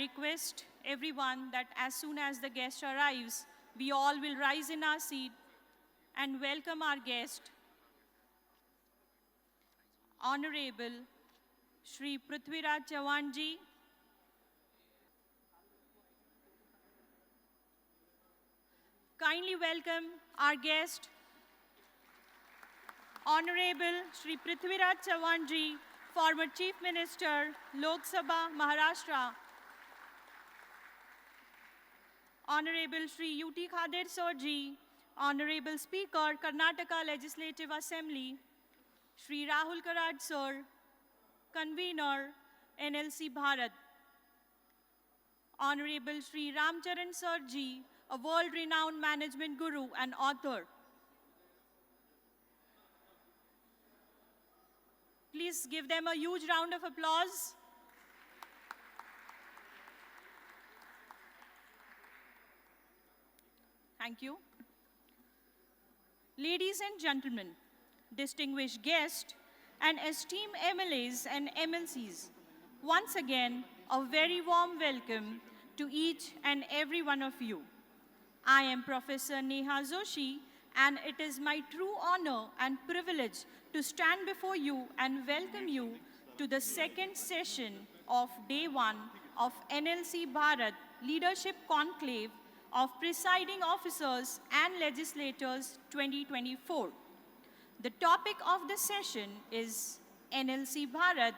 request everyone that as soon as the guest arrives, we all will rise in our seat and welcome our guest, Honorable Shri Prithviraj Chavan ji. Kindly welcome our guest, Honorable Shri Prithviraj Chavan ji, former Chief Minister, Lok Sabha, Maharashtra. Honorable Shri U.T. Khader Sir ji, Honorable Speaker, Karnataka Legislative Assembly, Shri Rahul Karad Sir, Convener, NLC Bharat. Honorable Shri Ramcharan Sir ji, a world-renowned management guru and author. Please give them a huge round of applause. Thank you. Ladies and gentlemen, distinguished guests, and esteemed MLAs and MLCs, once again, a very warm welcome to each and every one of you. I am Professor Neha Joshi, and it is my true honor and privilege to stand before you and welcome you to the second session of Day 1 of NLC Bharat Leadership Conclave of Presiding Officers and Legislators 2024. The topic of the session is NLC Bharat,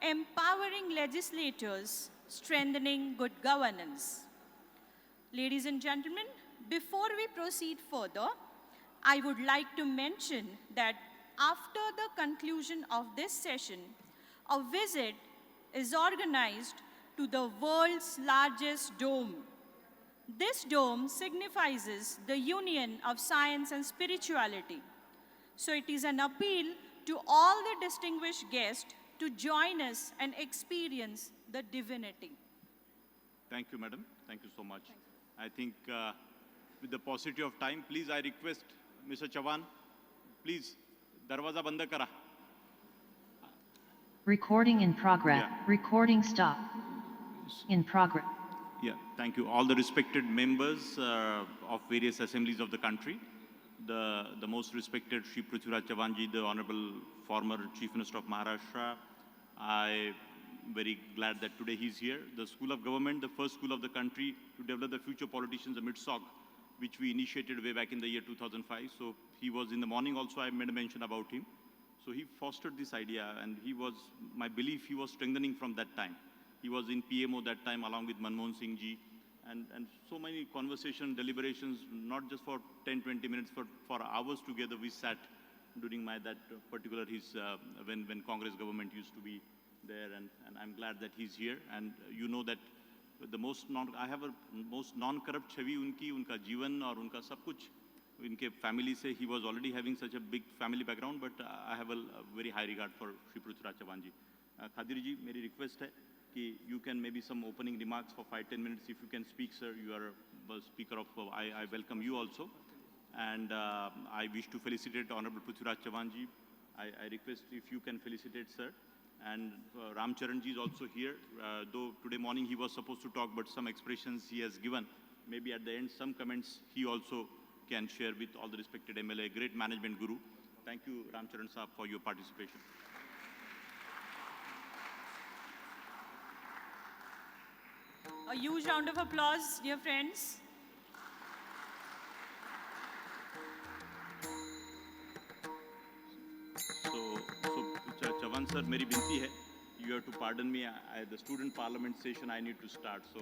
Empowering Legislators, Strengthening Good Governance. Ladies and gentlemen, before we proceed further, I would like to mention that after the conclusion of this session, a visit is organized to the world's largest dome. This dome signifies the union of science and spirituality. So it is an appeal to all the distinguished guests to join us and experience the divinity. Thank you, madam. Thank you so much. I think with the paucity of time, please I request Mr. Chavan, please, darwaza banda kara. Recording in progress. Yeah. Recording stop. In progress. Yeah, thank you. All the respected members of various assemblies of the country, the most respected Shri Prithviraj Chavan ji, the Honorable former Chief Minister of Maharashtra. I'm very glad that today he's here. The School of Government, the first school of the country to develop the future politicians, the MITSOG, which we initiated way back in the year 2005. So he was in the morning also, I made a mention about him. So he fostered this idea, and he was, my belief, he was strengthening from that time. He was in PMO that time along with Manmohan Singh ji, and so many conversations, deliberations, not just for 10, 20 minutes, for hours together we sat during that particular, when Congress government used to be there, and I'm glad that he's here. And you know that I have a most non-corrupt छवि उनका जीवन और उनका सब कुछ इनके family से. He was already having such a big family background, but I have a very high regard for Shri Prithviraj Chavan ji. Khadir ji, मेरी request है कि you can maybe some opening remarks for 5-10 minutes if you can speak, sir. You are a speaker of, I welcome you also. And I wish to felicitate Honorable Prithviraj Chavan ji. I request if you can felicitate, sir. And Ramcharan ji is also here, though today morning he was supposed to talk, but some expressions he has given. Maybe at the end, some comments he also can share with all the respected MLA, great management guru. Thank you, Ramcharan Saab, for your participation. A huge round of applause, dear friends. Chavan sir, मेरी विनती है, you have to pardon me. The student parliament session I need to start. So,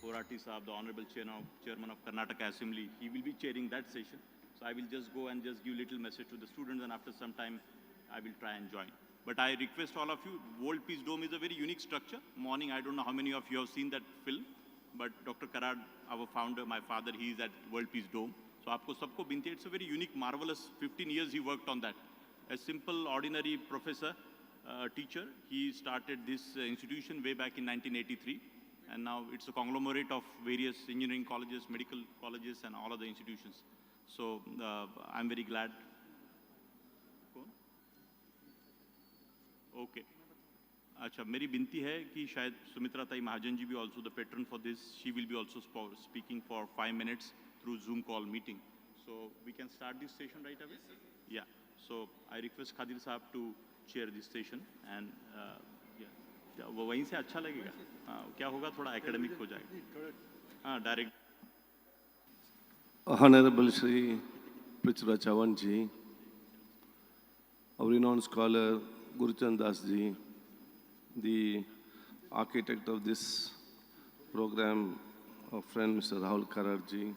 Porati Saab, the honorable chairman of Karnataka Assembly, he will be chairing that session. So I will just go and just give little message to the students, and after some time, I will try and join. But I request all of you, World Peace Dome is a very unique structure. Morning, I don't know how many of you have seen that film, but Dr. Karad, our founder, my father, he is at World Peace Dome. So aapko sabko binti, it's a very unique, marvelous, 15 years he worked on that. A simple, ordinary professor, teacher, he started this institution way back in 1983. And now it's a conglomerate of various engineering colleges, medical colleges, and all other institutions. So I'm very glad. Okay. अच्छा, मेरी विनती है कि शायद सुमित्रा ताई महाजन जी भी also the patron for this. She will be also speaking for 5 minutes through Zoom call meeting. So we can start this session right away. Yeah. So I request Khadir Saab to chair this session and yeah. वो वहीं से अच्छा लगेगा. क्या होगा थोड़ा academic हो जाएगा. हाँ, direct. Honorable Shri Prithviraj Chavan ji, our renowned scholar Guruchan Das ji, the architect of this program, our friend Mr. Rahul Karar ji,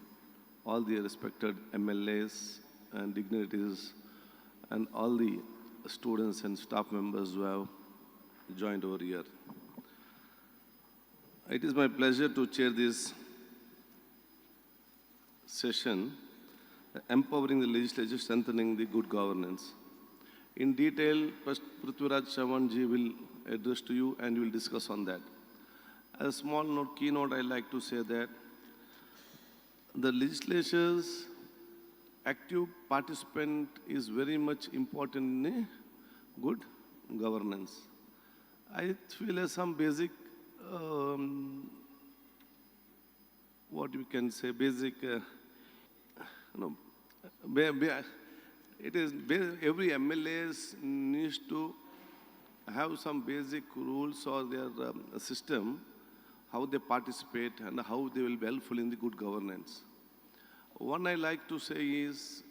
all the respected MLAs and dignitaries, and all the students and staff members who have joined over here. It is my pleasure to chair this session, empowering the legislature, strengthening the good governance. In detail, Prithviraj Chavan ji will address to you and we will discuss on that. As a small note, keynote, I like to say that the legislature's active participant is very much important in a good governance. I feel as some basic, what we can say, basic, it is every MLA needs to have some basic rules or their system, how they participate and how they will be helpful in the good governance. One I like to say is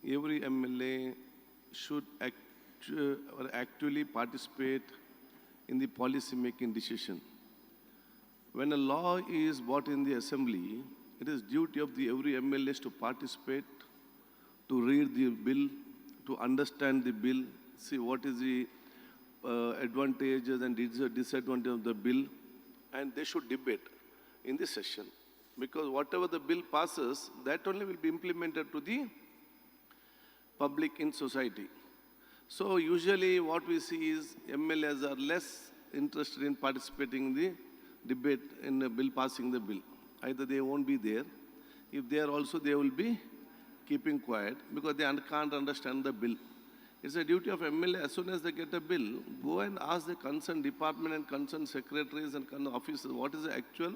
every MLA should actually participate in the policy making decision. When a law is brought in the assembly, it is duty of the every MLA to participate, to read the bill, to understand the bill, see what is the advantages and disadvantages of the bill, and they should debate in this session. Because whatever the bill passes, that only will be implemented to the public in society. So usually what we see is MLAs are less interested in participating in the debate in the bill, passing the bill. Either they won't be there. If they are also, they will be keeping quiet because they can't understand the bill. It's a duty of MLA, as soon as they get a bill, go and ask the concerned department and concerned secretaries and officers what is the actual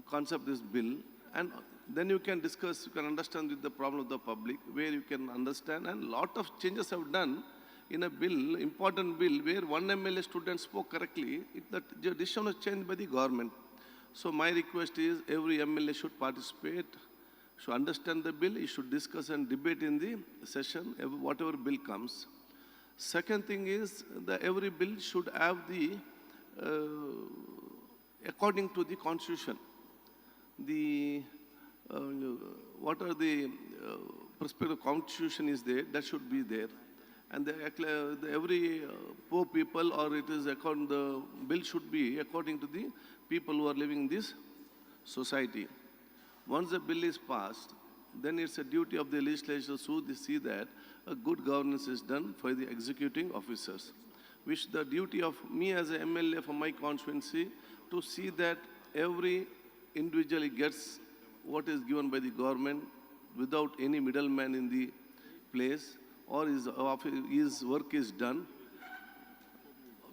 concept of this bill. And then you can discuss, you can understand the problem of the public, where you can understand. And a lot of changes have done in a bill, important bill, where one MLA student spoke correctly, the decision was changed by the government. So my request is every MLA should participate, should understand the bill, he should discuss and debate in the session, whatever bill comes. Second thing is that every bill should have the, according to the constitution, the, what are the perspective constitution is there, that should be there. And every poor people or it is according, the bill should be according to the people who are living in this society. Once the bill is passed, then it's a duty of the legislature to see that a good governance is done for the executing officers. Which the duty of me as a MLA for my constituency to see that every individual gets what is given by the government without any middleman in the place, or his work is done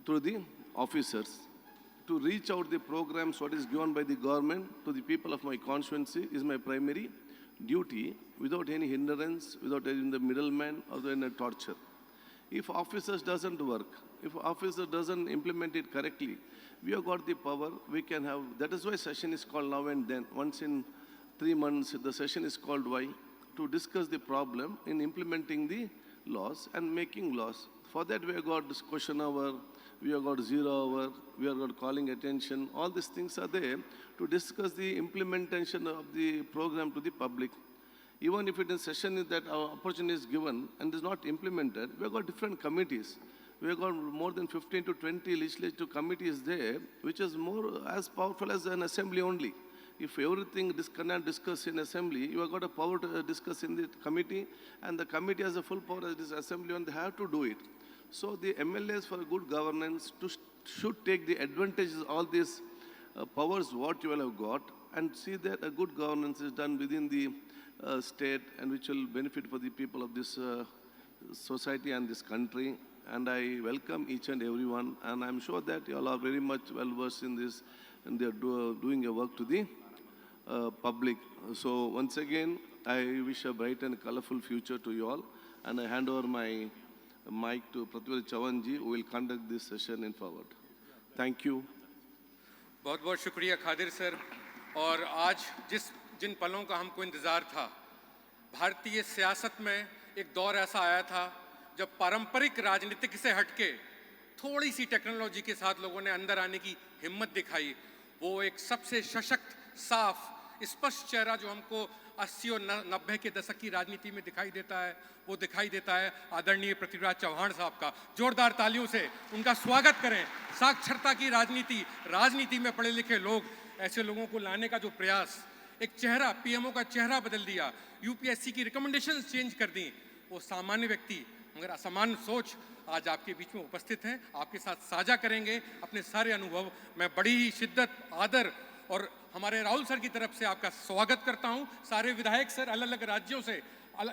through the officers. To reach out the programs, what is given by the government to the people of my constituency is my primary duty without any hindrance, without any the middleman or any torture. If officers doesn't work, if officer doesn't implement it correctly, we have got the power, we can have, that is why session is called now and then. Once in 3 months, the session is called why? To discuss the problem in implementing the laws and making laws. For that we have got this question hour, we have got 0 hour, we have got calling attention, all these things are there to discuss the implementation of the program to the public. Even if it is session that our opportunity is given and is not implemented, we have got different committees. We have got more than 15 to 20 legislative committees there, which is more as powerful as an assembly only. If everything cannot discuss in assembly, you have got a power to discuss in the committee, and the committee has a full power as this assembly, and they have to do it. So the MLAs for good governance should take the advantages of all these powers what you will have got and see that a good governance is done within the state and which will benefit for the people of this society and this country. and I welcome each and everyone, and I'm sure that you all are very much well versed in this, and they are doing a work to the public. So once again, I wish a bright and colorful future to you all, and I hand over my mic to Prithviraj Chavanji, who will conduct this session in forward. Thank you. बहुत बहुत शुक्रिया Khadir sir. और आज जिन पलों का हमको इंतज़ार था, भारतीय सियासत में एक दौर ऐसा आया था जब पारंपरिक राजनीतिक से हटके थोड़ी सी टेक्नोलॉजी के साथ लोगों ने अंदर आने की हिम्मत दिखाई। वो एक सबसे सशक्त, साफ, स्पष्ट चेहरा जो हमको 80 और 90 के दशक की राजनीति में दिखाई देता है, वो दिखाई देता है आदरणीय पृथ्वीराज चौहान साहब का। जोरदार तालियों से उनका स्वागत करें। साक्षरता की राजनीति में पढ़े लिखे लोग, ऐसे लोगों को लाने का जो प्रयास, एक चेहरा, पीएमओ का चेहरा बदल दिया, यूपीएससी की रिकमेंडेशंस चेंज कर दी। वो सामान्य व्यक्ति मगर असामान्य सोच आज आपके बीच में उपस्थित हैं, आपके साथ साझा करेंगे अपने सारे अनुभव। मैं बड़ी ही शिद्दत, आदर और हमारे राहुल सर की तरफ से आपका स्वागत करता हूं। सारे विधायक सर अलग अलग राज्यों से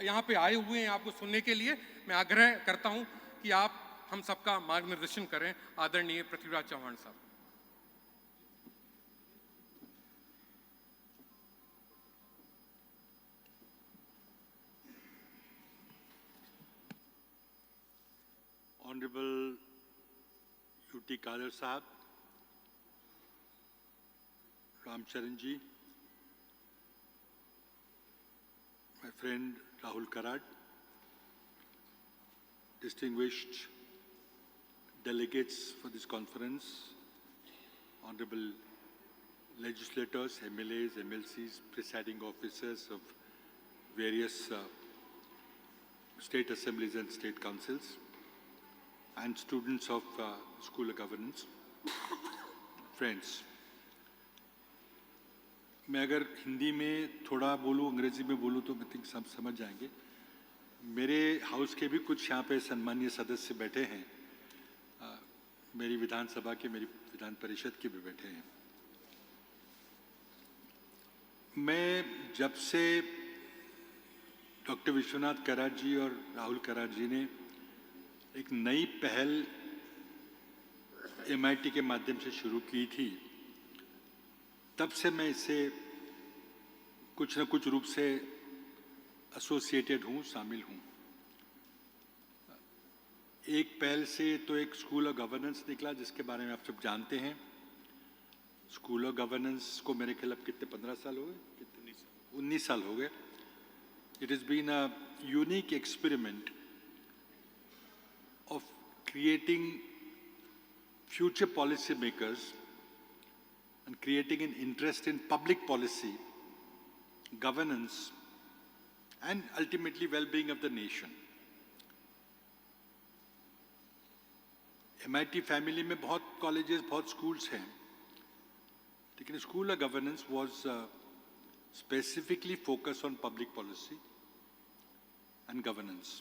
यहाँ पे आए हुए हैं आपको सुनने के लिए। मैं आग्रह करता हूं कि आप हम सबका मार्गदर्शन करें। आदरणीय पृथ्वीराज चौहान साहब। Honorable UT Kadir Sahab, Ram Charan ji, my friend Rahul Karad, distinguished delegates for this conference, honorable legislators, MLAs, MLCs, presiding officers of various state assemblies and state councils, and students of School of Governance, friends. मैं अगर हिंदी में थोड़ा बोलूँ, अंग्रेजी में बोलूँ तो मैं थिंक सब समझ जाएंगे। मेरे हाउस के भी कुछ यहाँ पे सम्मानीय सदस्य बैठे हैं, मेरी विधानसभा के, मेरी विधान परिषद के भी बैठे हैं। मैं जब से डॉक्टर विश्वनाथ कराड जी और राहुल कराड जी ने एक नई पहल MIT के माध्यम से शुरू की थी, तब से मैं इससे कुछ न कुछ रूप से एसोसिएटेड हूँ, शामिल हूँ। एक पहल से तो एक स्कूल ऑफ गवर्नेंस निकला, जिसके बारे में आप सब जानते हैं। स्कूल ऑफ गवर्नेंस को मेरे ख्याल कितने 15 साल हो गए, कितने 19 साल हो गए। It is been a unique experiment of creating future policy makers and creating an interest in public policy, governance, and ultimately well-being of the nation. MIT family में बहुत colleges, बहुत schools हैं, लेकिन School of Governance was specifically focused on public policy and governance.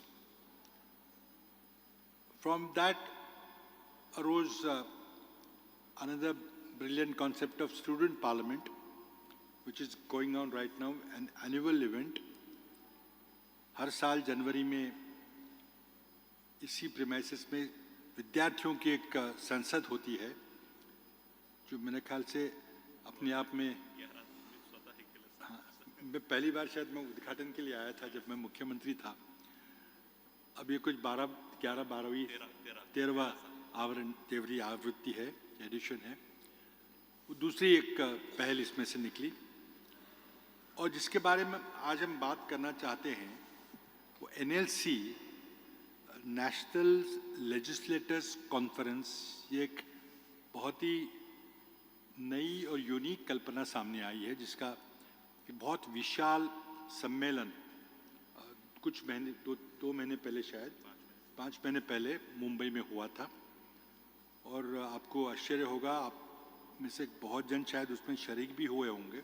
From that arose another brilliant concept of student parliament, which is going on right now, an annual event. हर साल जनवरी में इसी premises में विद्यार्थियों की एक संसद होती है, जो मेरे ख्याल से अपने आप में, हाँ, मैं पहली बार शायद मैं उद्घाटन के लिए आया था जब मैं मुख्यमंत्री था। अब ये कुछ 13वीं आवृत्ति है, एडिशन है। वो दूसरी एक पहल इसमें से निकली, और जिसके बारे में आज हम बात करना चाहते हैं वो NLC, नेशनल लेजिस्लेटर्स कॉन्फ्रेंस। ये एक बहुत ही नई और यूनिक कल्पना सामने आई है, जिसका बहुत विशाल सम्मेलन कुछ महीने, दो महीने पहले, शायद 5 महीने पहले मुंबई में हुआ था। और आपको आश्चर्य होगा, आप में से बहुत जन शायद उसमें शरीक भी हुए होंगे।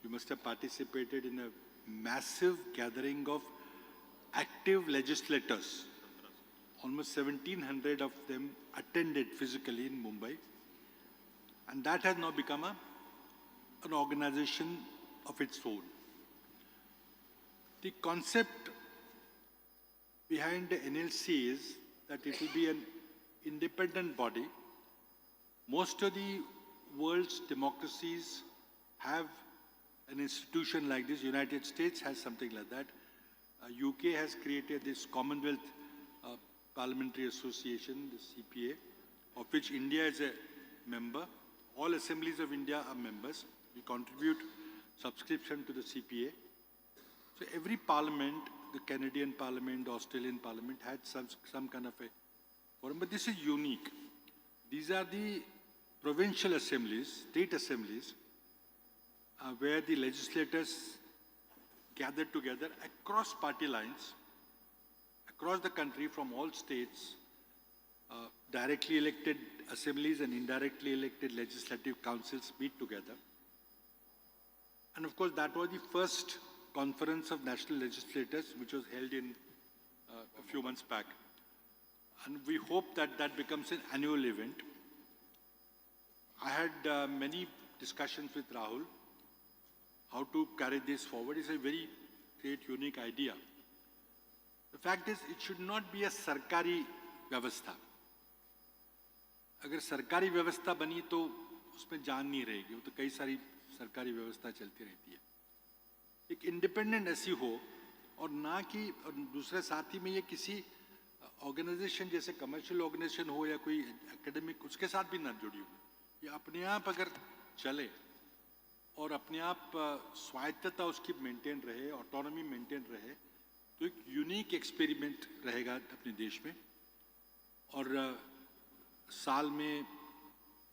You must have participated in a massive gathering of active legislators. Almost 1,700 of them attended physically in Mumbai. And that has now become an organization of its own. The concept behind the NLC is that that it will be an independent body. Most of the world's democracies have an institution like this. United States has something like that. UK has created this Commonwealth Parliamentary Association, the CPA, of which India is a member. All assemblies of India are members. We contribute subscription to the CPA. So every parliament, the Canadian Parliament, the Australian Parliament, had some kind of a forum, but this is unique. These are the provincial assemblies, state assemblies, where the legislators gather together across party lines, across the country from all states, directly elected assemblies and indirectly elected legislative councils meet together. And of course, that was the first conference of national legislators, which was held in a few months back. And we hope that that becomes an annual event. I had many discussions with Rahul how to carry this forward. It's a very great, unique idea. The fact is, it should not be a sarkari vyavastha. अगर सरकारी व्यवस्था बनी तो उसमें जान नहीं रहेगी, वो तो कई सारी सरकारी व्यवस्था चलती रहती है. एक इंडिपेंडेंट ऐसी हो और ना कि और दूसरे साथ ही में ये किसी ऑर्गेनाइजेशन जैसे कमर्शियल ऑर्गेनाइजेशन हो या कोई एकेडमिक उसके साथ भी ना जुड़ी हो. ये अपने आप अगर चले और अपने आप स्वायत्तता उसकी मेंटेन रहे, ऑटोनॉमी मेंटेन रहे, तो एक यूनिक एक्सपेरिमेंट रहेगा अपने देश में. और साल में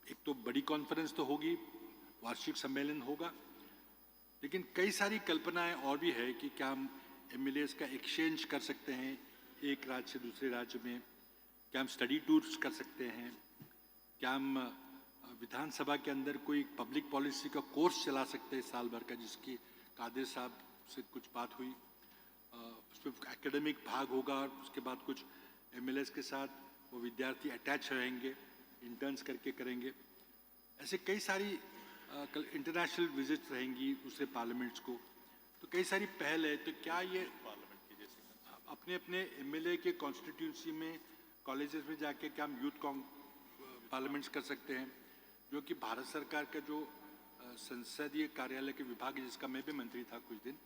एक तो बड़ी कॉन्फ्रेंस तो होगी, वार्षिक सम्मेलन होगा, लेकिन कई सारी कल्पनाएं और भी है कि क्या हम एमएलएस का एक्सचेंज कर सकते हैं एक राज्य से दूसरे राज्य में, क्या हम स्टडी टूर्स कर सकते हैं, क्या हम विधानसभा के अंदर कोई पब्लिक पॉलिसी का कोर्स चला सकते हैं साल भर का, जिसकी कादिर साहब से कुछ बात हुई. उसमें एकेडमिक भाग होगा और उसके बाद कुछ एमएलएस के साथ वो विद्यार्थी अटैच रहेंगे, इंटर्न्स करके करेंगे. ऐसे कई सारी इंटरनेशनल विजिट्स रहेंगी दूसरे पार्लियामेंट्स को. तो कई सारी पहल है. तो क्या ये अपने अपने एमएलए के कॉन्स्टिट्यूंसी में कॉलेजेस में जाके क्या हम यूथ पार्लियामेंट्स कर सकते हैं, जो कि भारत सरकार का जो संसदीय कार्यालय के विभाग है, जिसका मैं भी मंत्री था कुछ दिन,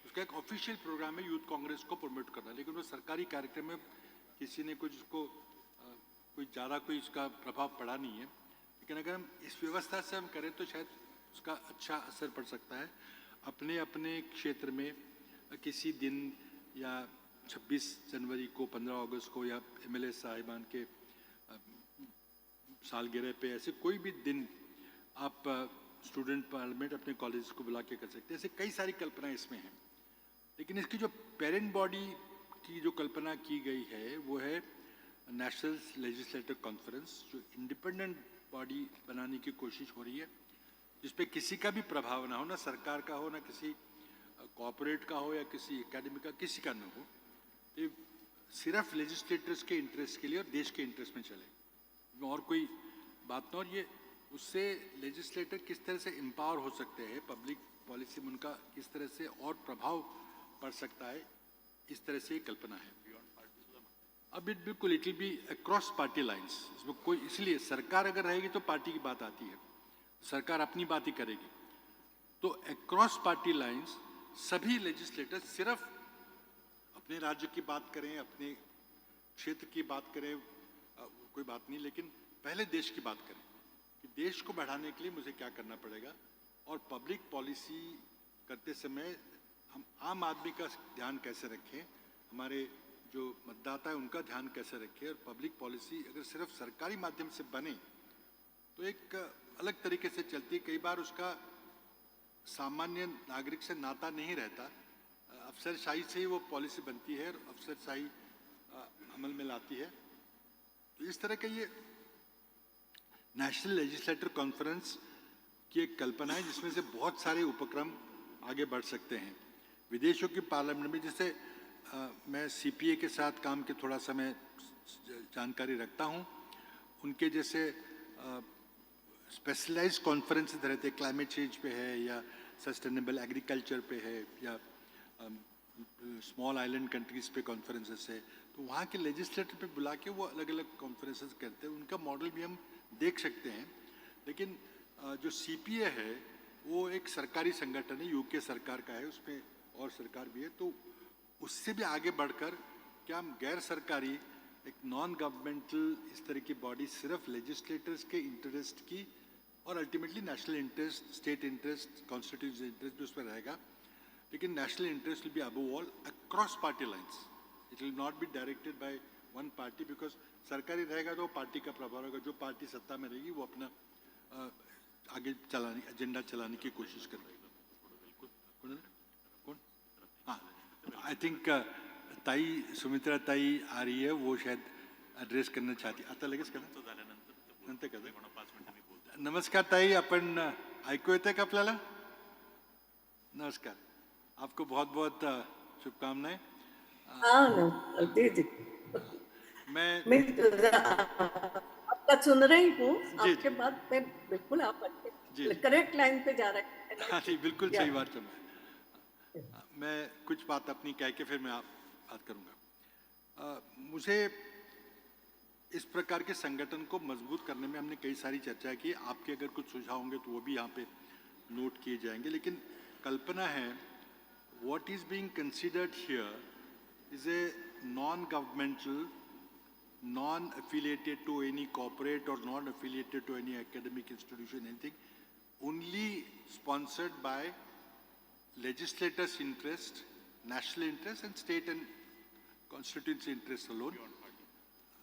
उसका एक ऑफिशियल प्रोग्राम है यूथ कांग्रेस को प्रमोट करना. लेकिन वो सरकारी कार्यक्रम में किसी ने कुछ उसको कोई ज़्यादा कोई उसका प्रभाव पड़ा नहीं है. लेकिन अगर हम इस व्यवस्था से हम करें तो शायद उसका अच्छा असर पड़ सकता है. अपने अपने क्षेत्र में किसी दिन या 26 जनवरी को, 15 अगस्त को या एमएलए साहिबान के सालगिरह पे ऐसे कोई भी दिन आप स्टूडेंट पार्लियामेंट अपने कॉलेज को बुला के कर सकते हैं. ऐसे कई सारी कल्पनाएं इसमें हैं. लेकिन इसकी जो पेरेंट बॉडी की जो कल्पना की गई है वो है नेशनल लेजिस्लेटिव कॉन्फ्रेंस, जो इंडिपेंडेंट बॉडी बनाने की कोशिश हो रही है, जिसपे किसी का भी प्रभाव ना हो, ना सरकार का हो, ना किसी कॉर्पोरेट का हो या किसी एकेडमी का, किसी का ना हो. ये सिर्फ लेजिस्लेटर्स के इंटरेस्ट के लिए और देश के इंटरेस्ट में चले, और कोई बात ना. और ये उससे लेजिस्लेटर किस तरह से एम्पावर हो सकते हैं, पब्लिक पॉलिसी में उनका किस तरह से और प्रभाव पड़ सकता है, इस तरह से कल्पना है. अब बिल्कुल it will be across party lines. इसमें कोई, इसलिए सरकार अगर रहेगी तो पार्टी की बात आती है, सरकार अपनी बात ही करेगी. तो अक्रॉस पार्टी लाइंस सभी लेजिस्लेटर सिर्फ अपने राज्य की बात करें, अपने क्षेत्र की बात करें, कोई बात नहीं, लेकिन पहले देश की बात करें कि देश को बढ़ाने के लिए मुझे क्या करना पड़ेगा. और पब्लिक पॉलिसी करते समय हम आम आदमी का ध्यान कैसे रखें, हमारे जो मतदाता है उनका ध्यान कैसे रखें. और पब्लिक पॉलिसी अगर सिर्फ सरकारी माध्यम से बने तो एक अलग तरीके से चलती है. कई बार उसका सामान्य नागरिक से नाता नहीं रहता, अफसरशाही से ही वो पॉलिसी बनती है और अफसरशाही अमल में लाती है. तो इस तरह का ये नेशनल लेजिस्लेटिव कॉन्फ्रेंस की एक कल्पना है, जिसमें से बहुत सारे उपक्रम आगे बढ़ सकते हैं. विदेशों की पार्लियामेंट में जैसे मैं सीपीए के साथ काम के थोड़ा सा मैं जानकारी रखता हूँ. उनके जैसे स्पेशलाइज्ड कॉन्फ्रेंसेस रहते हैं, क्लाइमेट चेंज पे है या सस्टेनेबल एग्रीकल्चर पे है या स्मॉल आइलैंड कंट्रीज पे कॉन्फ्रेंसेस है, तो वहाँ के लेजिस्लेटर पे बुला के वो अलग अलग कॉन्फ्रेंसेस करते हैं। उनका मॉडल भी हम देख सकते हैं। लेकिन जो सीपीए है वो एक सरकारी संगठन है, यूके सरकार का है, उसमें और सरकार भी है। तो उससे भी आगे बढ़कर क्या हम गैर सरकारी एक नॉन गवर्नमेंटल इस तरह की बॉडी सिर्फ लेजिस्लेटर्स के इंटरेस्ट की और ultimately national interest, state interest, constitution interest भी उसमें रहेगा, लेकिन national interest will be above all across party lines. It will not be directed by one party, because सरकारी रहेगा तो पार्टी का प्रभाव होगा. जो पार्टी सत्ता में रहेगी वो अपना आगे चलाने, एजेंडा चलाने की कोशिश करेगी. कौन? हाँ, आई थिंक ताई सुमित्रा ताई आ रही है, वो शायद ॲड्रेस करना चाहती. आता लगेच करा, नंतर करा. नमस्कार ताई, आपण ऐकू येते का आपल्याला? नमस्कार, आपको बहुत बहुत शुभकामनाएं. हाँ ना, दीदी मैं मैं आपका सुन रही हूँ. जी, आपके जी. बाद मैं बिल्कुल आप जी. करेक्ट लाइन पे जा रहे हैं. हाँ जी, बिल्कुल या. सही बात है. मैं कुछ बात अपनी कह के फिर मैं आप बात करूंगा. मुझे इस प्रकार के संगठन को मजबूत करने में हमने कई सारी चर्चा की. आपके अगर कुछ सुझाव होंगे तो वो भी यहाँ पे नोट किए जाएंगे. लेकिन कल्पना है, what is being considered here is a non-governmental, non-affiliated to any corporate or non-affiliated to any academic institution, anything, only sponsored by legislators' interest, national interest, and state and constituency interests alone.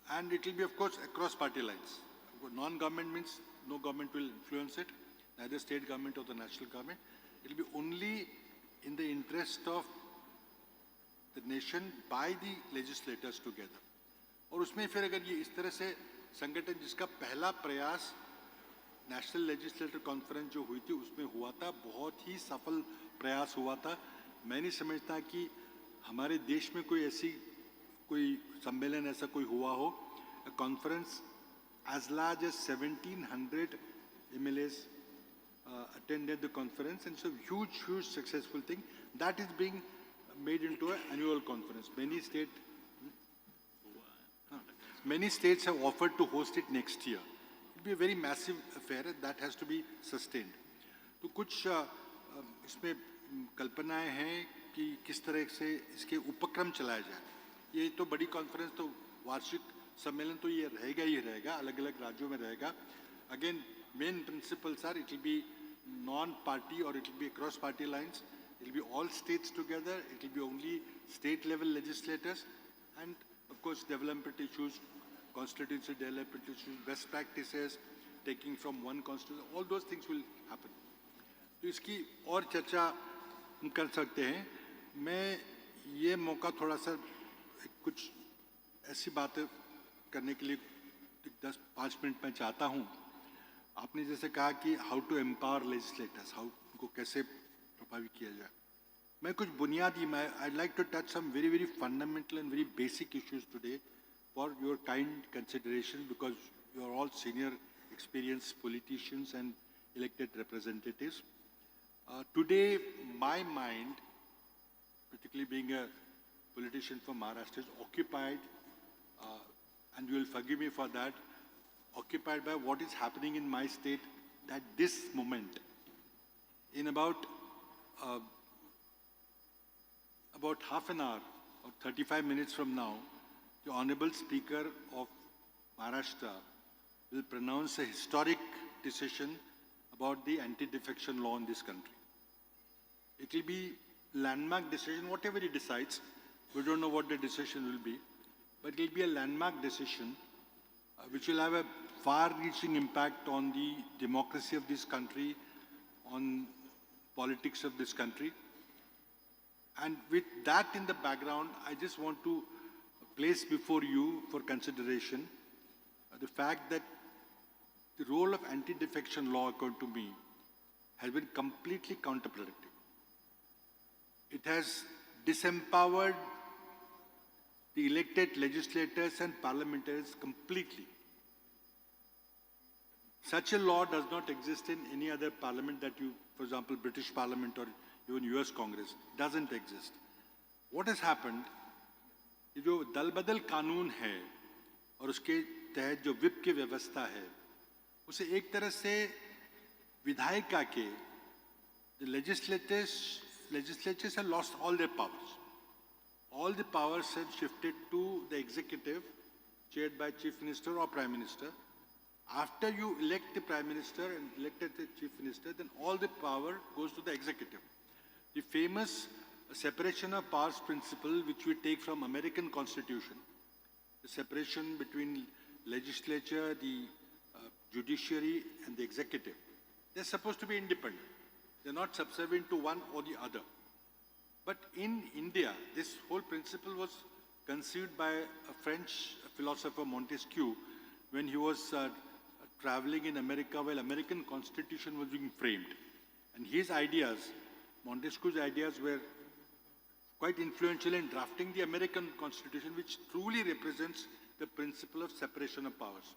And it will be, of course, across party lines. Non-government means no government will influence it, neither state government or the national government. It will be only in the interest of the nation by the legislators together. और उसमें फिर अगर ये इस तरह से संगठन, जिसका पहला प्रयास नेशनल लेजिस्लेटर कॉन्फ्रेंस जो हुई थी उसमें हुआ था, बहुत ही सफल प्रयास हुआ था. मैं नहीं समझता कि हमारे देश में कोई सम्मेलन ऐसा कोई हुआ हो. A conference as large as 1700 MLAs attended the conference, and it's a huge successful thing that is being made into an annual conference. Many states have offered to host it next year. It will be a very massive affair that has to be sustained. तो कुछ इसमें कल्पनाएं हैं कि किस तरह से इसके उपक्रम चलाए जाए. ये तो बड़ी कॉन्फ्रेंस, तो वार्षिक सम्मेलन तो ये रहेगा ही रहेगा, अलग अलग राज्यों में रहेगा. Again main principles are, it will be non party और it will be across party lines. It will be all states together. It will be only state level legislators, and of course development issues, constituency development issues, best practices, taking from one constitution, all those things will happen. तो इसकी और चर्चा हम कर सकते हैं. मैं ये मौका थोड़ा सा कुछ ऐसी बातें करने के लिए 10-5 मिनट में चाहता हूँ. आपने जैसे कहा कि how to empower legislators, how उनको कैसे प्रभावित किया जाए. मैं कुछ बुनियादी, I'd like to touch some very fundamental and very basic issues today for your kind consideration, because you are all senior experienced politicians and elected representatives. Today my mind, particularly being a politician from Maharashtra, is occupied, and you will forgive me for that, occupied by what is happening in my state at this moment. In about half an hour or 35 minutes from now, the Honorable Speaker of Maharashtra will pronounce a historic decision about the anti-defection law in this country. It will be landmark decision, whatever he decides. We don't know what the decision will be, but it will be a landmark decision which will have a far-reaching impact on the democracy of this country, on politics of this country. And with that in the background, I just want to place before you for consideration the fact that the role of anti-defection law, according to me, has been completely counterproductive. It has disempowered the elected legislators and parliamentarians completely. Such a law does not exist in any other parliament that you, for example, British Parliament or even US Congress, doesn't exist. what has happened, ये जो दल बदल कानून है और उसके तहत जो विप की व्यवस्था है, उसे एक तरह से विधायिका के the legislatures have lost all their powers. All the powers have shifted to the executive, chaired by Chief Minister or Prime Minister. After you elect the Prime Minister and elected the Chief Minister, then all the power goes to the executive. The famous separation of powers principle, which we take from American Constitution, the separation between legislature, the judiciary, and the executive, they're supposed to be independent. They're not subservient to one or the other. But in India, this whole principle was conceived by a French philosopher, Montesquieu, when he was traveling in America while American Constitution was being framed. And his ideas, Montesquieu's ideas, were quite influential in drafting the American Constitution, which truly represents the principle of separation of powers.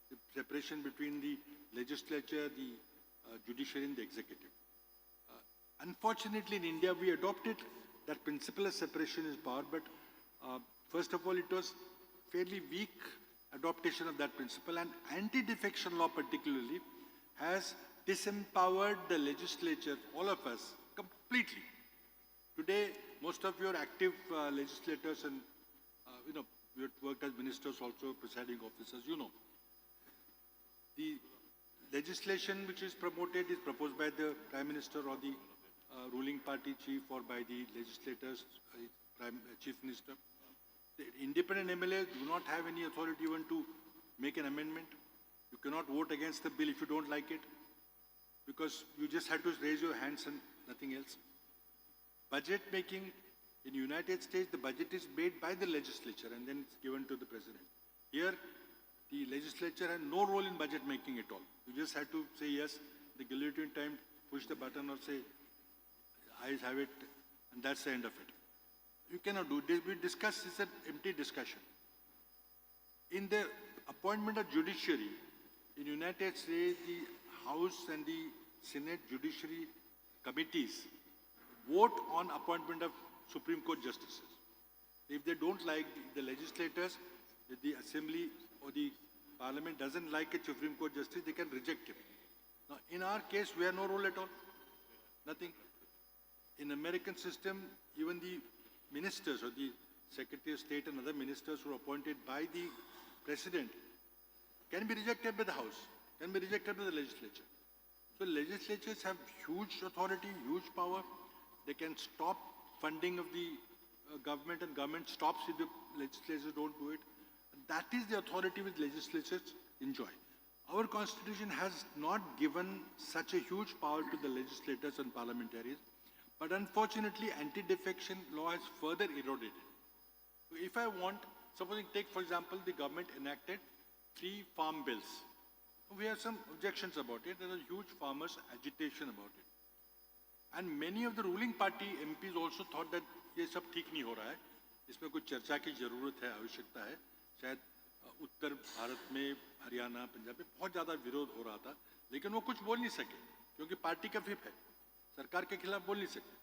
The separation between the legislature, the judiciary, and the executive. Unfortunately, in India, we adopted that principle of separation of power, but first of all, it was fairly weak adaptation of that principle, and anti-defection law particularly has disempowered the legislature, all of us, completely. Today, most of your active legislators and, you worked as ministers also, presiding officers, the legislation which is promoted is proposed by the Prime Minister or the ruling party chief or by the legislators, Chief Minister. The independent MLAs do not have any authority even to make an amendment. You cannot vote against the bill if you don't like it, because you just have to raise your hands and nothing else. Budget making in the United States, the budget is made by the legislature and then it's given to the president. Here, the legislature had no role in budget making at all. You just had to say yes, the guillotine time, push the button or say, ayes have it, and that's the end of it. You cannot do this. We discussed this an empty discussion. In the appointment of judiciary, in the United States, the House and the Senate judiciary committees vote on appointment of Supreme Court justices. If they don't like the legislators, if the assembly or the parliament doesn't like a Supreme Court justice, they can reject him. Now, in our case, we have no role at all. Nothing. In American system, even the ministers or the Secretary of State and other ministers who are appointed by the President can be rejected by the House, can be rejected by the legislature. So legislatures have huge authority, huge power. They can stop funding of the government, and government stops if the legislatures don't do it. And that is the authority which legislatures enjoy. Our constitution has not given such a huge power to the legislators and parliamentarians, but unfortunately anti-defection law has further eroded it. So if I want, supposing take for example the government enacted 3 farm bills. We have some objections about it. There was huge farmers' agitation about it. And many of the ruling party MPs also thought that ये सब ठीक नहीं हो रहा है, इसमें कुछ चर्चा की जरूरत है, आवश्यकता है. शायद उत्तर भारत में, हरियाणा, पंजाब में बहुत ज़्यादा विरोध हो रहा था, लेकिन वो कुछ बोल नहीं सके क्योंकि पार्टी का व्हिप है, सरकार के खिलाफ बोल नहीं सकते.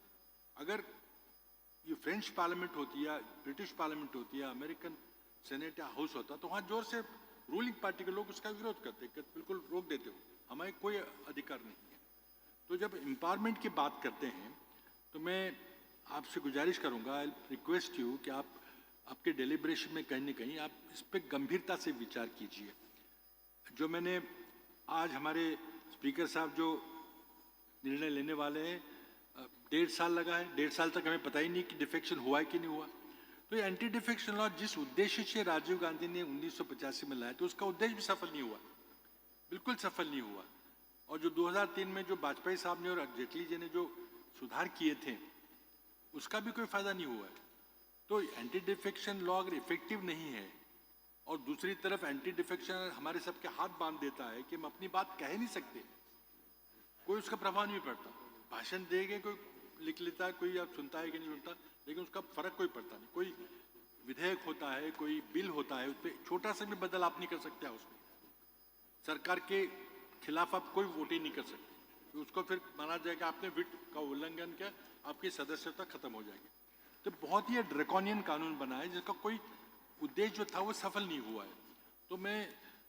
अगर ये फ्रेंच पार्लियामेंट होती या ब्रिटिश पार्लियामेंट होती या अमेरिकन सेनेट या हाउस होता तो वहाँ जोर से रूलिंग पार्टी के लोग उसका विरोध करते, बिल्कुल रोक देते हो, हमें कोई अधिकार नहीं है. तो जब एम्पावरमेंट की बात करते हैं तो मैं आपसे गुजारिश करूंगा, आई रिक्वेस्ट यू कि आप आपके डेलिब्रेशन में कहीं न कहीं आप इस पर गंभीरता से विचार कीजिए. जो मैंने आज हमारे स्पीकर साहब जो निर्णय लेने वाले हैं, 1.5 साल लगा है, 1.5 साल तक हमें पता ही नहीं कि डिफेक्शन हुआ है कि नहीं हुआ. तो ये एंटी डिफेक्शन लॉ जिस उद्देश्य से राजीव गांधी ने 1985 में लाया तो उसका उद्देश्य भी सफल नहीं हुआ, बिल्कुल सफल नहीं हुआ. और जो 2003 में जो वाजपेयी साहब ने और जेटली जी ने जो सुधार किए थे उसका भी कोई फायदा नहीं हुआ है. तो एंटी डिफेक्शन लॉ अगर इफेक्टिव नहीं है और दूसरी तरफ एंटी डिफेक्शन हमारे सबके हाथ बांध देता है कि हम अपनी बात कह नहीं सकते, कोई उसका प्रभाव नहीं पड़ता. भाषण देंगे, कोई लिख लेता है, कोई आप सुनता है कि नहीं सुनता, लेकिन उसका फर्क कोई पड़ता नहीं. कोई विधेयक होता है, कोई बिल होता है, उस पर छोटा सा भी बदल आप नहीं कर सकते. उसमें सरकार के खिलाफ आप कोई वोट ही नहीं कर सकते, तो उसको फिर माना जाएगा आपने विट का उल्लंघन किया, आपकी सदस्यता खत्म हो जाएगी. तो बहुत ही ड्रैकोनियन कानून बना है जिसका कोई उद्देश्य जो था वो सफल नहीं हुआ है। तो मैं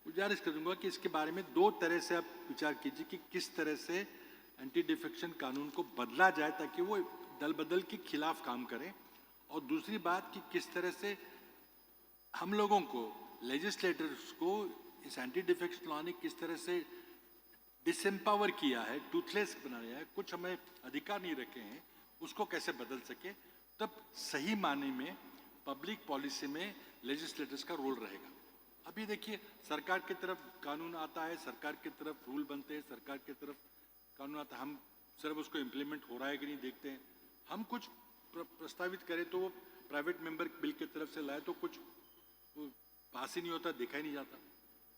गुजारिश करूंगा कि इसके बारे में दो तरह से आप विचार कीजिए कि किस तरह से एंटी डिफेक्शन कानून को बदला जाए ताकि वो दल बदल के खिलाफ काम करें, और दूसरी बात कि किस तरह से हम लोगों को, लेजिस्लेटर्स को, इस एंटी डिफेक्शन लॉ ने किस तरह से डिसएम्पावर किया है, टूथलेस बनाया है, कुछ हमें अधिकार नहीं रखे हैं, उसको कैसे बदल सके, तब सही माने में पब्लिक पॉलिसी में लेजिस्लेटर्स का रोल रहेगा। अभी देखिए सरकार की तरफ कानून आता है, सरकार की तरफ रूल बनते हैं, सरकार की तरफ कानून आता है, हम सिर्फ उसको इम्प्लीमेंट हो रहा है कि नहीं देखते हैं। हम कुछ प्रस्तावित करें तो वो प्राइवेट मेंबर बिल की तरफ से लाए तो कुछ पास ही नहीं होता, देखा ही नहीं जाता।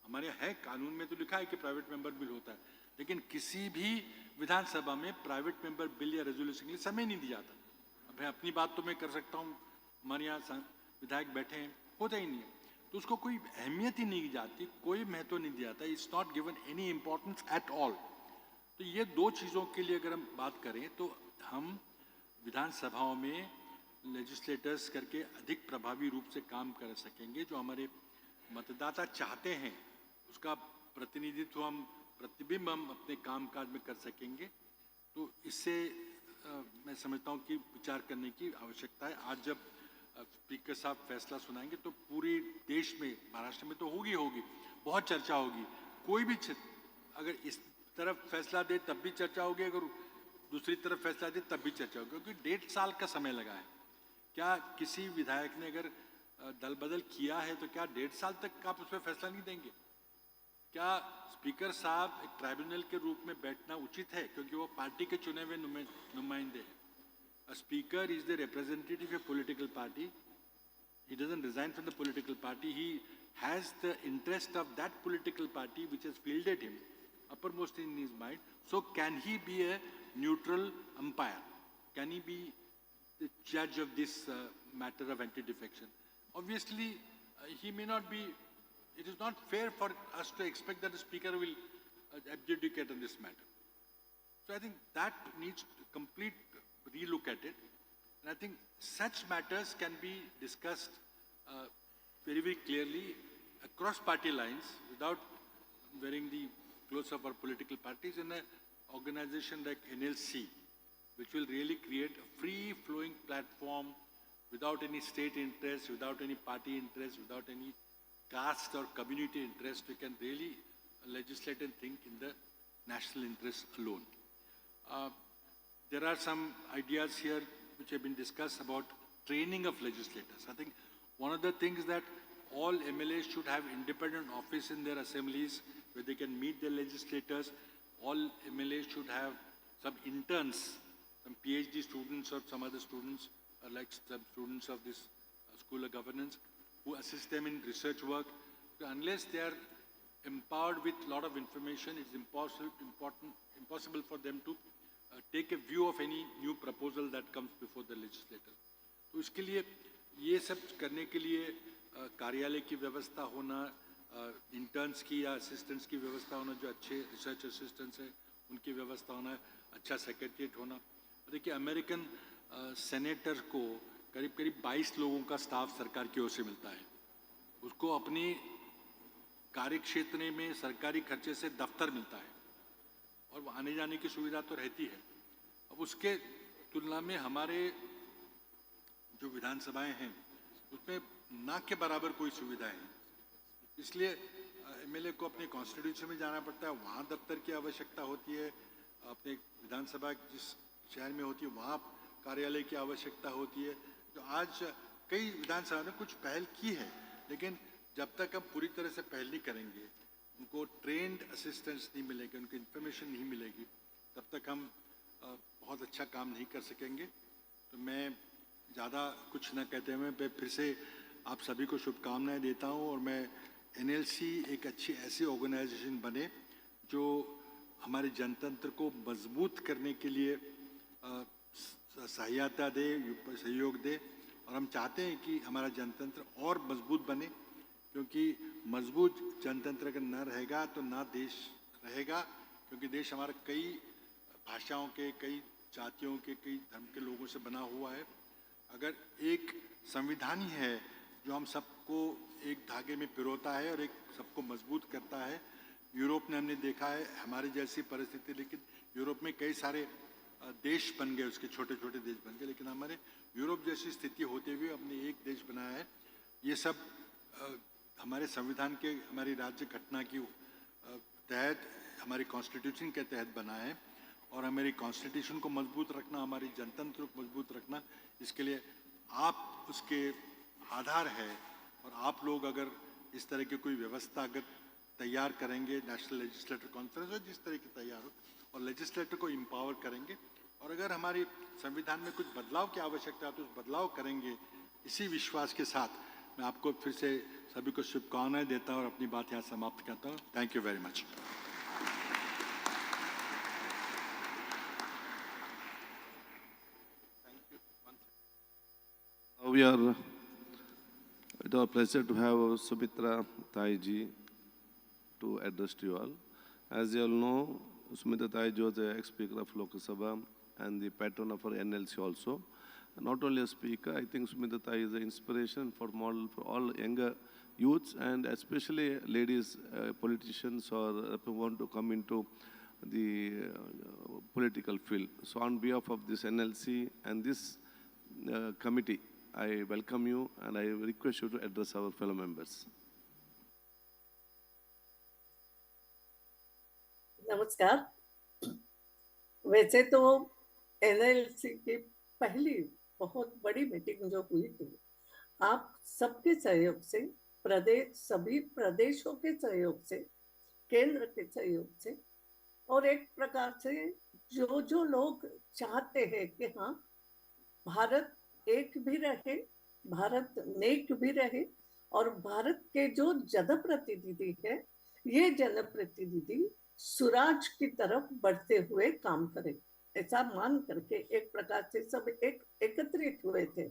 हमारे यहाँ है कानून में तो लिखा है कि प्राइवेट मेंबर बिल होता है, लेकिन किसी भी विधानसभा में प्राइवेट मेंबर बिल या रेजोल्यूशन के लिए समय नहीं दिया जाता। अब अपनी बात तो मैं कर सकता हूँ, हमारे यहाँ विधायक बैठे हैं, होता ही नहीं है, तो उसको कोई अहमियत ही नहीं दी जाती, कोई महत्व नहीं दिया जाता, it's not given any importance at all. तो ये दो चीज़ों के लिए अगर हम बात करें तो हम विधानसभाओं में लेजिस्लेटर्स करके अधिक प्रभावी रूप से काम कर सकेंगे। जो हमारे मतदाता चाहते हैं उसका प्रतिनिधित्व हम, प्रतिबिंब हम अपने कामकाज में कर सकेंगे। तो इससे मैं समझता हूँ कि विचार करने की आवश्यकता है। आज जब स्पीकर साहब फैसला सुनाएंगे तो पूरे देश में, महाराष्ट्र में तो होगी, बहुत चर्चा होगी। कोई भी अगर इस तरफ फैसला दे तब भी चर्चा होगी, अगर दूसरी तरफ फैसला दे तब भी चर्चा होगी, क्योंकि 1.5 साल का समय लगा है। क्या किसी विधायक ने अगर दल बदल किया है तो क्या 1.5 साल तक आप उस पर फैसला नहीं देंगे? क्या स्पीकर साहब एक ट्राइब्यूनल के रूप में बैठना उचित है, क्योंकि वो पार्टी के चुने हुए नुमाइंदे हैं? A speaker is the representative of a political party. He doesn't resign from the political party. He has the interest of that political party which has fielded him uppermost in his mind. So can he be a neutral umpire? Can he be the judge of this matter of anti-defection? Obviously, he may not be. It is not fair for us to expect that the speaker will abdicate on this matter. So I think that needs complete relook at it. And I think such matters can be discussed very, very clearly across party lines without wearing the clothes of our political parties in an organization like NLC, which will really create a free-flowing platform without any state interest, without any party interest, without any caste or community interest. We can really legislate and think in the national interest alone. There are some ideas here which have been discussed about training of legislators. I think one of the things that all MLAs should have independent office in their assemblies where they can meet their legislators. All MLAs should have some interns, some PhD students or some other students, like some students of this School of Governance, who assist them in research work. So unless they are empowered with a lot of information, it's impossible for them to take a view of any new proposal that comes before the legislator. तो इसके लिए ये सब करने के लिए कार्यालय की व्यवस्था होना, इंटर्न्स की या असिस्टेंट्स की व्यवस्था होना, जो अच्छे रिसर्च असिस्टेंट्स हैं उनकी व्यवस्था होना, अच्छा सेक्रेटरीट होना। देखिए अमेरिकन सेनेटर को करीब करीब 22 लोगों का स्टाफ सरकार की ओर से मिलता है। उसको अपनी कार्यक्षेत्र में सरकारी खर्चे से दफ्तर मिलता है और वो आने जाने की सुविधा तो रहती है। अब उसके तुलना में हमारे जो विधानसभाएं हैं उसमें ना के बराबर कोई सुविधाएं हैं। इसलिए एमएलए को अपने कॉन्स्टिट्यूंसी में जाना पड़ता है, वहाँ दफ्तर की आवश्यकता होती है। अपने विधानसभा जिस शहर में होती है वहाँ कार्यालय की आवश्यकता होती है। तो आज कई विधानसभा ने कुछ पहल की है, लेकिन जब तक हम पूरी तरह से पहल नहीं करेंगे, उनको ट्रेंड असिस्टेंस नहीं मिलेगी, उनको इन्फॉर्मेशन नहीं मिलेगी, तब तक हम बहुत अच्छा काम नहीं कर सकेंगे। तो मैं ज़्यादा कुछ न कहते हुए मैं फिर से आप सभी को शुभकामनाएं देता हूं और मैं एनएलसी एक अच्छी ऐसी ऑर्गेनाइजेशन बने जो हमारे जनतंत्र को मजबूत करने के लिए सहायता दे, सहयोग दे। और हम चाहते हैं कि हमारा जनतंत्र और मजबूत बने, क्योंकि मजबूत जनतंत्र अगर न रहेगा तो ना देश रहेगा, क्योंकि देश हमारा कई भाषाओं के, कई जातियों के, कई धर्म के लोगों से बना हुआ है। अगर एक संविधान ही है जो हम सबको एक धागे में पिरोता है और एक सबको मजबूत करता है। यूरोप ने हमने देखा है हमारी जैसी परिस्थिति, लेकिन यूरोप में कई सारे देश बन गए, उसके छोटे छोटे देश बन गए, लेकिन हमारे यूरोप जैसी स्थिति होते हुए हमने एक देश बनाया है। ये सब हमारे संविधान के, हमारी राज्य घटना की तहत, हमारी कॉन्स्टिट्यूशन के तहत बना है। और हमारी कॉन्स्टिट्यूशन को मजबूत रखना, हमारी जनतंत्र को मजबूत रखना, इसके लिए आप उसके आधार है। और आप लोग अगर इस तरह की कोई व्यवस्था अगर तैयार करेंगे, नेशनल लेजिस्लेटर कॉन्फ्रेंस हो जिस तरह की तैयार हो, और लेजिस्लेटर को एम्पावर करेंगे, और अगर हमारी संविधान में कुछ बदलाव की आवश्यकता है तो उस बदलाव करेंगे। इसी विश्वास के साथ मैं आपको फिर से सभी को शुभकामनाएं देता हूं और अपनी बात यहाँ समाप्त करता हूं। Thank you very much. It's our pleasure to have Sumitra Taiji to address to you all. As you all know, Sumitra Taiji was the ex-speaker of Lok Sabha and the patron of our NLC also. Not only a speaker, I think Sumitra Taiji is an inspiration for model for all younger youths and especially ladies, politicians or who want to come into the political field. So on behalf of this NLC and this committee, I welcome you and I request you to address our fellow members. नमस्कार। वैसे तो NLC की पहली बहुत बड़ी meeting जो हुई थी, आप सबके सहयोग से, सभी प्रदेशों के सहयोग से, केंद्र के सहयोग से, और एक प्रकार से जो लोग चाहते हैं कि हाँ भारत एक भी रहे, भारत नेक भी रहे, और भारत के जो जनप्रतिनिधि है, ये जनप्रतिनिधि सुराज की तरफ बढ़ते हुए काम करें, ऐसा मान करके एक प्रकार से सब एकत्रित हुए थे।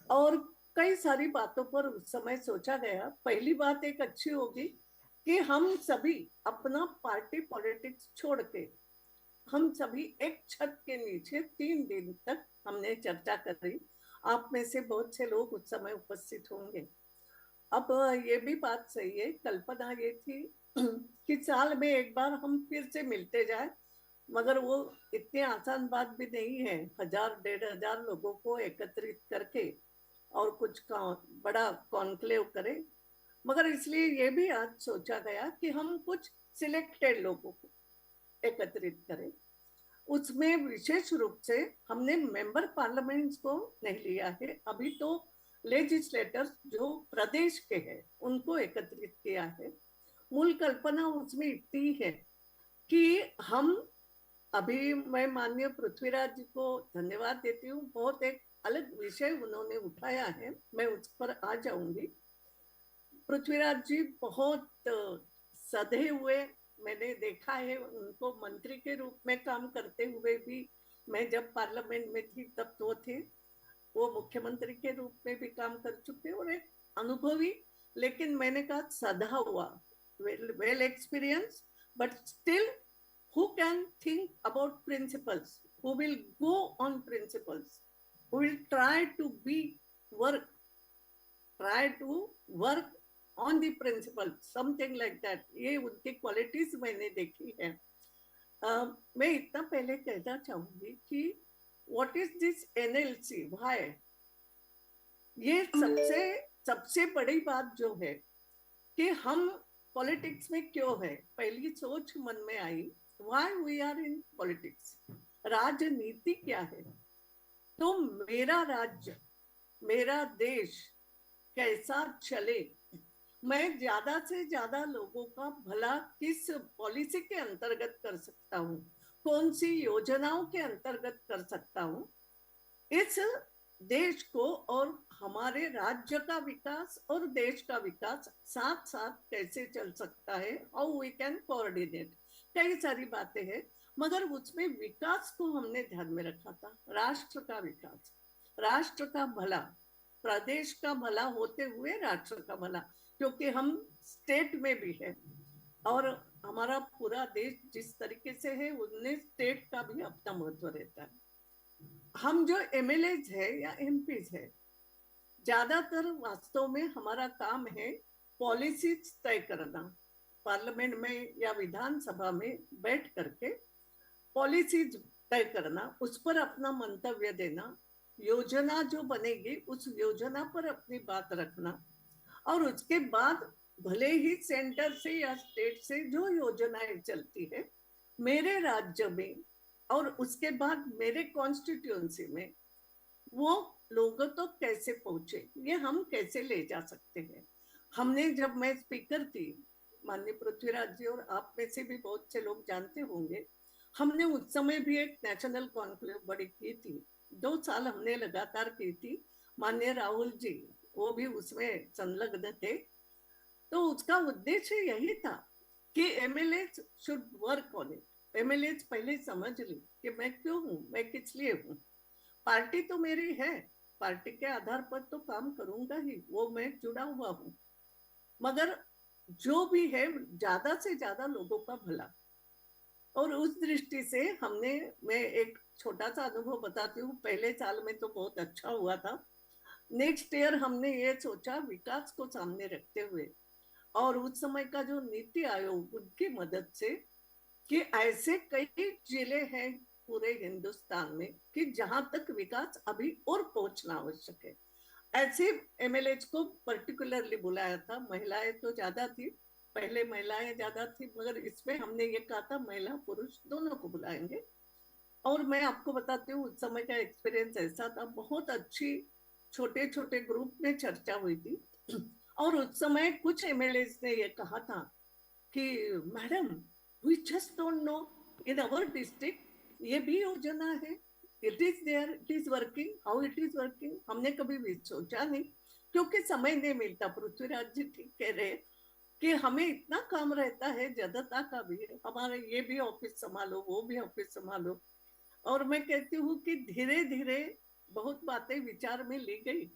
और कई सारी बातों पर उस समय सोचा गया। पहली बात एक अच्छी होगी कि हम सभी अपना पार्टी पॉलिटिक्स छोड़ के हम सभी एक छत के नीचे 3 दिन तक हमने चर्चा करी। आप में से बहुत से लोग उस समय उपस्थित होंगे। अब ये भी बात सही है, कल्पना ये थी कि साल में एक बार हम फिर से मिलते जाए, मगर वो इतनी आसान बात भी नहीं है 1000-1500 लोगों को एकत्रित करके और कुछ बड़ा कॉन्क्लेव करें। मगर इसलिए ये भी आज सोचा गया कि हम कुछ सिलेक्टेड लोगों को एकत्रित करें। उसमें विशेष रूप से हमने मेंबर पार्लियामेंट्स को नहीं लिया है, अभी तो लेजिस्लेटर्स जो प्रदेश के हैं उनको एकत्रित किया है। मूल कल्पना उसमें इतनी है कि हम अभी, मैं माननीय पृथ्वीराज जी को धन्यवाद देती हूँ, बहुत एक अलग विषय उन्होंने उठाया है, मैं उस पर आ जाऊंगी। पृथ्वीराज जी बहुत सधे हुए मैंने देखा है उनको, मंत्री के रूप में काम करते हुए भी। मैं जब पार्लियामेंट में थी तब तो थे, वो मुख्यमंत्री के रूप में भी काम कर चुके और एक अनुभवी, लेकिन मैंने कहा सधा हुआ, well experience, but still who can think about principles, who will go on principles, who will try to work on the principle, something like that. ये उनकी क्वालिटीज मैंने देखी है। मैं इतना पहले कहना चाहूंगी कि what is this NLC, why? ये सबसे बड़ी बात जो है कि हम पॉलिटिक्स में क्यों है, पहली सोच मन में आई, why we are in politics, राजनीति क्या है। तो मेरा राज्य, मेरा देश कैसा चले, मैं ज्यादा से ज्यादा लोगों का भला किस पॉलिसी के अंतर्गत कर सकता हूँ, कौन सी योजनाओं के अंतर्गत कर सकता हूँ, इस देश को और हमारे राज्य का विकास और देश का विकास साथ साथ कैसे चल सकता है, हाउ वी कैन कोऑर्डिनेट। कई सारी बातें हैं, मगर उसमें विकास को हमने ध्यान में रखा था, राष्ट्र का विकास, राष्ट्र का भला, प्रदेश का भला होते हुए राष्ट्र का भला, क्योंकि हम स्टेट में भी है और हमारा पूरा देश जिस तरीके से है उनमें स्टेट का भी अपना महत्व रहता है। हम जो एमएलएज है या एमपीज है, ज्यादातर वास्तव में हमारा काम है पॉलिसीज तय करना, पार्लियामेंट में या विधानसभा में बैठ करके पॉलिसीज तय करना, उस पर अपना मंतव्य देना, योजना जो बनेगी उस योजना पर अपनी बात रखना, और उसके बाद भले ही सेंटर से या स्टेट से जो योजनाएं चलती है मेरे राज्य में और उसके बाद मेरे कॉन्स्टिट्यूएंसी में, वो लोगों तो कैसे पहुंचे, ये हम कैसे ले जा सकते हैं। हमने, जब मैं स्पीकर थी, माननीय पृथ्वीराज जी और आप में से भी बहुत से लोग जानते होंगे, हमने उस समय भी एक नेशनल कॉन्क्लेव बड़ी की थी, 2 साल हमने लगातार की थी। माननीय राहुल जी वो भी उसमें संलग्न थे। तो उसका उद्देश्य यही था कि MLA should work on it. MLA पहले समझ ली कि मैं क्यों हूं, मैं किस लिए हूं। पार्टी तो मेरी है, पार्टी के आधार पर तो काम करूंगा ही, वो मैं जुड़ा हुआ हूं, मगर जो भी है ज्यादा से ज्यादा लोगों का भला। और उस दृष्टि से हमने, मैं एक छोटा सा अनुभव बताती हूँ, पहले साल में तो बहुत अच्छा हुआ था। नेक्स्ट ईयर हमने ये सोचा विकास को सामने रखते हुए, और उस समय का जो नीति आयोग उनकी मदद से, कि ऐसे कई जिले हैं पूरे हिंदुस्तान में कि जहां तक विकास अभी और पहुंचना आवश्यक है, ऐसे एमएलए को पर्टिकुलरली बुलाया था। महिलाएं तो ज्यादा थी, पहले महिलाएं ज्यादा थी, मगर इसमें हमने ये कहा था महिला पुरुष दोनों को बुलाएंगे। और मैं आपको बताती हूँ उस समय का एक्सपीरियंस ऐसा था, बहुत अच्छी छोटे छोटे ग्रुप में चर्चा हुई थी। और उस समय कुछ एमएलए ने ये कहा था कि madam, we just don't know, in our district ये भी योजना है, it is there, it is working, how it is working, हमने कभी भी सोचा नहीं, क्योंकि समय नहीं मिलता। पृथ्वीराज जी ठीक कह रहे कि हमें इतना काम रहता है, जदता का भी है, हमारे ये भी ऑफिस संभालो, वो भी ऑफिस संभालो। और मैं कहती हूँ कि धीरे धीरे बहुत बातें विचार में ली गई।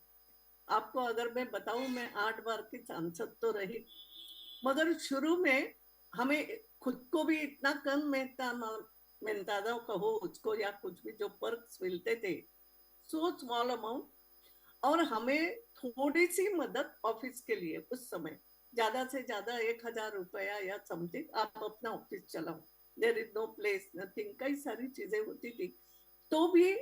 आपको अगर मैं बताऊं, मैं 8 बार की सांसद तो रही, मगर शुरू में हमें खुद को भी इतना कम मेहनताना कहो उसको, या कुछ भी जो पर्क्स मिलते थे, सो स्मॉल अमाउंट, और हमें थोड़ी सी मदद ऑफिस के लिए उस समय, ज्यादा से ज्यादा 1,000 रुपया या समथिंग, आप अपना ऑफिस चलाओ, there is no place, nothing, कई सारी चीजें होती थी, तो भी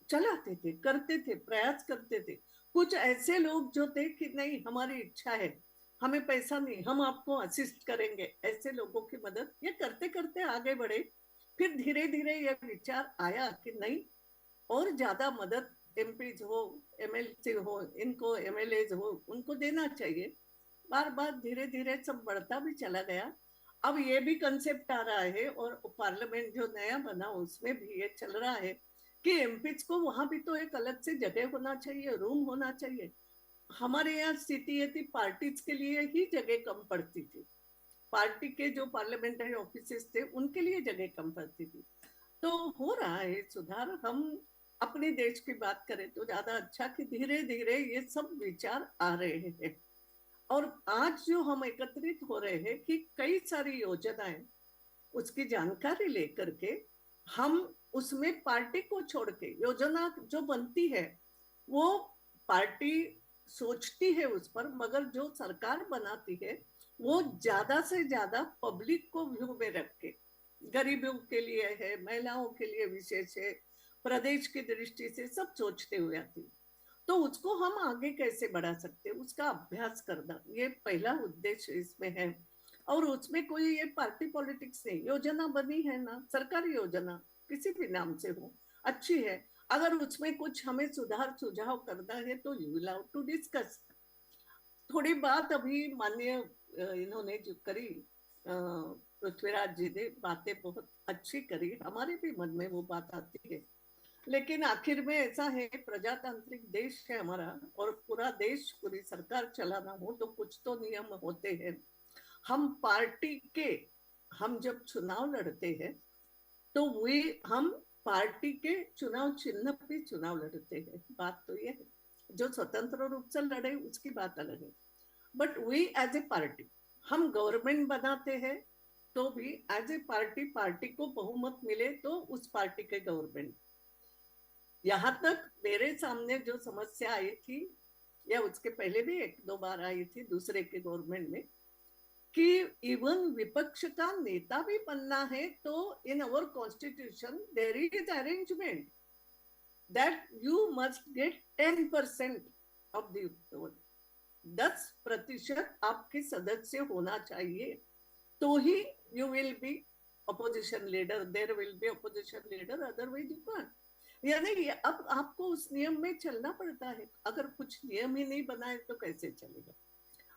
चलाते थे, करते थे, प्रयास करते थे। कुछ ऐसे लोग जो थे कि नहीं हमारी इच्छा है, हमें पैसा नहीं, हम आपको असिस्ट करेंगे, ऐसे लोगों की मदद ये करते करते आगे बढ़े। फिर धीरे धीरे ये विचार आया कि नहीं, और ज्यादा मदद एमपीज हो, एमएलसी हो, इनको एमएलए हो, उनको देना चाहिए। बार बार धीरे धीरे सब बढ़ता भी चला गया। अब ये भी कंसेप्ट आ रहा है, और पार्लियामेंट जो नया बना उसमें भी ये चल रहा है कि एमपीज को वहां भी तो एक अलग से जगह होना चाहिए, रूम होना चाहिए। हमारे यहाँ स्थिति ये थी, पार्टीज के लिए ही जगह कम पड़ती थी, पार्टी के जो पार्लियामेंट्री ऑफिसेस थे उनके लिए जगह कम पड़ती थी। तो हो रहा है सुधार। हम अपने देश की बात करें तो ज्यादा अच्छा कि धीरे धीरे ये सब विचार आ रहे हैं। और आज जो हम एकत्रित हो रहे हैं कि कई सारी योजनाएं, उसकी जानकारी लेकर के हम उसमें पार्टी को छोड़ के योजना जो बनती है वो पार्टी सोचती है उस पर, मगर जो सरकार बनाती है वो ज्यादा से ज्यादा पब्लिक को व्यू में रख के, गरीबों के लिए है, महिलाओं के लिए विशेष है, प्रदेश की दृष्टि से सब सोचते हुए आती। तो उसको हम आगे कैसे बढ़ा सकते हैं, उसका अभ्यास करना, ये पहला उद्देश्य इसमें है। और उसमें कोई ये पार्टी पॉलिटिक्स नहीं, योजना बनी है ना, सरकारी योजना किसी भी नाम से हो, अच्छी है, अगर उसमें कुछ हमें सुधार सुझाव करना है तो you will have to discuss. थोड़ी बात अभी माननीय इन्होंने जो करी, पृथ्वीराज जी ने बातें बहुत अच्छी करी, हमारे भी मन में वो बात आती है। लेकिन आखिर में ऐसा है, प्रजातांत्रिक देश है हमारा, और पूरा देश, पूरी सरकार चलाना हो तो कुछ तो नियम होते हैं। हम पार्टी के, हम जब चुनाव लड़ते हैं तो वे, हम पार्टी के चुनाव चिन्ह पे चुनाव लड़ते हैं, बात तो ये है। जो स्वतंत्र रूप से लड़े उसकी बात अलग है, but we as a party, हम गवर्नमेंट बनाते हैं तो भी एज ए पार्टी, पार्टी को बहुमत मिले तो उस पार्टी के गवर्नमेंट, यहाँ तक मेरे सामने जो समस्या आई थी, या उसके पहले भी एक दो बार आई थी दूसरे के गवर्नमेंट में, कि इवन विपक्ष का नेता भी बनना है तो in our constitution there is arrangement that you must get 10% of the vote. 10% आपके सदस्य होना चाहिए, तो ही you will be opposition leader, there will be opposition leader, otherwise you can't. यानी अब आपको उस नियम में चलना पड़ता है, अगर कुछ नियम ही नहीं बनाए तो कैसे चलेगा।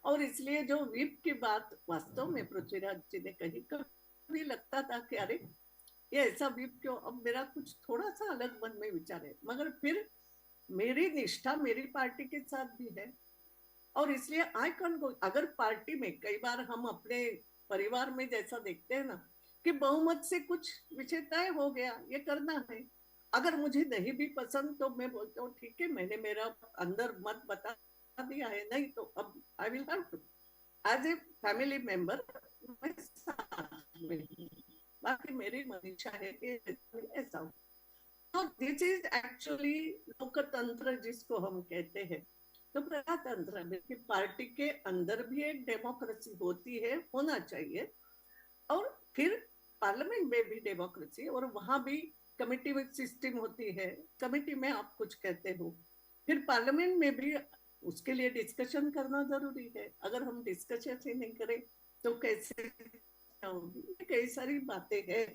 और इसलिए जो व्हिप की बात वास्तव में पृथ्वीराज जी ने कही, कभी लगता था कि अरे ये ऐसा व्हिप क्यों, अब मेरा कुछ थोड़ा सा अलग मन में विचार है, मगर फिर मेरी निष्ठा मेरी पार्टी के साथ भी है, और इसलिए आई कैन गो। अगर पार्टी में कई बार हम अपने परिवार में जैसा देखते हैं ना, कि बहुमत से कुछ विषय तय हो गया, ये करना है, अगर मुझे नहीं भी पसंद तो मैं बोलता हूँ ठीक है, मैंने मेरा अंदर मत बता दिया है, नहीं तो अब I will have to as a family member मैं साथ में हूँ। बाकी मेरी मनीषा है कि ऐसा हो। तो दिस इज एक्चुअली लोकतंत्र जिसको हम कहते हैं। तो प्रजातंत्र में कि पार्टी के अंदर भी एक डेमोक्रेसी होती है, होना चाहिए, और फिर पार्लियामेंट में भी डेमोक्रेसी, और वहां भी कमेटी में सिस्टम होती है, कमेटी में आप कुछ कहते हो, फिर पार्लियामेंट में भी उसके लिए डिस्कशन करना जरूरी है। अगर हम डिस्कशन ही नहीं करें तो कैसे होगी, कई सारी बातें हैं।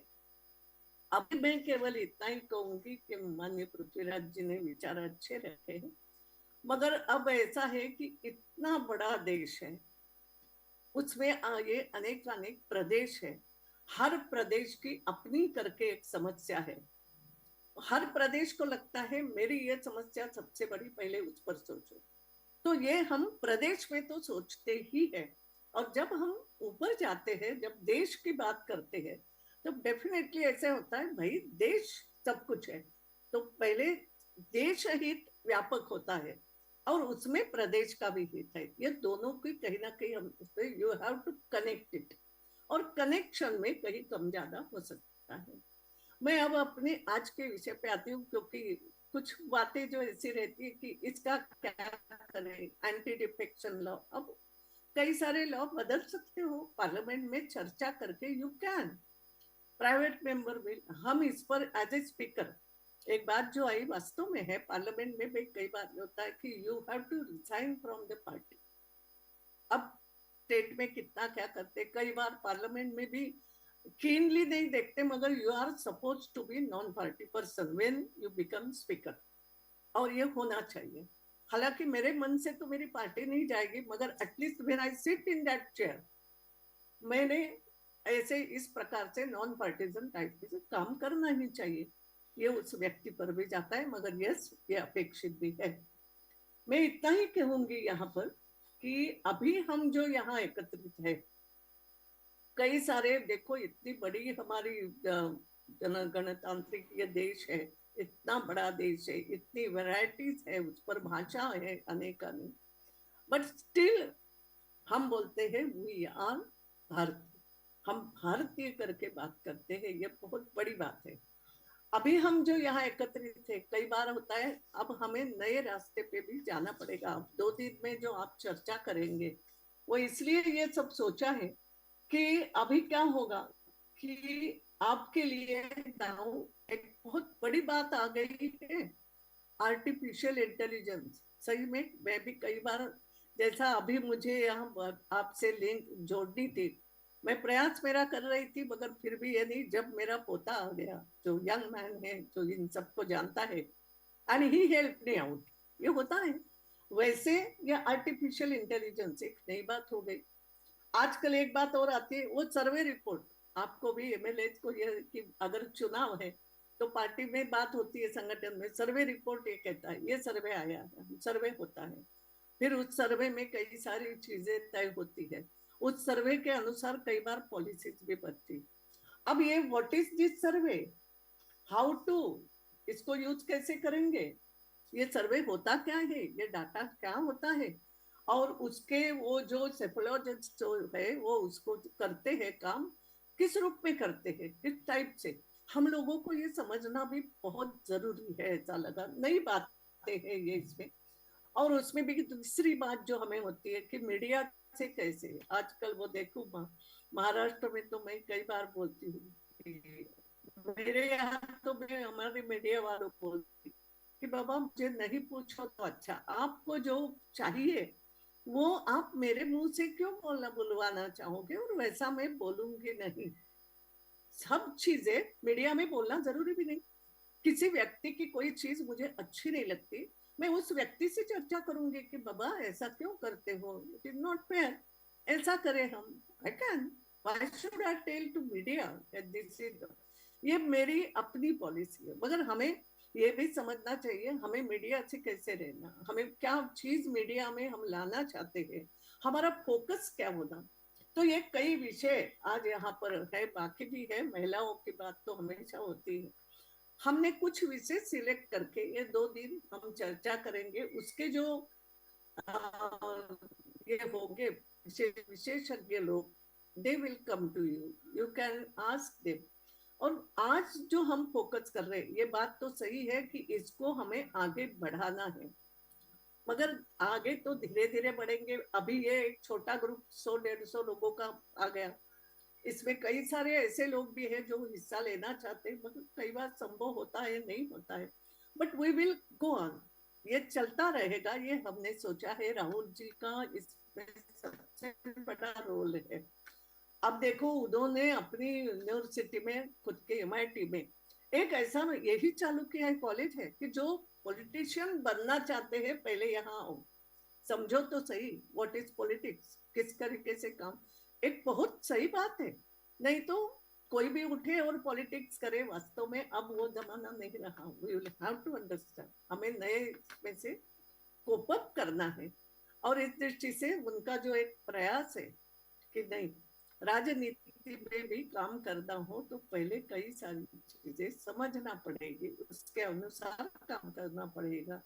अभी मैं केवल इतना ही कहूंगी कि माननीय पृथ्वीराज जी ने विचार अच्छे रखे हैं, मगर अब ऐसा है कि इतना बड़ा देश है, उसमें ये अनेक अनेक प्रदेश है, हर प्रदेश की अपनी करके एक समस्या है, हर प्रदेश को लगता है मेरी ये समस्या सबसे बड़ी, पहले उस पर सोचो। तो ये हम प्रदेश में तो सोचते ही है, और जब हम ऊपर जाते हैं, जब देश की बात करते हैं, तो डेफिनेटली ऐसे होता है भाई देश सब कुछ है, तो पहले देश हित व्यापक होता है, और उसमें प्रदेश का भी हित है। ये दोनों की कहीं ना कहीं हम you have to connect it, और कनेक्शन में कहीं कम ज्यादा हो सकता है। मैं अब अपने आज के विषय पे आती हूँ, क्योंकि कुछ बातें जो ऐसी रहती है कि इसका क्या करें, एंटी डिफेक्शन लॉ, अब कई सारे लॉ बदल सकते हो पार्लियामेंट में चर्चा करके, you can private member bill. हम इस पर एज ए स्पीकर, एक बात जो आई वास्तव में है, पार्लियामेंट में भी कई बार होता है कि you have to resign from the party. अब स्टेट में कितना क्या करते, कई बार पार्लियामेंट में भी कीनली नहीं देखते, मगर you are suppose to be non party person when you become speaker, और ये होना चाहिए। हालांकि मेरे मन से तो मेरी पार्टी नहीं जाएगी, मगर at least when I sit in that chair, मैंने ऐसे इस प्रकार से नॉन पार्टीजन टाइप से काम करना ही चाहिए। ये उस व्यक्ति पर भी जाता है, मगर यस ये अपेक्षित भी है। मैं इतना ही कहूंगी यहाँ पर कि अभी हम जो यहाँ एकत्रित है, कई सारे देखो, इतनी बड़ी हमारी गणतांत्रिक ये देश है, इतना बड़ा देश है, इतनी वैरायटीज है, उस पर भाषा है अनेक अनेक, बट स्टिल हम बोलते हैं वी आर भारतीय, हम भारतीय करके बात करते हैं, ये बहुत बड़ी बात है। अभी हम जो यहाँ एकत्रित थे, कई बार होता है अब हमें नए रास्ते पे भी जाना पड़ेगा। अब 2 दिन में जो आप चर्चा करेंगे, वो इसलिए ये सब सोचा है कि अभी क्या होगा कि आपके लिए नाउ एक बहुत बड़ी बात आ गई है, आर्टिफिशियल इंटेलिजेंस। सही में मैं भी कई बार, जैसा अभी मुझे यहाँ आपसे लिंक जोड़नी थी, मैं प्रयास मेरा कर रही थी, मगर फिर भी ये नहीं, जब मेरा पोता आ गया जो यंग मैन है, जो इन सबको जानता है, and he help me out, ये होता है। वैसे ये आर्टिफिशियल इंटेलिजेंस एक नई बात हो गई। आजकल एक बात और आती है, वो सर्वे रिपोर्ट, आपको भी एमएलए को ये कि अगर चुनाव है तो पार्टी में बात होती है, संगठन में सर्वे रिपोर्ट ये कहता है, ये सर्वे आया है, सर्वे होता है, फिर उस सर्वे में कई सारी चीजें तय होती है, उस सर्वे के अनुसार कई बार पॉलिसीज भी बनती। अब ये what is this survey, how to, इसको यूज कैसे करेंगे, ये सर्वे होता क्या है, ये डाटा क्या होता है, और उसके वो जो सेफोलॉजिस्ट जो है वो उसको करते हैं काम, किस रूप में करते हैं, किस टाइप से, हम लोगों को ये समझना भी बहुत जरूरी है, ऐसा लगा। नई बातें हैं ये इसमें। और उसमें भी दूसरी बात जो हमें होती है कि मीडिया से कैसे आजकल वो देखो, महाराष्ट्र में तो मैं कई बार बोलती हूँ कि मेरे यहाँ तो मैं हमारे मीडिया वालों को बोलती कि बाबा मुझे नहीं पूछो तो अच्छा, आपको जो चाहिए वो आप मेरे मुंह से क्यों बोलना बुलवाना चाहोगे, और वैसा मैं बोलूंगी नहीं। सब चीजें मीडिया में बोलना जरूरी भी नहीं। किसी व्यक्ति की कोई चीज मुझे अच्छी नहीं लगती, मैं उस व्यक्ति से चर्चा करूंगी कि बाबा ऐसा क्यों करते हो, इट इज नॉट फेयर, ऐसा करें हम। I can, why should I tell to media this is, ये मेरी अपनी पॉलिसी है। मगर हमें ये भी समझना चाहिए हमें मीडिया से कैसे रहना, हमें क्या चीज मीडिया में हम लाना चाहते हैं, हमारा फोकस क्या होना। तो ये कई विषय आज यहाँ पर है, बाकी भी है, महिलाओं की बात तो हमेशा होती है। हमने कुछ विषय सिलेक्ट करके ये 2 दिन हम चर्चा करेंगे, उसके जो ये होंगे विशेषज्ञ लोग, they will come to you, you can ask them. और आज जो हम फोकस कर रहे हैं, ये बात तो सही है कि इसको हमें आगे बढ़ाना है, मगर आगे तो धीरे धीरे बढ़ेंगे। अभी ये एक छोटा ग्रुप 100-150 लोगों का आ गया, इसमें कई सारे ऐसे लोग भी हैं जो हिस्सा लेना चाहते हैं, मगर कई बार संभव होता है नहीं होता है, but we will go on, ये चलता रहेगा। ये हमने सोचा है, राहुल जी का इसमें सबसे बड़ा रोल है। अब देखो उन्होंने अपनी यूनिवर्सिटी में, खुद के एमआईटी में एक ऐसा यही चालू किया है, कॉलेज है कि जो पॉलिटिशियन बनना चाहते हैं पहले यहाँ आओ, समझो तो सही व्हाट इज पॉलिटिक्स, किस तरीके से काम। एक बहुत सही बात है, नहीं तो कोई भी उठे और पॉलिटिक्स करे, वास्तव में अब वो जमाना नहीं रहा। We will have to understand, हमें नए में से कोप अप करना है। और इस दृष्टि से उनका जो एक प्रयास है कि नहीं, राजनीति में भी काम करना हो तो पहले कई सारी चीजें समझना पड़ेगी, उसके अनुसार काम करना पड़ेगा।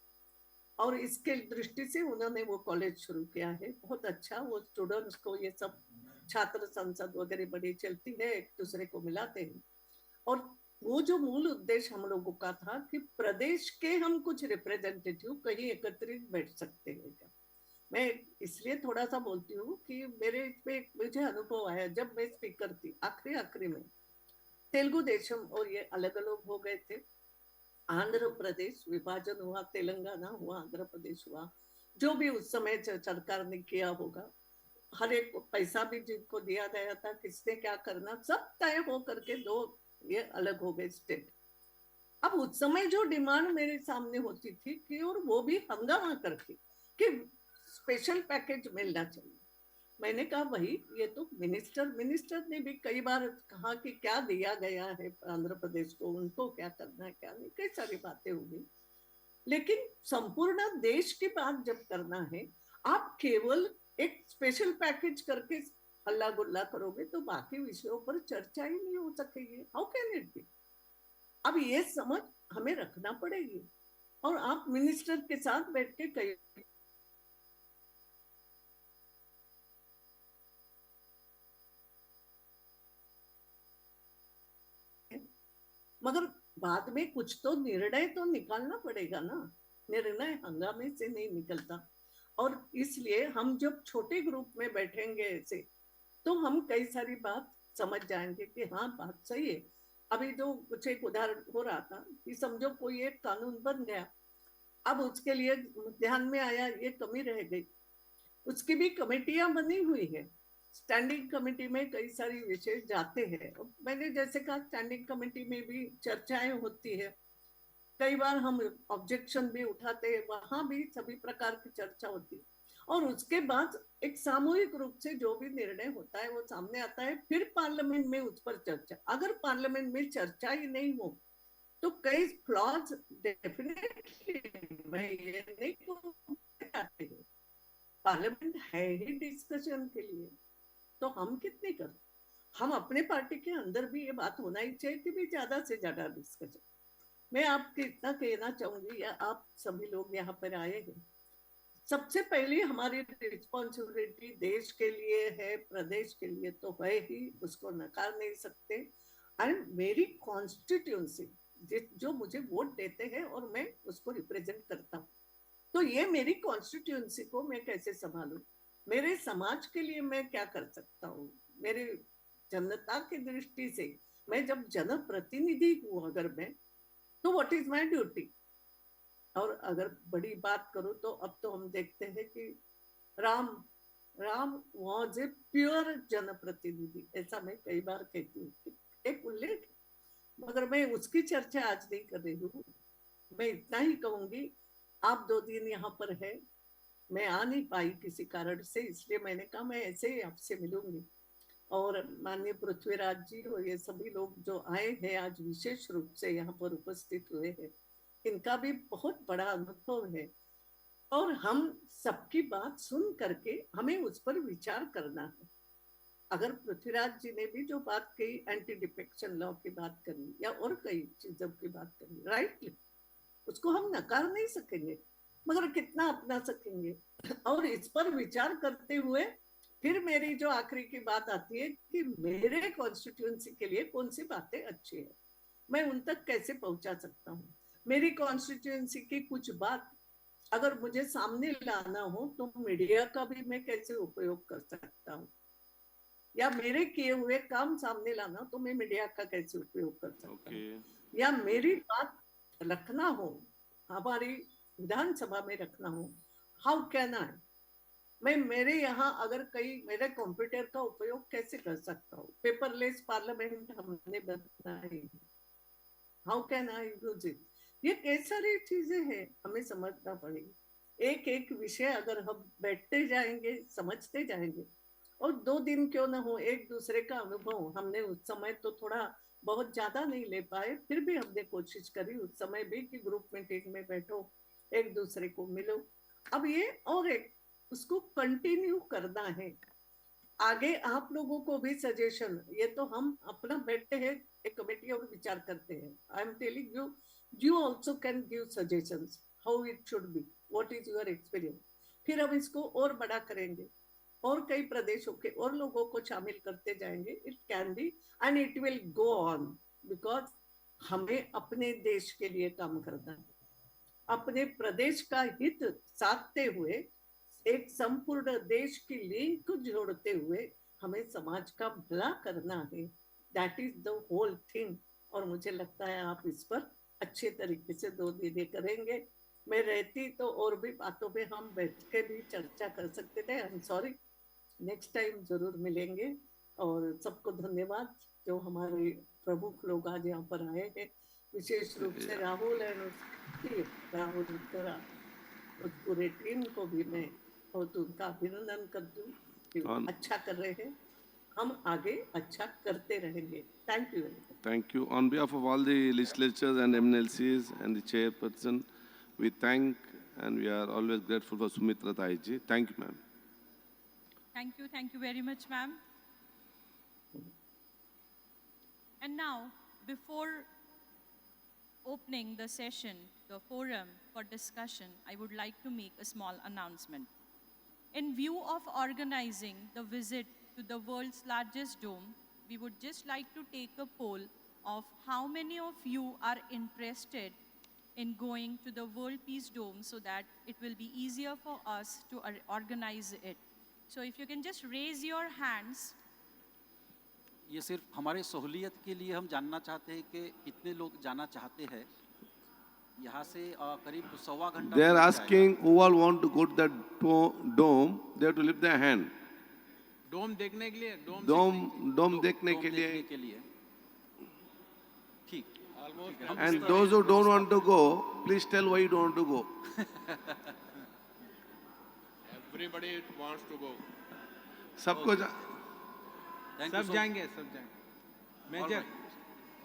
और इसके दृष्टि से उन्होंने वो कॉलेज शुरू किया है, बहुत अच्छा। वो स्टूडेंट्स को ये सब छात्र संसद वगैरह बड़ी चलती है, एक दूसरे को मिलाते हैं। और वो जो मूल उद्देश्य हम लोगों का था कि प्रदेश के हम कुछ रिप्रेजेंटेटिव कहीं एकत्रित बैठ सकते हैं क्या। मैं इसलिए थोड़ा सा बोलती हूँ कि मेरे इसमें मुझे अनुभव आया जब मैं स्पीकर थी, आखिरी आखिरी में तेलुगु देशम और ये अलग अलग हो गए थे, आंध्र प्रदेश विभाजन हुआ, तेलंगाना हुआ, आंध्र प्रदेश हुआ, जो भी उस समय सरकार ने किया होगा, हर एक पैसा भी जिनको दिया गया था, किसने क्या करना, सब तय हो करके दो ये अलग हो गए स्टेट। अब उस समय जो डिमांड मेरे सामने होती थी कि, और वो भी हंगामा करके कि स्पेशल पैकेज मिलना चाहिए। मैंने कहा भाई ये तो मिनिस्टर ने भी कई बार कहा कि क्या दिया गया है आंध्र प्रदेश को, उनको क्या करना है क्या नहीं, कई सारी बातें होगी। लेकिन संपूर्ण देश की बात जब करना है, आप केवल एक स्पेशल पैकेज करके हल्ला गुल्ला करोगे तो बाकी विषयों पर चर्चा ही नहीं हो सकेगी। How can it be. अब ये समझ हमें रखना पड़ेगी। और आप मिनिस्टर के साथ बैठ के कई, मगर बाद में कुछ तो निर्णय तो निकालना पड़ेगा ना, निर्णय हंगामे से नहीं निकलता। और इसलिए हम जब छोटे ग्रुप में बैठेंगे ऐसे, तो हम कई सारी बात समझ जाएंगे कि हाँ बात सही है। अभी जो कुछ एक उदाहरण हो रहा था कि समझो कोई एक कानून बन गया, अब उसके लिए ध्यान में आया ये कमी रह गई, उसकी भी कमेटियां बनी हुई है, स्टैंडिंग कमेटी में कई सारी विषय जाते हैं। मैंने जैसे कहा स्टैंडिंग कमेटी में भी चर्चाएं होती है, कई बार हम ऑब्जेक्शन भी उठाते हैं, वहां भी सभी प्रकार की चर्चा होती है। और उसके बाद एक सामूहिक रूप से जो भी निर्णय होता है वो सामने आता है, फिर पार्लियामेंट में उस पर चर्चा। अगर पार्लियामेंट में चर्चा ही नहीं हो तो कई फ्लॉज डेफिनेटली, मैं ये नहीं कहती, पार्लियामेंट है ही डिस्कशन के लिए, तो हम कितने कर, हम अपने पार्टी के अंदर भी ये बात होना ही चाहिए कि भी ज्यादा से ज्यादा डिस्कशन। मैं आपको इतना कहना चाहूंगी, या आप सभी लोग यहाँ पर आए हैं, सबसे पहले हमारी रिस्पॉन्सिबिलिटी देश के लिए है, प्रदेश के लिए तो है ही, उसको नकार नहीं सकते। एंड मेरी कॉन्स्टिट्यूंसी जो मुझे वोट देते हैं और मैं उसको रिप्रेजेंट करता हूँ, तो ये मेरी कॉन्स्टिट्यूंसी को मैं कैसे संभालूं, मेरे समाज के लिए मैं क्या कर सकता हूँ, मेरी जनता की दृष्टि से मैं जब जनप्रतिनिधि हूँ अगर मैं, तो व्हाट इज माय ड्यूटी। और अगर बड़ी बात करूं तो अब तो हम देखते हैं कि Ram Ram was a pure जनप्रतिनिधि, ऐसा मैं कई बार कहती हूँ, एक उल्लेख, मगर मैं उसकी चर्चा आज नहीं कर रही हूँ। मैं इतना ही कहूंगी, आप 2 दिन यहाँ पर है, मैं आ नहीं पाई किसी कारण से, इसलिए मैंने कहा मैं ऐसे ही आपसे मिलूंगी। और माननीय पृथ्वीराज जी और ये सभी लोग जो आए हैं आज विशेष रूप से यहाँ पर उपस्थित हुए हैं, इनका भी बहुत बड़ा अनुभव है, और हम सबकी बात सुन करके हमें उस पर विचार करना है। अगर पृथ्वीराज जी ने भी जो बात कही, एंटी डिफेक्शन लॉ की बात करी या और कई चीजों की बात करी, राइट, उसको हम नकार नहीं सकेंगे, मगर कितना अपना सकेंगे। और इस पर विचार करते हुए फिर मेरी जो आखिरी की बात आती है कि मेरे कॉन्स्टिट्यूंसी के लिए कौन सी बातें अच्छी है, मैं उन तक कैसे पहुंचा सकता हूँ। मेरी कॉन्स्टिट्यूंसी की कुछ बात अगर मुझे सामने लाना हो तो मीडिया का भी मैं कैसे उपयोग कर सकता हूँ, या मेरे किए हुए काम सामने लाना तो मैं मीडिया का कैसे उपयोग कर सकता हूँ, या मेरी बात रखना हो, हमारी विधानसभा में रखना हो, हाउ कैन आई, मैं मेरे यहाँ अगर कई मेरे कंप्यूटर का उपयोग कैसे कर सकता हूँ, पेपरलेस पार्लियामेंट हमने बनाई, how can I use it, ये कई सारी चीजें हैं हमें समझना पड़ेगी। एक एक विषय अगर हम बैठते जाएंगे समझते जाएंगे, और 2 दिन क्यों ना हो, एक दूसरे का अनुभव हमने उस समय तो थोड़ा बहुत ज्यादा नहीं ले पाए, फिर भी हमने कोशिश करी उस समय भी कि ग्रुप मीटिंग में बैठो, एक दूसरे को मिलो। अब ये और एक उसको कंटिन्यू करना है। आगे आप लोगों को भी सजेशन, ये तो हम अपना बैठते हैं एक कमेटी और विचार करते हैं, I am telling you, you also can give suggestions how it should be, what is your experience, फिर हम इसको और बड़ा करेंगे और कई प्रदेशों के और लोगों को शामिल करते जाएंगे, it can be and it will go on, because हमें अपने देश के लिए काम करना है, अपने प्रदेश का हित साधते हुए एक संपूर्ण देश की लिंक जोड़ते हुए हमें समाज का भला करना है, that is the whole thing. और मुझे लगता है आप इस पर अच्छे तरीके से 2 दिन करेंगे। मैं रहती तो और भी बातों पे हम बैठ के भी चर्चा कर सकते थे, I am sorry, next time जरूर मिलेंगे। और सबको धन्यवाद जो हमारे प्रमुख लोग आज यहाँ पर आए हैं, विशेष रूप से राहुल एंड उसकी राहुल उत्तरा, उस पूरे टीम को भी मैं बहुत उनका अभिनंदन कर दूं कि अच्छा कर रहे हैं, हम आगे अच्छा करते रहेंगे। Thank you. Thank you. On behalf of all the legislatures and MNLCs and the chairperson, we thank and we are always grateful for Sumitra Taiji. Thank you, ma'am. Thank you very much, ma'am. And now, before opening the session, the forum for discussion, I would like to make a small announcement. In view of organizing the visit to the world's largest dome, we would just like to take a poll of how many of you are interested in going to the World Peace Dome so that it will be easier for us to organize it. So if you can just raise your hands. ये सिर्फ हमारे सहूलियत के लिए हम जानना चाहते हैं कि कितने लोग जाना चाहते हैं। यहाँ से करीब 1.25 घंटा। They are asking who all want to go to that dome. They have to lift their hand. डोम देखने के लिए, डोम देखने के लिए. ठीक. And those who don't want to go, please tell why you don't want to go. Everybody wants to go. सबको सब जाएंगे, Major.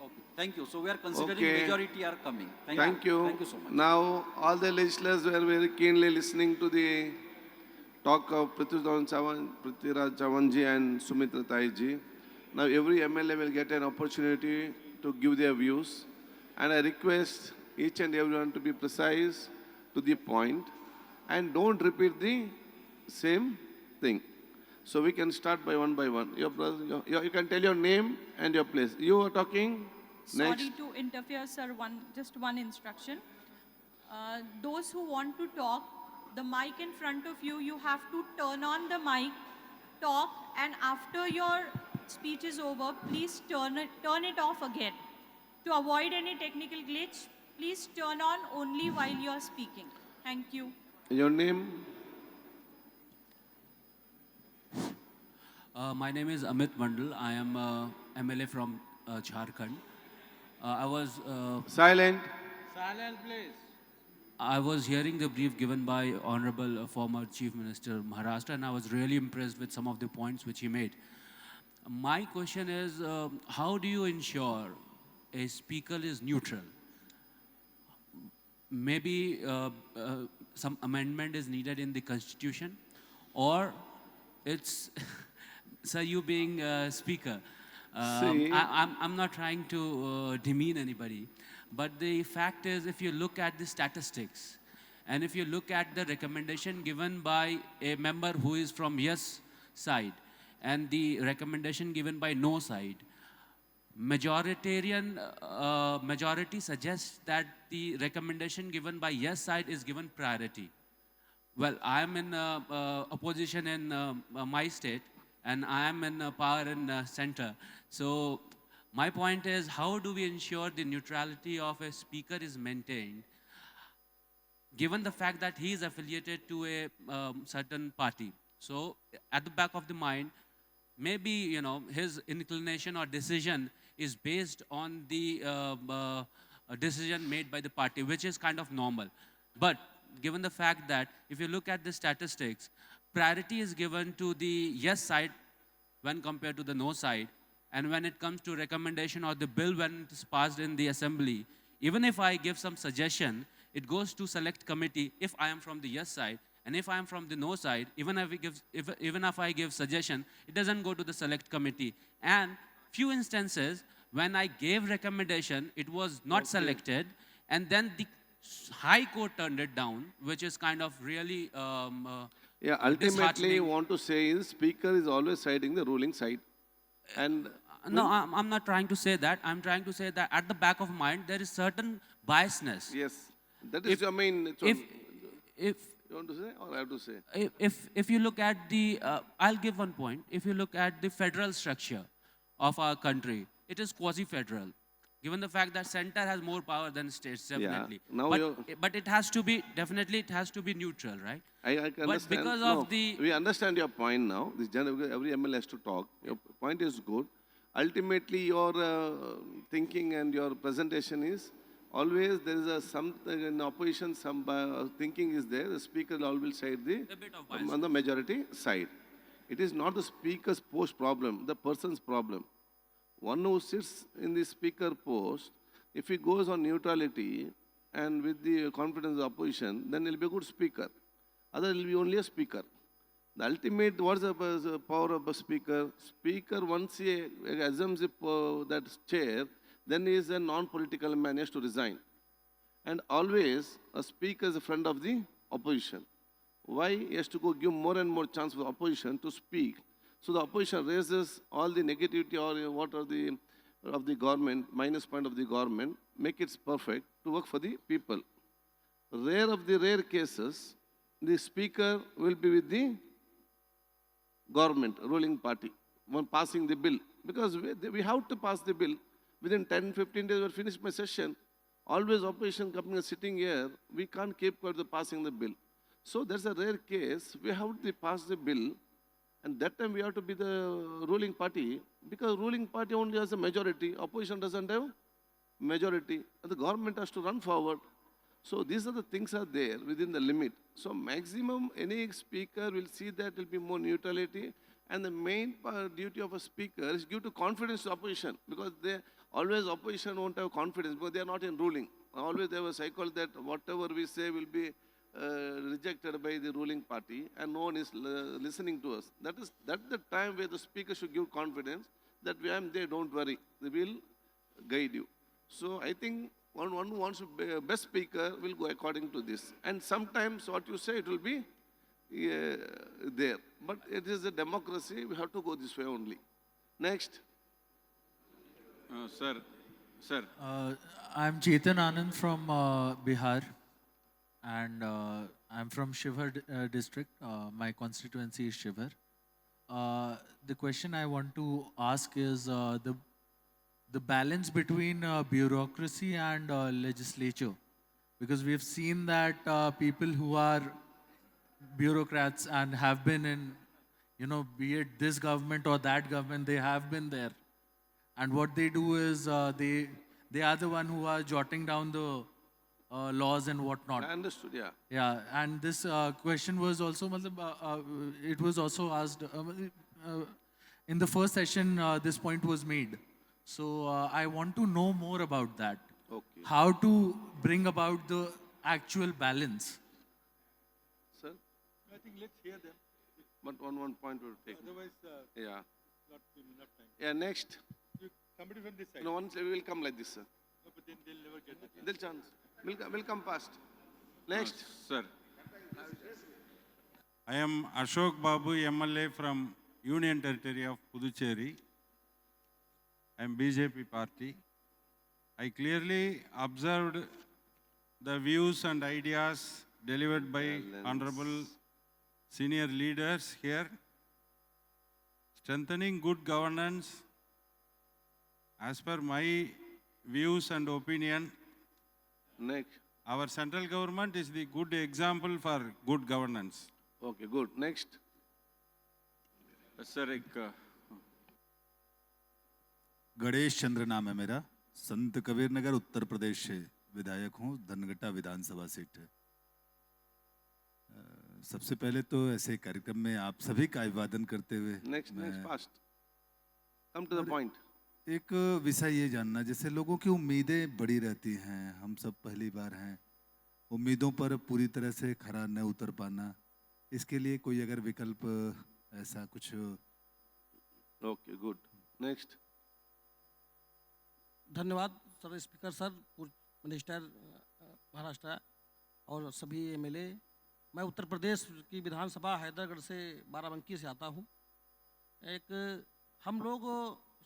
Okay. Thank you. So we are considering majority are coming. Thank you. Thank you so much. Now all the legislators were very keenly listening to the talk of Prithviraj Chavanji and Sumitra Taiji. Now every MLA will get an opportunity to give their views, and I request each and everyone to be precise, to the point, and don't repeat the same thing. So we can start by one. You can tell your name and your place. You are talking. Sorry Next. to interfere, sir. Just one instruction. Those who want to talk, the mic in front of you, you have to turn on the mic, talk, and after your speech is over, please turn it off again. To avoid any technical glitch, please turn on only while you are speaking. Thank you. Your name? My name is Amit Mandal. I am MLA from Jharkhand. I was Silent. Silent, please. I was hearing the brief given by Honorable former Chief Minister Maharashtra, and I was really impressed with some of the points which he made. My question is, how do you ensure a speaker is neutral? Maybe some amendment is needed in the constitution, or it's, sir, you being speaker. See. I'm not trying to demean anybody, but the fact is, if you look at the statistics, and if you look at the recommendation given by a member who is from yes side, and the recommendation given by no side, majority suggests that the recommendation given by yes side is given priority. Well, I am in opposition in my state, and I am in power in center. So my point is, how do we ensure the neutrality of a speaker is maintained, given the fact that he is affiliated to a certain party? So at the back of the mind, maybe, you know, his inclination or decision is based on the decision made by the party, which is kind of normal. But given the fact that if you look at the statistics, priority is given to the yes side when compared to the no side. And when it comes to recommendation or the bill when it is passed in the assembly, even if I give some suggestion, it goes to select committee if I am from the yes side. And if I am from the no side, even if I give suggestion, it doesn't go to the select committee. And few instances, when I gave recommendation, it was not selected, and then the High Court turned it down, which is kind of really Yeah, ultimately, disheartening. want to say is speaker is always siding the ruling side. And No, I'm not trying to say that. I'm trying to say that at the back of mind, there is certain biasness. yes, that is your main. If You want to say or I have to say? if you look at the, I'll give one point. If you look at the federal structure of our country, it is quasi-federal. Given the fact that center has more power than states, definitely. Now But it has to be, definitely it has to be neutral, right? I can But understand. because No, of the, we understand your point now. Every ML has to talk. Your point is good. Ultimately, your thinking and your presentation is always there is something in opposition. Some thinking is there. The speaker will always side a bit of bias. on the majority side. It is not the speaker's post problem, the person's problem. One who sits in the speaker post, if he goes on neutrality and with the confidence of the opposition, then he'll be a good speaker. Other will be only a speaker. The ultimate, what is the power of a speaker? Speaker, once he assumes that chair, then he is a non-political man, he has to resign. And always, a speaker is a friend of the opposition. Why? He has to go give more and more chance for the opposition to speak. So the opposition raises all the negativity or what are the of the government, minus point of the government, make it perfect to work for the people. Rare of the rare cases, the speaker will be with the government, ruling party, when passing the bill. Because we have to pass the bill. Within 10, 15 days, we'll finish my session. Always opposition company sitting here, we can't keep quiet passing the bill. So there's a rare case, we have to pass the bill, and that time we have to be the ruling party, because ruling party only has a majority, opposition doesn't have majority, and the government has to run forward. So these are the things are there within the limit. So maximum any speaker will see that will be more neutrality, and the main duty of a speaker is give to confidence to opposition, because they always opposition won't have confidence because they are not in ruling. Always they have a cycle that whatever we say will be rejected by the ruling party, and no one is listening to us. That's the time where the speaker should give confidence that I am there, don't worry, they will guide you. So I think one who wants to be a best speaker will go according to this. And sometimes what you say, it will be there. But it is a democracy, we have to go this way only. Next. Sir, sir. I'm Chetan Anand from Bihar, and I'm from Shivhar district. My constituency is Shivhar. The question I want to ask is the balance between bureaucracy and legislature, because we've seen that people who are bureaucrats and have been in, be it this government or that government, they have been there. And what they do is they are the one who are jotting down the laws and whatnot. I understood, yeah. Yeah, and this question was also, it was also asked, in the first session, this point was made. So I want to know more about that. Okay. How to bring about the actual balance. Sir? I think let's hear them. But one point will take. Otherwise, Yeah. not enough time. Yeah, next. Somebody from this side. No, once we will come like this, sir. No, but then they'll never get the chance. They'll chance. We'll come past. Next. Sir. I am Ashok Babu, MLA from Union Territory of Puducherry. I am BJP party. I clearly observed the views and ideas delivered by honorable senior leaders here. Strengthening good governance, as per my views and opinion, Next. our central government is the good example for good governance. Okay, good. Next. Sir एक गणेश चंद्र नाम है मेरा, संत कबीर नगर उत्तर प्रदेश से विधायक हूँ, धनगट्टा विधानसभा seat है। सबसे पहले तो ऐसे कार्यक्रम में आप सभी का अभिवादन करते हुए Next, fast. Come to the point. एक विषय ये जानना, जैसे लोगों की उम्मीदें बड़ी रहती हैं, हम सब पहली बार हैं, उम्मीदों पर पूरी तरह से खरा न उतर पाना, इसके लिए कोई अगर विकल्प ऐसा कुछ। Okay, good. Next. धन्यवाद sir, speaker sir, minister Maharashtra और सभी एमएलए। मैं उत्तर प्रदेश की विधानसभा हैदरगढ़ से बाराबंकी से आता हूँ। एक हम लोग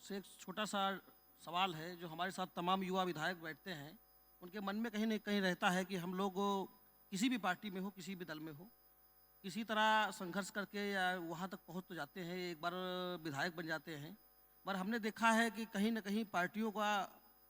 से एक छोटा सा सवाल है जो हमारे साथ तमाम युवा विधायक बैठते हैं, उनके मन में कहीं न कहीं रहता है कि हम लोग किसी भी पार्टी में हो, किसी भी दल में हो, किसी तरह संघर्ष करके या वहाँ तक पहुँच तो जाते हैं, एक बार विधायक बन जाते हैं। पर हमने देखा है कि कहीं न कहीं पार्टियों का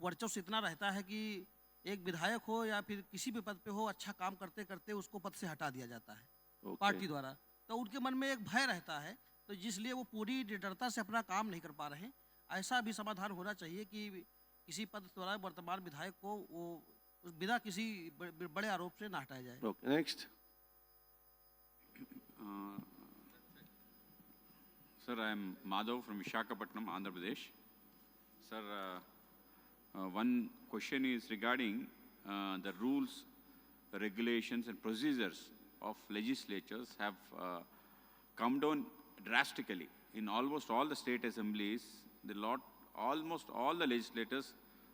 वर्चस्व इतना रहता है कि एक विधायक हो या फिर किसी भी पद पे हो, अच्छा काम करते करते उसको पद से हटा दिया जाता है पार्टी द्वारा। तो उनके मन में एक भय रहता है, तो जिसलिए वो पूरी दृढ़ता से अपना काम नहीं कर पा रहे हैं। ऐसा भी समाधान होना चाहिए कि किसी पद द्वारा वर्तमान विधायक को वो बिना किसी बड़े आरोप से ना हटाया जाए। Next. Sir, I am Madhav from Visakhapatnam, Andhra Pradesh. Sir, one question is regarding the rules, regulations and procedures of legislatures have come down drastically. In almost all the state assemblies, almost all the legislators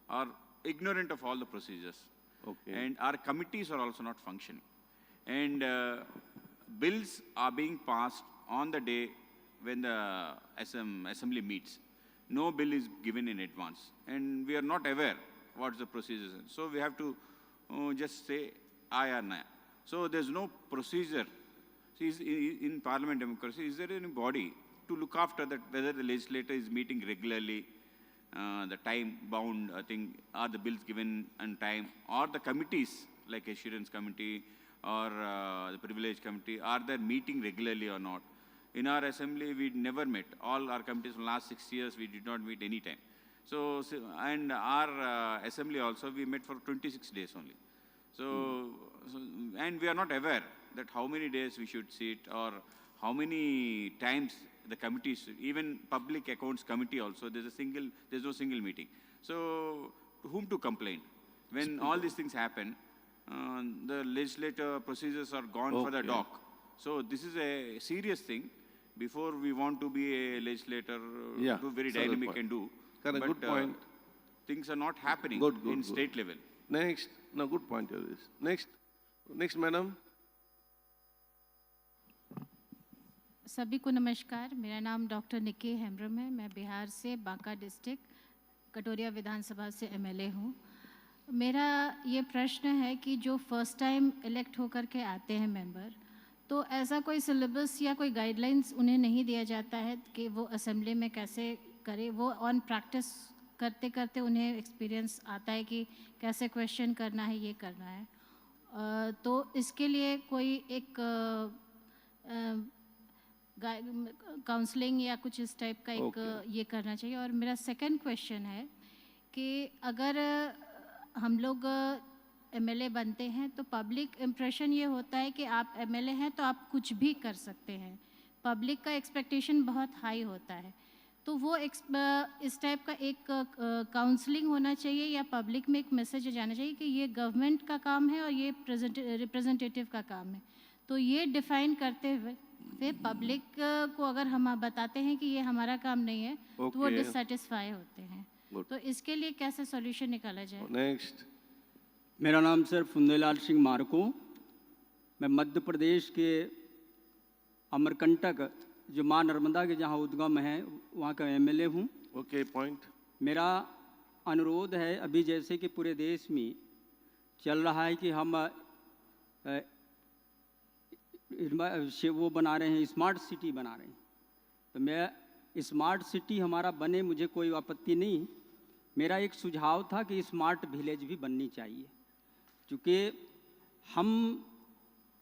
are ignorant of all the procedures. Okay. And our committees are also not functioning. And bills are being passed on the day when the assembly meets. No bill is given in advance. And we are not aware what's the procedures. So we have to just say aye or nay. So there's no procedure. See, in parliament democracy, is there any body to look after that, whether the legislator is meeting regularly, the time bound, I think, are the bills given on time, or the committees like Assurance Committee or the Privilege Committee, are they meeting regularly or not? In our assembly, we never met. All our committees from last 6 years, we did not meet any time. So and our assembly also, we met for 26 days only. So, and we are not aware that how many days we should sit or how many times the committees, even Public Accounts Committee also, there's no single meeting. So, to whom to complain? When all these things happen, the legislative procedures are gone for the dock. So, this is a serious thing. Before we want to be a legislator, do very dynamic and do. Correct, good point. Things are not happening in state level. Next. No, good point. Next. Next, madam. सभी को नमस्कार। मेरा नाम doctor निकी हेम्ब्रम है। मैं बिहार से Banka district कटोरिया विधानसभा से MLA हूँ। मेरा ये प्रश्न है कि जो फर्स्ट टाइम इलेक्ट होकर के आते हैं मेंबर, तो ऐसा कोई सिलेबस या कोई गाइडलाइंस उन्हें नहीं दिया जाता है कि वो असेंबली में कैसे करें? वो ऑन प्रैक्टिस करते करते उन्हें एक्सपीरियंस आता है कि कैसे क्वेश्चन करना है, ये करना है। तो इसके लिए कोई एक काउंसलिंग या कुछ इस टाइप का एक ये करना चाहिए। और मेरा सेकंड क्वेश्चन है कि अगर हम लोग एमएलए बनते हैं तो पब्लिक इम्प्रेशन ये होता है कि आप एमएलए हैं तो आप कुछ भी कर सकते हैं। पब्लिक का एक्सपेक्टेशन बहुत हाई होता है, तो वो इस टाइप का एक काउंसलिंग होना चाहिए या पब्लिक में एक मैसेज जाना चाहिए कि ये गवर्नमेंट का काम है और ये रिप्रेजेंटेटिव का काम है। तो ये डिफाइन करते हुए फिर पब्लिक को अगर हम बताते हैं कि ये हमारा काम नहीं है, तो वो डिससेटिस्फाई होते हैं। तो इसके लिए कैसे सॉल्यूशन निकाला जाए? नेक्स्ट। मेरा नाम सर फुंदेलाल सिंह मार्को। मैं मध्य प्रदेश के अमरकंटक, जो माँ नर्मदा के जहाँ उद्गम है, वहाँ का एमएलए हूँ। Okay, point. मेरा अनुरोध है, अभी जैसे कि पूरे देश में चल रहा है कि हम वो बना रहे हैं, स्मार्ट सिटी बना रहे हैं, तो मैं स्मार्ट सिटी हमारा बने, मुझे कोई आपत्ति नहीं। मेरा एक सुझाव था कि स्मार्ट विलेज भी बननी चाहिए, क्योंकि हम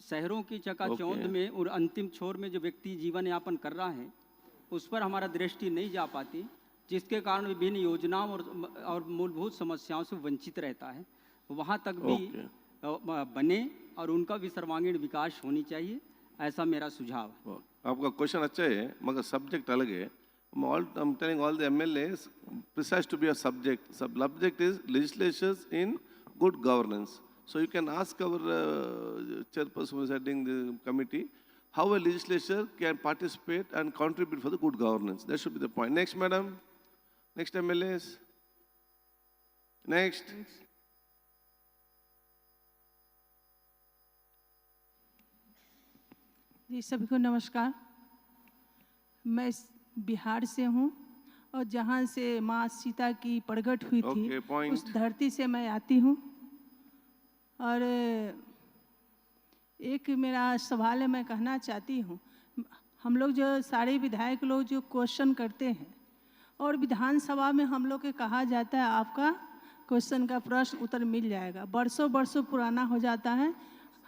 शहरों की चकाचौंध में और अंतिम छोर में जो व्यक्ति जीवन यापन कर रहा है, उस पर हमारा दृष्टि नहीं जा पाती, जिसके कारण विभिन्न योजनाओं और मूलभूत समस्याओं से वंचित रहता है। वहाँ तक भी बने और उनका भी सर्वांगीण विकास होनी चाहिए, ऐसा मेरा सुझाव है। आपका क्वेश्चन अच्छा है, मगर सब्जेक्ट अलग है। I'm telling all the MLAs, precise to be a subject. Subject is legislations in good governance. So you can ask our chairperson who is heading the committee how a legislature can participate and contribute for the good governance. That should be the point. Next, madam. Next MLAs. Next. जी, सभी को नमस्कार। मैं बिहार से हूँ और जहाँ से माँ सीता की प्रगट हुई थी, उस धरती से मैं आती हूँ। और एक मेरा सवाल है, मैं कहना चाहती हूँ, हम लोग जो सारे विधायक लोग जो क्वेश्चन करते हैं और विधानसभा में हम लोग के कहा जाता है आपका क्वेश्चन का प्रश्न उत्तर मिल जाएगा, बरसों बरसों पुराना हो जाता है,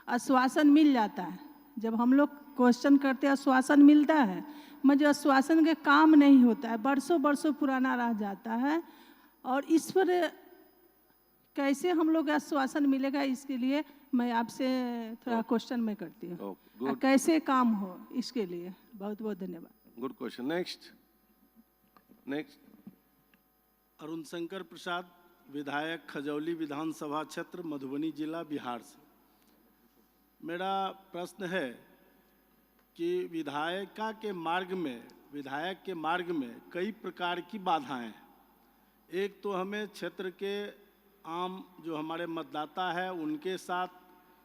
आश्वासन मिल जाता है। जब हम लोग क्वेश्चन करते हैं आश्वासन मिलता है, मगर आश्वासन के काम नहीं होता है, बरसों बरसों पुराना रह जाता है। और इस पर कैसे हम लोग आश्वासन मिलेगा, इसके लिए मैं आपसे थोड़ा क्वेश्चन मैं करती हूँ, कैसे काम हो इसके लिए। बहुत बहुत धन्यवाद। Good question. Next. Next. Arun Shankar Prasad, विधायक खजौली विधानसभा क्षेत्र, मधुबनी जिला, बिहार से। मेरा प्रश्न है कि विधायक के मार्ग में कई प्रकार की बाधाएं हैं। एक तो हमें क्षेत्र के आम जो हमारे मतदाता है उनके साथ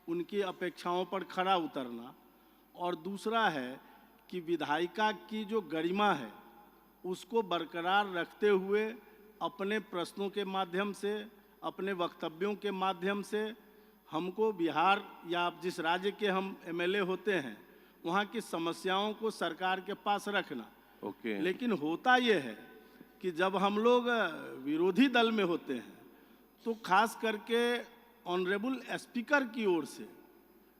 उनकी अपेक्षाओं पर खरा उतरना, और दूसरा है कि विधायिका की जो गरिमा है उसको बरकरार रखते हुए अपने प्रश्नों के माध्यम से, अपने वक्तव्यों के माध्यम से हमको बिहार या जिस राज्य के हम एमएलए होते हैं वहाँ की समस्याओं को सरकार के पास रखना। लेकिन होता ये है कि जब हम लोग विरोधी दल में होते हैं तो खास करके ऑनरेबल स्पीकर की ओर से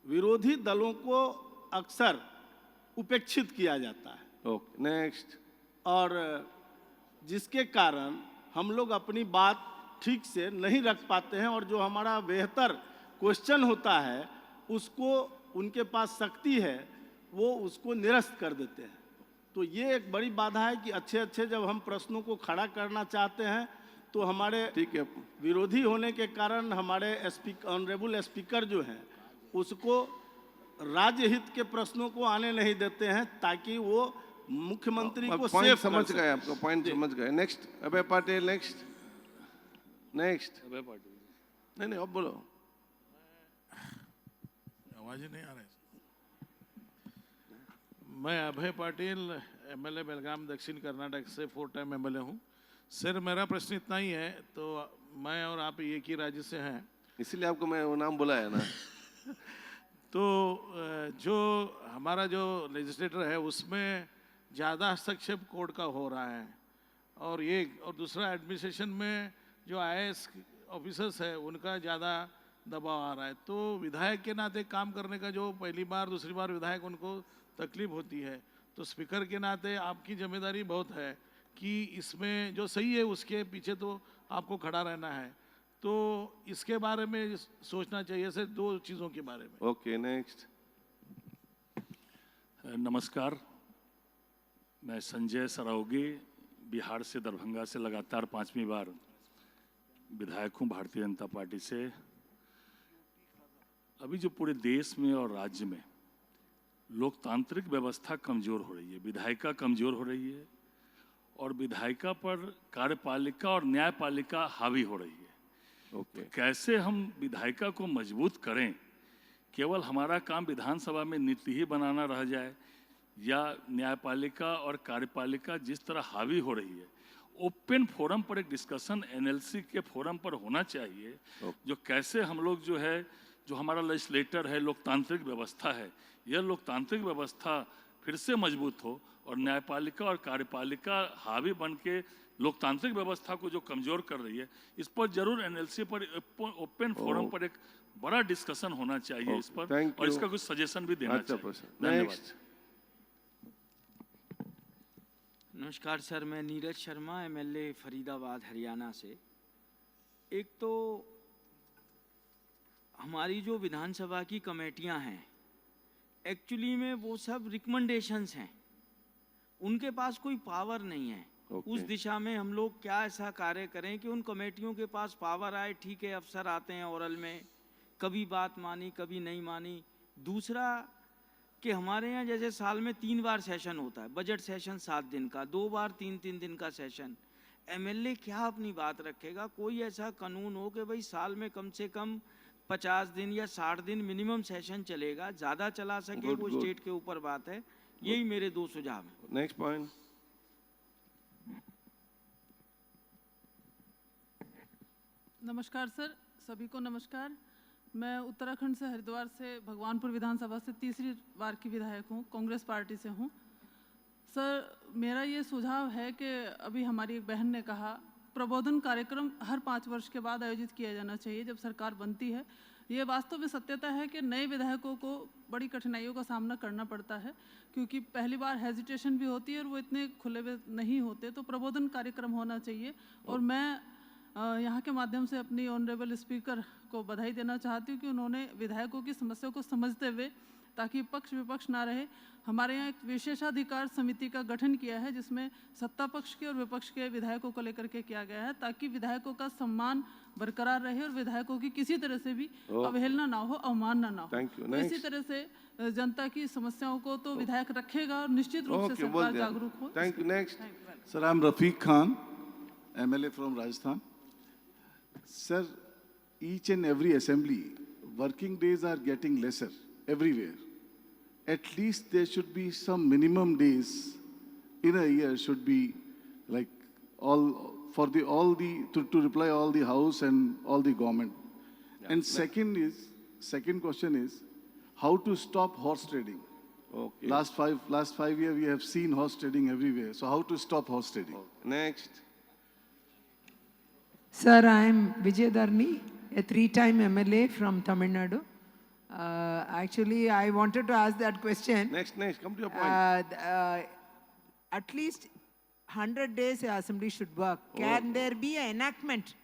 विरोधी दलों को अक्सर उपेक्षित किया जाता है। नेक्स्ट। और जिसके कारण हम लोग अपनी बात ठीक से नहीं रख पाते हैं, और जो हमारा बेहतर क्वेश्चन होता है उसको उनके पास शक्ति है, वो उसको निरस्त कर देते हैं। तो ये एक बड़ी बाधा है कि अच्छे जब हम प्रश्नों को खड़ा करना चाहते हैं तो हमारे विरोधी होने के कारण हमारे ऑनरेबल स्पीकर जो हैं उसको राज्य हित के प्रश्नों को आने नहीं देते हैं, ताकि वो मुख्यमंत्री को सेफ समझ गए। आपका पॉइंट समझ गए। नेक्स्ट। अभय पाटिल। नेक्स्ट। नेक्स्ट। अभय पाटिल। नहीं, अब बोलो। आवाज ही नहीं आ रही। मैं अभय पाटिल एमएलए बेलगाम दक्षिण कर्नाटक से 4 टाइम एमएलए हूँ। सर मेरा प्रश्न इतना ही है, तो मैं और आप एक ही राज्य से हैं, इसीलिए आपको मैं वो नाम बुलाया ना। तो जो हमारा जो लेजिस्लेटर है उसमें ज़्यादा हस्तक्षेप कोर्ट का हो रहा है, और दूसरा एडमिनिस्ट्रेशन में जो आईएएस ऑफिसर्स है उनका ज़्यादा दबाव आ रहा है। तो विधायक के नाते काम करने का जो पहली बार दूसरी बार विधायक उनको तकलीफ होती है, तो स्पीकर के नाते आपकी जिम्मेदारी बहुत है कि इसमें जो सही है उसके पीछे तो आपको खड़ा रहना है। तो इसके बारे में सोचना चाहिए सर, 2 चीज़ों के बारे में। Okay, next. नमस्कार, मैं संजय सरावगी बिहार से, दरभंगा से लगातार 5वीं बार विधायक हूँ भारतीय जनता पार्टी से। अभी जो पूरे देश में और राज्य में लोकतांत्रिक व्यवस्था कमज़ोर हो रही है, विधायिका कमज़ोर हो रही है और विधायिका पर कार्यपालिका और न्यायपालिका हावी हो रही है। तो कैसे हम विधायिका को मजबूत करें? केवल हमारा काम विधानसभा में नीति ही बनाना रह जाए, या न्यायपालिका और कार्यपालिका जिस तरह हावी हो रही है, ओपन फोरम पर एक डिस्कशन एनएलसी के फोरम पर होना चाहिए, जो कैसे हम लोग जो है, जो हमारा लेजिस्लेटर है, लोकतांत्रिक व्यवस्था है, यह लोकतांत्रिक व्यवस्था फिर से मजबूत हो और न्यायपालिका और कार्यपालिका हावी बन के लोकतांत्रिक व्यवस्था को जो कमज़ोर कर रही है, इस पर जरूर एनएलसी पर ओपन फोरम पर एक बड़ा डिस्कशन होना चाहिए इस पर, और इसका कुछ सजेशन भी देना चाहिए। धन्यवाद। नमस्कार सर, मैं नीरज शर्मा, एमएलए फरीदाबाद हरियाणा से। एक तो हमारी जो विधानसभा की कमेटियां हैं, एक्चुअली में वो सब रिकमेंडेशंस हैं, उनके पास कोई पावर नहीं है। उस दिशा में हम लोग क्या ऐसा कार्य करें कि उन कमेटियों के पास पावर आए। ठीक है, अफसर आते हैं ओरल में, कभी बात मानी कभी नहीं मानी। दूसरा कि हमारे यहाँ जैसे साल में 3 बार सेशन होता है, बजट सेशन 7 दिन का, 2 बार 3-3 दिन का सेशन। एमएलए क्या अपनी बात रखेगा? कोई ऐसा कानून हो कि भाई साल में कम से कम 50 दिन या 60 दिन मिनिमम सेशन चलेगा, ज़्यादा चला सके वो स्टेट के ऊपर बात है। यही मेरे 2 सुझाव हैं। Next point. नमस्कार सर, सभी को नमस्कार। मैं उत्तराखंड से, हरिद्वार से, भगवानपुर विधानसभा से 3री बार की विधायक हूँ, कांग्रेस पार्टी से हूँ। सर मेरा ये सुझाव है कि अभी हमारी एक बहन ने कहा, प्रबोधन कार्यक्रम हर 5 वर्ष के बाद आयोजित किया जाना चाहिए जब सरकार बनती है। ये वास्तव में सत्यता है कि नए विधायकों को बड़ी कठिनाइयों का सामना करना पड़ता है, क्योंकि पहली बार हेजिटेशन भी होती है और वो इतने खुले हुए नहीं होते। तो प्रबोधन कार्यक्रम होना चाहिए। और मैं यहाँ के माध्यम से अपनी ऑनरेबल स्पीकर को बधाई देना चाहती हूँ कि उन्होंने विधायकों की समस्या को समझते हुए, ताकि पक्ष विपक्ष ना रहे, हमारे यहाँ एक विशेषाधिकार समिति का गठन किया है, जिसमें सत्ता पक्ष के और विपक्ष के विधायकों को लेकर के किया गया है, ताकि विधायकों का सम्मान बरकरार रहे और विधायकों की किसी तरह से भी अवहेलना ना हो, अवमानना ना हो। तो इसी तरह से जनता की समस्याओं को तो विधायक रखेगा और निश्चित रूप से सरकार जागरूक हो। Thank you. Next sir, I am Rafiq Khan, MLA from Rajasthan. Sir, each and every assembly, working days are getting lesser everywhere. At least there should be some minimum days in a year should be like to reply all the house and all the government. Yeah. And second question is how to stop horse trading. Okay. Last five years we have seen horse trading everywhere. So how to stop horse trading? Okay. Next. Sir, I am Vijay Dharni, a 3-time MLA from Tamil Nadu. Actually, I wanted to ask that question. Next, come to your point. At least 100 days assembly should work. Can there be an enactment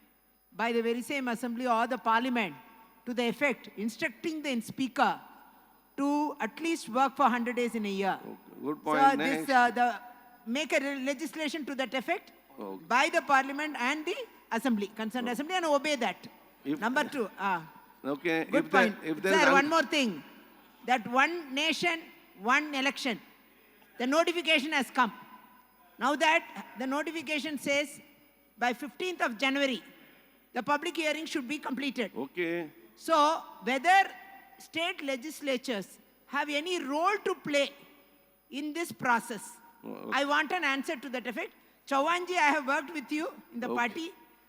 by the very same assembly or the parliament to the effect, instructing the speaker to at least work for 100 days in a year? Okay. Good point. So Next. Make a legislation to that effect by the parliament and the assembly, concerned assembly, and obey that. Number 2. Okay. Good point. Sir, one more thing. That one nation, one election. The notification has come. Now that the notification says by 15th of January, the public hearing should be completed. Okay. So whether state legislatures have any role to play in this process? Oh, I want an answer to that effect. Chauhanji, I have worked with you in the party,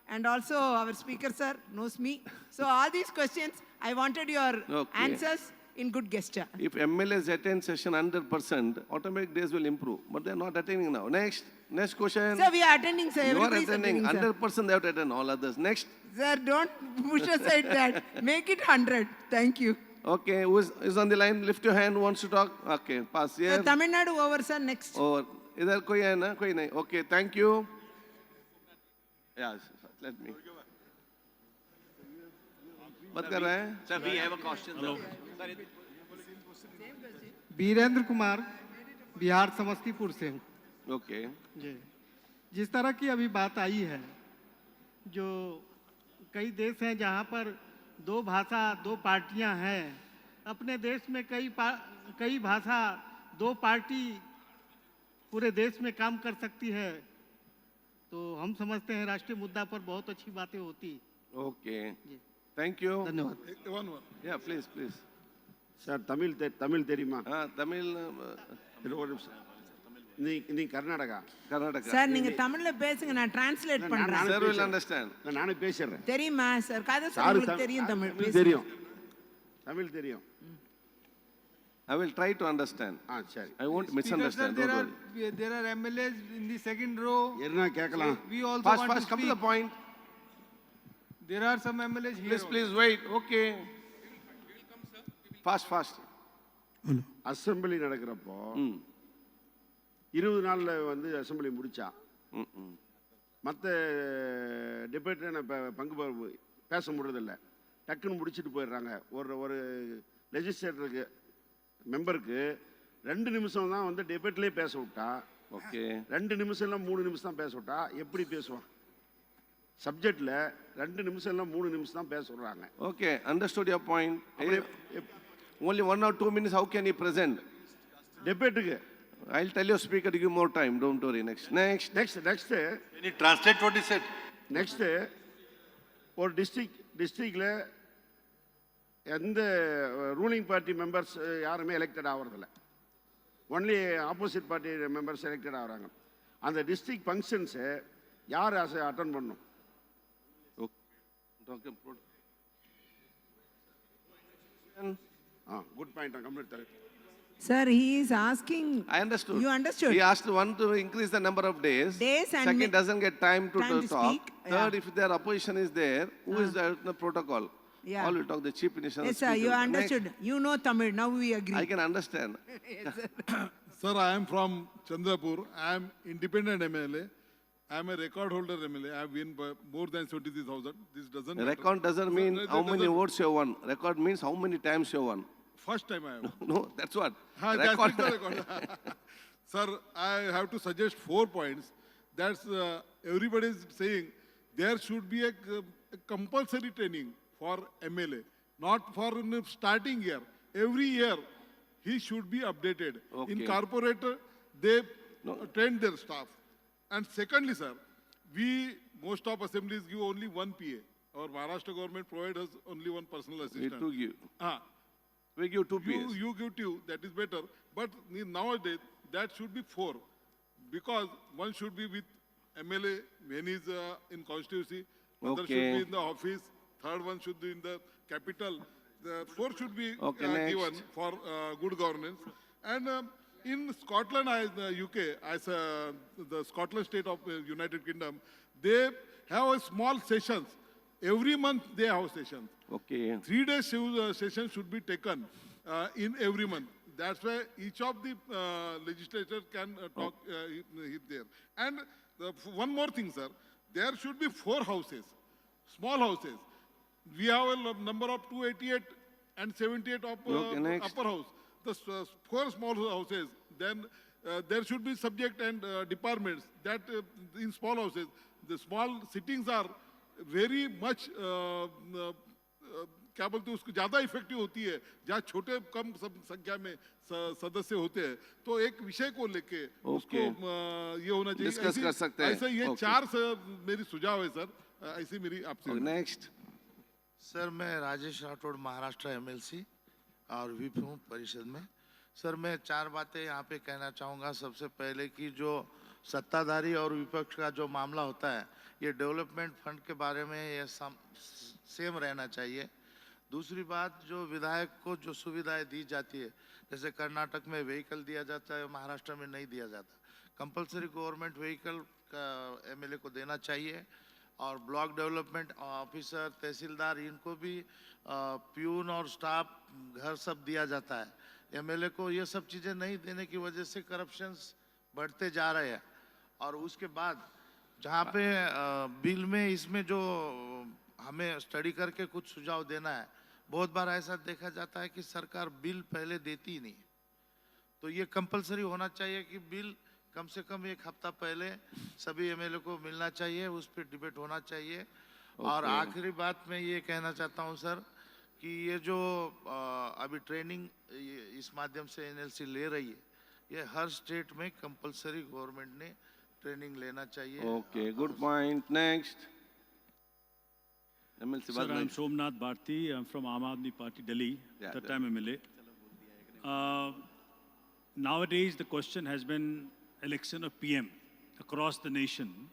and also our speaker, sir, knows me. So all these questions, I wanted your answers in good gesture. If MLAs attend session 100%, automatic days will improve. But they are not attending now. Next question. Sir, we are attending, sir. You are Everybody is attending. sir. 100% they have to attend, all others. Next. Sir, don't push aside that. Make it 100. Thank you. Okay, who is on the line? Lift your hand, who wants to talk? Okay, pass here. Sir, Tamil Nadu over, sir. Next. Over. इधर कोई है ना? कोई नहीं. Okay, thank you. Yes, let me. बात कर रहे हैं? Sir, we have a question. Hello. Virendra Kumar, Bihar Samastipur से हूँ। Okay. जी, जिस तरह की अभी बात आई है, जो कई देश हैं जहाँ पर दो भाषा दो पार्टियाँ हैं, अपने देश में कई भाषा दो पार्टी पूरे देश में काम कर सकती है, तो हम समझते हैं राष्ट्रीय मुद्दा पर बहुत अच्छी बातें होती। Okay. Thank you. धन्यवाद। One. Yeah, please. Sir, Tamil தெரியுமா? Tamil. நீ கர்நாடகா. Sir, நீங்க தமிழ்ல பேசுங்க, நான் டிரான்ஸ்லேட் பண்றேன். Sir will understand. நானே பேசுறேன். தெரியுமா சார்? கதை சார் உங்களுக்கு தெரியும் தமிழ்? தெரியும். தமிழ் தெரியும். I will try to understand. சரி. I won't misunderstand. There are MLAs in the second row. என்ன கேட்கலாம்? We also Fast, want to come to the speak. point. There are some MLAs here. Please wait. Okay. Fast. Assembly நடக்கிறப்போ 20 நாள்ல வந்து assembly முடிச்சா மற்ற டிபேட்டில் பேச முடியறதில்ல, டக்குன்னு முடிச்சுட்டு போயிடுறாங்க. ஒரு லெஜிஸ்லேட்டருக்கு மெம்பருக்கு 2 நிமிஷம் தான் வந்து டிபேட்லேயே பேச விட்டா. ஓகே. 2 நிமிஷம் இல்லை 3 நிமிஷம் தான் பேச விட்டா எப்படி பேசுவான்? சப்ஜெக்டில் 2 நிமிஷம் இல்லை 3 நிமிஷம் தான் பேச விடுறாங்க. Okay, understood your point. Only 1 or 2 minutes, how can he present? Debateக்கு. I'll tell your speaker to give more time, don't worry. Next. Can you translate what he said? Next, ஒரு டிஸ்ட்ரிக்டில் எந்த ரூலிங் பார்ட்டி மெம்பர்ஸ் யாருமே elected ஆகிறதில்ல, only opposite party members elected ஆகிறாங்க. அந்த district ஃபங்க்ஷன்ஸை யார் attend பண்ணணும்? Good point. Sir, he is asking. I understood. You understood? He asked one to increase the number of days. And second, doesn't get time to talk. speak. Third, if their opposition is there, who is the protocol? Yeah. All will talk, the chief minister. Yes, sir, you understood. You know Tamil. Now we agree. I can understand. Yes, sir. Sir, I am from Chandrapur. I am independent MLA. I am a record holder MLA. I have won more than 73,000. This doesn't matter. Record doesn't mean how many votes you won. Record means how many times you won. First time I have. No, that's what. Record. Sir, I have to suggest 4 points. That's everybody is saying there should be a compulsory training for MLA, not for starting year. Every year he should be updated. Okay. In corporate, they train their staff. And secondly, sir, most of assemblies give only 1 PA. Our Maharashtra government provides us only 1 personal assistant. We give. We give 2 PAs. You give 2, that is better. But nowadays, that should be 4. Because one should be with MLA when he is in constituency. Other should be in the office. Third one should be in the capital. The 4 should be given for good governance. And in Scotland, UK, as the Scotland state of United Kingdom, they have a small sessions. Every month they have sessions. Okay. 3 days sessions should be taken in every month. That's why each of the legislators can talk there. And one more thing, sir. There should be 4 houses, small houses. We have a number of 288 and 78 of upper house. The 4 small houses, then there should be subject and departments that in small houses, the small sittings are very much क्या बोलते हैं उसको ज़्यादा effective होती है जहाँ छोटे कम संख्या में सदस्य होते हैं. तो एक विषय को लेके उसको ये होना चाहिए. डिस्कस कर सकते हैं. ऐसे ये 4 मेरी सुझाव है सर. ऐसी मेरी आपसे. नेक्स्ट. सर, मैं राजेश राठौड़, महाराष्ट्र MLC और विप हूँ परिषद में. सर मैं चार बातें यहाँ पे कहना चाहूँगा। सबसे पहले कि जो सत्ताधारी और विपक्ष का जो मामला होता है, ये डेवलपमेंट फंड के बारे में ये सेम रहना चाहिए। दूसरी बात, जो विधायक को जो सुविधाएं दी जाती है, जैसे कर्नाटक में व्हीकल दिया जाता है, महाराष्ट्र में नहीं दिया जाता। कंपलसरी गवर्नमेंट व्हीकल का एमएलए को देना चाहिए। और ब्लॉक डेवलपमेंट ऑफिसर, तहसीलदार, इनको भी प्यून और स्टाफ घर सब दिया जाता है। एमएलए को ये सब चीज़ें नहीं देने की वजह से करप्शंस बढ़ते जा रहे हैं। और उसके बाद जहाँ पे बिल में इसमें जो हमें स्टडी करके कुछ सुझाव देना है, बहुत बार ऐसा देखा जाता है कि सरकार बिल पहले देती ही नहीं। तो ये कंपलसरी होना चाहिए कि बिल कम से कम एक हफ्ता पहले सभी एमएलए को मिलना चाहिए, उस पर डिबेट होना चाहिए। और आखिरी बात मैं ये कहना चाहता हूँ सर कि ये जो अभी ट्रेनिंग इस माध्यम से एनएलसी ले रही है, ये हर स्टेट में कंपलसरी गवर्नमेंट ने ट्रेनिंग लेना चाहिए। Okay, good point. Next. MLC Sir, I'm Somnath Bharti. I'm from Aam Aadmi Party, Delhi, third time MLA. Nowadays, the question has been election of PM across the nation.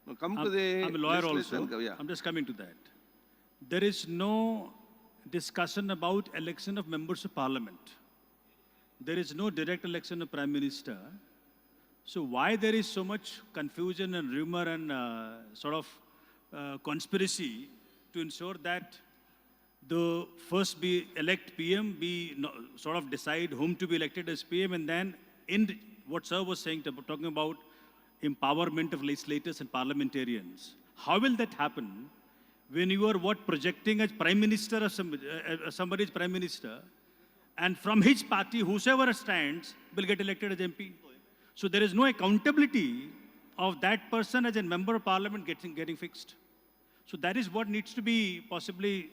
Now come to the I'm a lawyer legislation, also. yeah. I'm just coming to that. There is no discussion about election of members of parliament. There is no direct election of prime minister. So why there is so much confusion and rumor and sort of conspiracy to ensure that the first be elect PM, sort of decide whom to be elected as PM, and then in what Sir was saying, talking about empowerment of legislators and parliamentarians. How will that happen when you are projecting as prime minister or somebody's prime minister, and from his party, whosoever stands will get elected as MP? So there is no accountability of that person as a member of parliament getting fixed. So that is what needs to be, possibly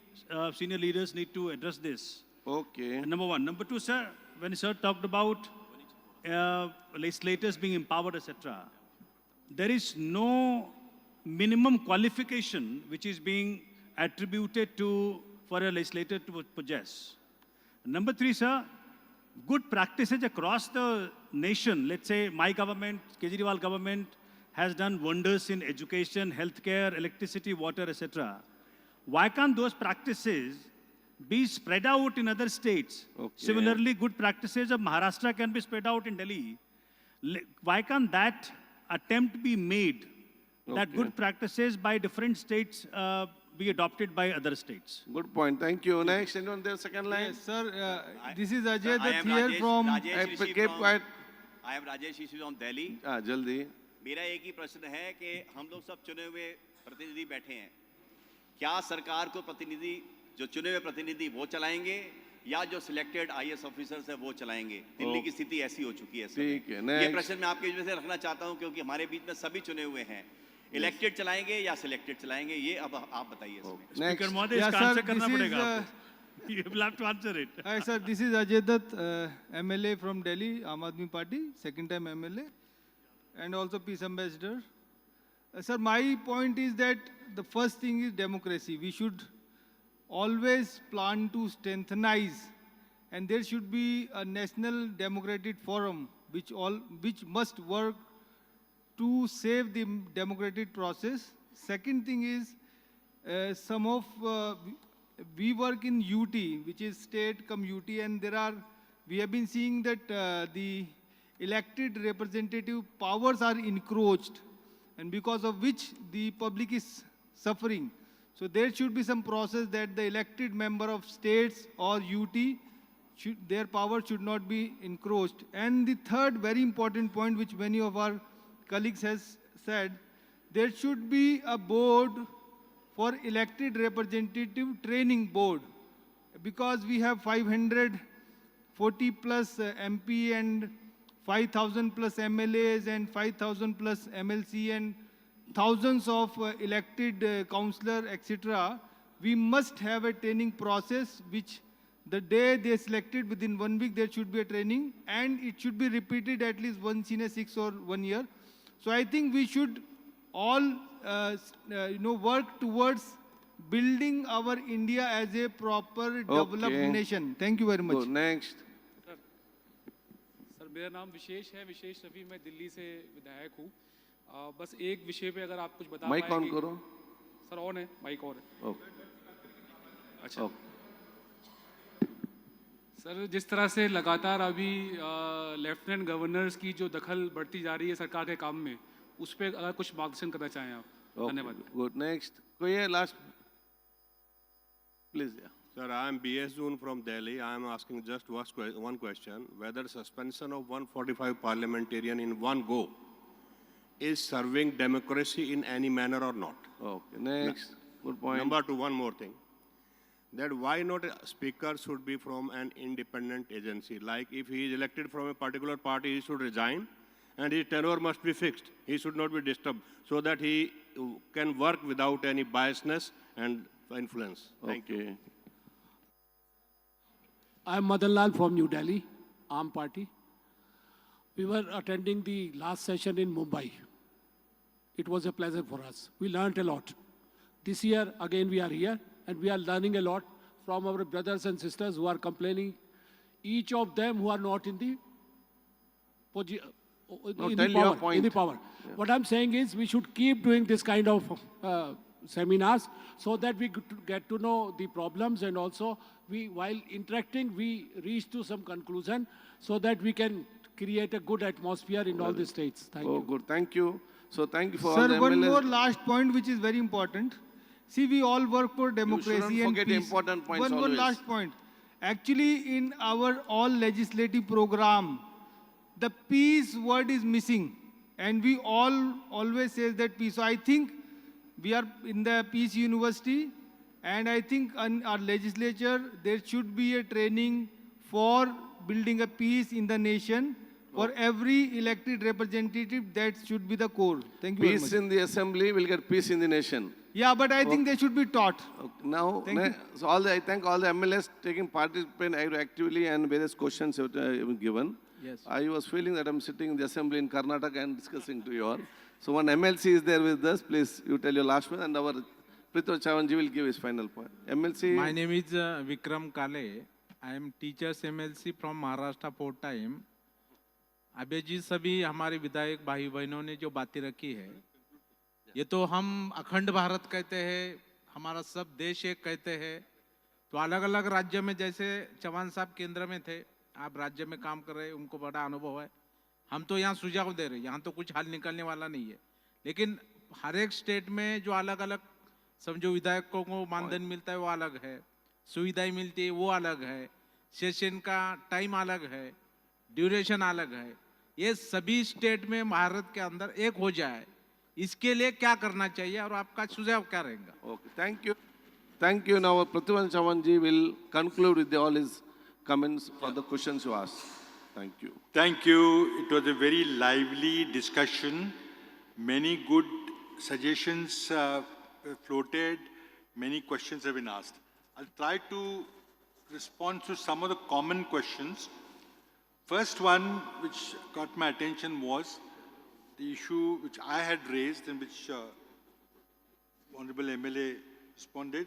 senior leaders need to address this. Okay. Number one. Number two, sir, when Sir talked about legislators being empowered, etc., there is no minimum qualification which is being attributed for a legislator to possess. Number three, sir, good practices across the nation. Let's say my government, Kejriwal government, has done wonders in education, healthcare, electricity, water, etc. Why can't those practices be spread out in other states? Okay. Similarly, good practices of Maharashtra can be spread out in Delhi. Why can't that attempt be made, that good practices by different states be adopted by other states? Good point. Thank you. Next, anyone there, second line? Yes, sir. This is Ajay I am Dutt here Rajesh- from... Rajesh Rishi keep from- quiet. I am Rajesh Rishi from Delhi. Jaldi. मेरा एक ही प्रश्न है कि हम लोग सब चुने हुए प्रतिनिधि बैठे हैं, क्या सरकार को प्रतिनिधि, जो चुने हुए प्रतिनिधि वो चलाएंगे या जो सिलेक्टेड आईएएस ऑफिसर्स है वो चलाएंगे? दिल्ली की स्थिति ऐसी हो चुकी है इस समय। ठीक है, ये next. प्रश्न मैं आपके वजह से रखना चाहता हूं क्योंकि हमारे बीच में सभी चुने हुए हैं। इलेक्टेड चलाएंगे या सिलेक्टेड चलाएंगे, ये अब आप बताइए इसमें। Speaker महोदय, इसका आंसर करना पड़ेगा आपको। You will have to answer it. Hi, sir. This is Ajay Dutt, MLA from Delhi, Aam Aadmi Party, second time MLA, and also Peace Ambassador. Sir, my point is that the first thing is democracy. We should always plan to strengthenize, and there should be a national democratic forum which must work to save the democratic process. Second thing is, we work in UT, which is state cum UT, and we have been seeing that the elected representative powers are encroached, and because of which the public is suffering. So there should be some process that the elected member of states or UT, their power should not be encroached. And the third very important point, which many of our colleagues has said, there should be a board for elected representative training board, because we have 540 plus MP and 5,000 plus MLAs and 5,000 plus MLC and thousands of elected councillor, etc. We must have a training process which the day they selected, within 1 week there should be a training, and it should be repeated at least once in a 6 or 1 year. So I think we should all work towards building our India as a proper developed nation. Thank you very much. Next. मेरा नाम विशेष है, विशेष रवि, मैं दिल्ली से विधायक हूँ। बस एक विषय पे अगर आप कुछ बता माइक पाएं ऑन कि- करो। सर ऑन है, माइक ऑन है। ओके। अच्छा सर, जिस तरह से लगातार अभी लेफ्टिनेंट गवर्नर्स की जो दखल बढ़ती जा रही है सरकार के काम में, उस पर अगर कुछ मार्गदर्शन करना चाहें आप। धन्यवाद। गुड, नेक्स्ट कोई है last please. Sir, I am B.S. Zoon from Delhi. I am asking just one question, whether suspension of 145 parliamentarian in one go is serving democracy in any manner or not? Okay, next. Good point. Number two, one more thing. That why not a speaker should be from an independent agency? Like if he is elected from a particular party, he should resign and his tenure must be fixed. He should not be disturbed so that he can work without any biasness and influence. Thank you. I am Madan Lal from New Delhi, Aam Party. We were attending the last session in Mumbai. It was a pleasure for us. We learned a lot. This year, again, we are here, and we are learning a lot from our brothers and sisters who are complaining, each of them who are not in the point. In the power. Yeah. What I'm saying is we should keep doing this kind of seminars so that we get to know the problems, and also while interacting, we reach to some conclusion so that we can create a good atmosphere in all the states. Thank you. Good. Thank you. So thank you for all Sir, the one MLAs. more last point which is very important. See, we all work for democracy shouldn't and forget peace. important points One more always. last point. Actually, in our all legislative program, the peace word is missing. And we all always say that peace. So I think we are in the Peace University, and I think in our legislature, there should be a training for building a peace in the nation. For every elected representative, that should be the core. Thank you very much. Peace in the assembly will get peace in the nation. Yeah, but I think they should be taught. Now, Thank you. so I thank all the MLAs taking participate actively and various questions have been given. Yes. I was feeling that I'm sitting in the assembly in Karnataka and discussing to you all. So one MLC is there with us. Please, you tell your last one, and our Prithvi Chavanji will give his final point. MLC. My name is Vikram Kale. I am teachers MLC from Maharashtra for time. अबे जी सभी हमारे विधायक भाई बहनों ने जो बातें रखी है, ये तो हम अखंड भारत कहते हैं, हमारा सब देश एक कहते हैं, तो अलग अलग राज्य में जैसे चौहान साहब केंद्र में थे, आप राज्य में काम कर रहे हैं, उनको बड़ा अनुभव है। हम तो यहाँ सुझाव दे रहे हैं, यहाँ तो कुछ हल निकलने वाला नहीं है, लेकिन हर एक स्टेट में जो अलग अलग समझो विधायकों को मानधन मिलता है वो अलग है, सुविधाएं मिलती है वो अलग है, सेशन का टाइम अलग है, ड्यूरेशन अलग है। ये सभी स्टेट में भारत के अंदर एक हो जाए, इसके लिए क्या करना चाहिए और आपका सुझाव क्या रहेगा? Okay, thank you. Thank you. Now, Prithvi Chavanji will conclude with all his comments for the questions you asked. Thank you. Thank you. It was a very lively discussion. Many good suggestions floated. Many questions have been asked. I'll try to respond to some of the common questions. First one which got my attention was the issue which I had raised and which Honorable MLA responded.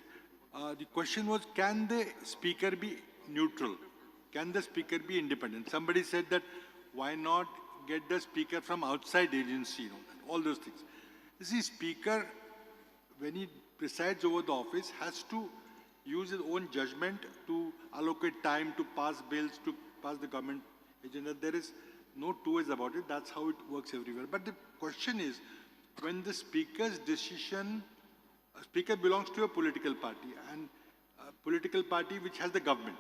The question was, can the speaker be neutral? Can the speaker be independent? Somebody said that why not get the speaker from outside agency, you know, all those things. You see, speaker, when he presides over the office, has to use his own judgment to allocate time to pass bills, to pass the government agenda. There is no two ways about it. That's how it works everywhere. But the question is, when the speaker's decision, a speaker belongs to a political party, and a political party which has the government,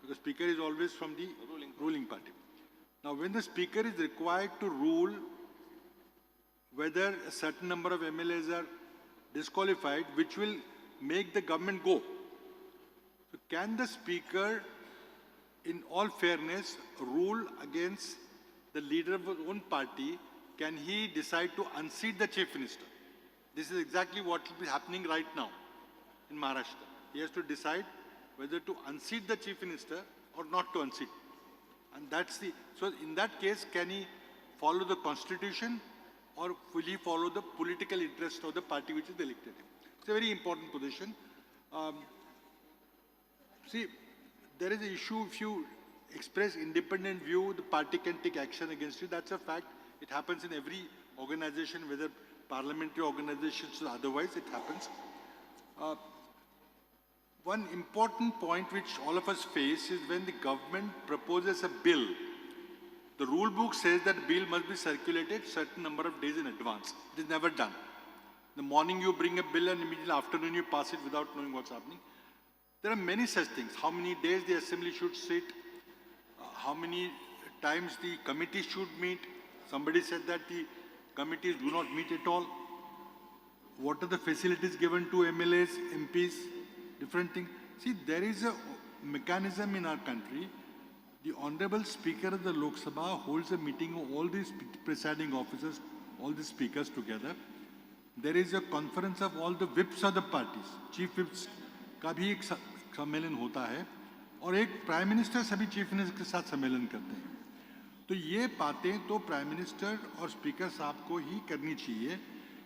because speaker is always from the ruling party. Now, when the speaker is required to rule whether a certain number of MLAs are disqualified, which will make the government go. So can the speaker, in all fairness, rule against the leader of his own party? Can he decide to unseat the chief minister? This is exactly what will be happening right now in Maharashtra. He has to decide whether to unseat the chief minister or not to unseat. And that's the, so in that case, can he follow the constitution or will he follow the political interest of the party which is elected him? It's a very important position. See, there is an issue express independent view, the party can take action against you. That's a fact. It happens in every organization, whether parliamentary organizations or otherwise, it happens. One important point which all of us face is when the government proposes a bill, the rule book says that bill must be circulated certain number of days in advance. It is never done. In the morning you bring a bill and immediately afternoon you pass it without knowing what's happening. There are many such things. How many days the assembly should sit, how many times the committee should meet. Somebody said that the committees do not meet at all. What are the facilities given to MLAs, MPs, different things. See, there is a mechanism in our country. The Honorable Speaker of the Lok Sabha holds a meeting of all these presiding officers, all the speakers together. There is a conference of all the whips of the parties. Chief whips का भी एक सम्मेलन होता है और एक prime minister सभी chief minister के साथ सम्मेलन करते हैं. तो ये बातें तो प्राइम मिनिस्टर और स्पीकर साहब को ही करनी चाहिए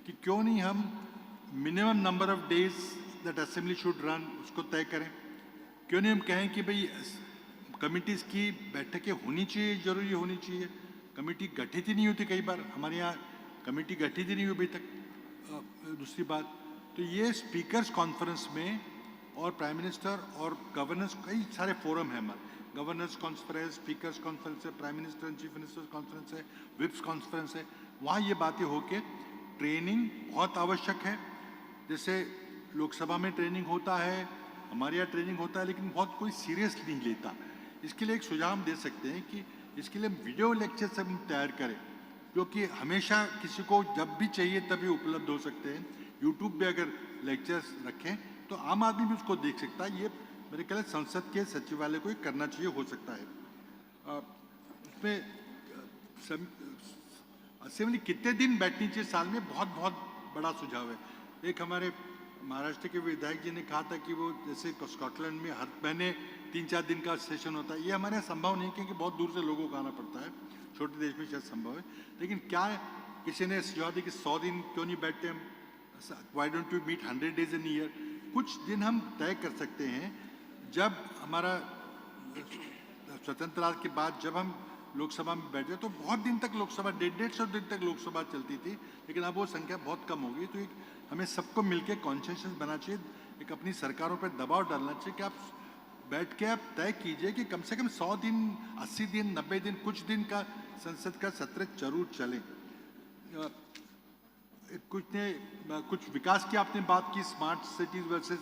कि क्यों नहीं हम minimum number of days that assembly should run उसको तय करें. क्यों नहीं हम कहें कि भाई कमिटीज़ की बैठकें होनी चाहिए, जरूरी होनी चाहिए. कमेटी गठित ही नहीं होती कई बार. हमारे यहाँ कमेटी गठित ही नहीं हुई अभी तक. दूसरी बात, तो ये स्पीकर्स कॉन्फ्रेंस में और प्राइम मिनिस्टर और गवर्नर्स कई सारे फोरम हैं हमारे. गवर्नर्स कॉन्फ्रेंस, स्पीकर्स कॉन्फ्रेंस है, prime minister and chief ministers conference है, विप्स कॉन्फ्रेंस है. वहाँ ये बातें होके ट्रेनिंग बहुत आवश्यक है. जैसे लोकसभा में ट्रेनिंग होता है, हमारे यहाँ ट्रेनिंग होता है, लेकिन बहुत कोई सीरियस नहीं लेता. इसके लिए एक सुझाव हम दे सकते हैं कि इसके लिए वीडियो लेक्चर सब हम तैयार करें, क्योंकि हमेशा किसी को जब भी चाहिए तभी उपलब्ध हो सकते हैं. यूट्यूब पे अगर लेक्चर्स रखें तो आम आदमी भी उसको देख सकता है. ये मेरे ख्याल संसद के सचिवालय को करना चाहिए, हो सकता है. उसमें असेंबली कितने दिन बैठनी चाहिए साल में, बहुत बहुत बड़ा सुझाव है. एक हमारे महाराष्ट्र के विधायक जी ने कहा था कि वो जैसे स्कॉटलैंड में हर महीने 3-4 दिन का सेशन होता है. ये हमारे यहाँ संभव नहीं, क्योंकि बहुत दूर से लोगों को आना पड़ता है. छोटे देश में शायद संभव है, लेकिन क्या किसी ने सुझाव दिया कि 100 दिन क्यों नहीं बैठते हम. Why don't you meet 100 days in a year. कुछ दिन हम तय कर सकते हैं. जब हमारा स्वतंत्रता के बाद जब हम लोकसभा में बैठे तो बहुत दिन तक लोकसभा 150 दिन तक लोकसभा चलती थी, लेकिन अब वो संख्या बहुत कम हो गई. तो एक हमें सबको मिलकर कॉन्सेंसस बना चाहिए, एक अपनी सरकारों पर दबाव डालना चाहिए कि आप बैठ के आप तय कीजिए कि कम से कम 100 दिन, 80 दिन, 90 दिन, कुछ दिन का संसद का सत्र जरूर चले. कुछ विकास की आपने बात की, smart cities versus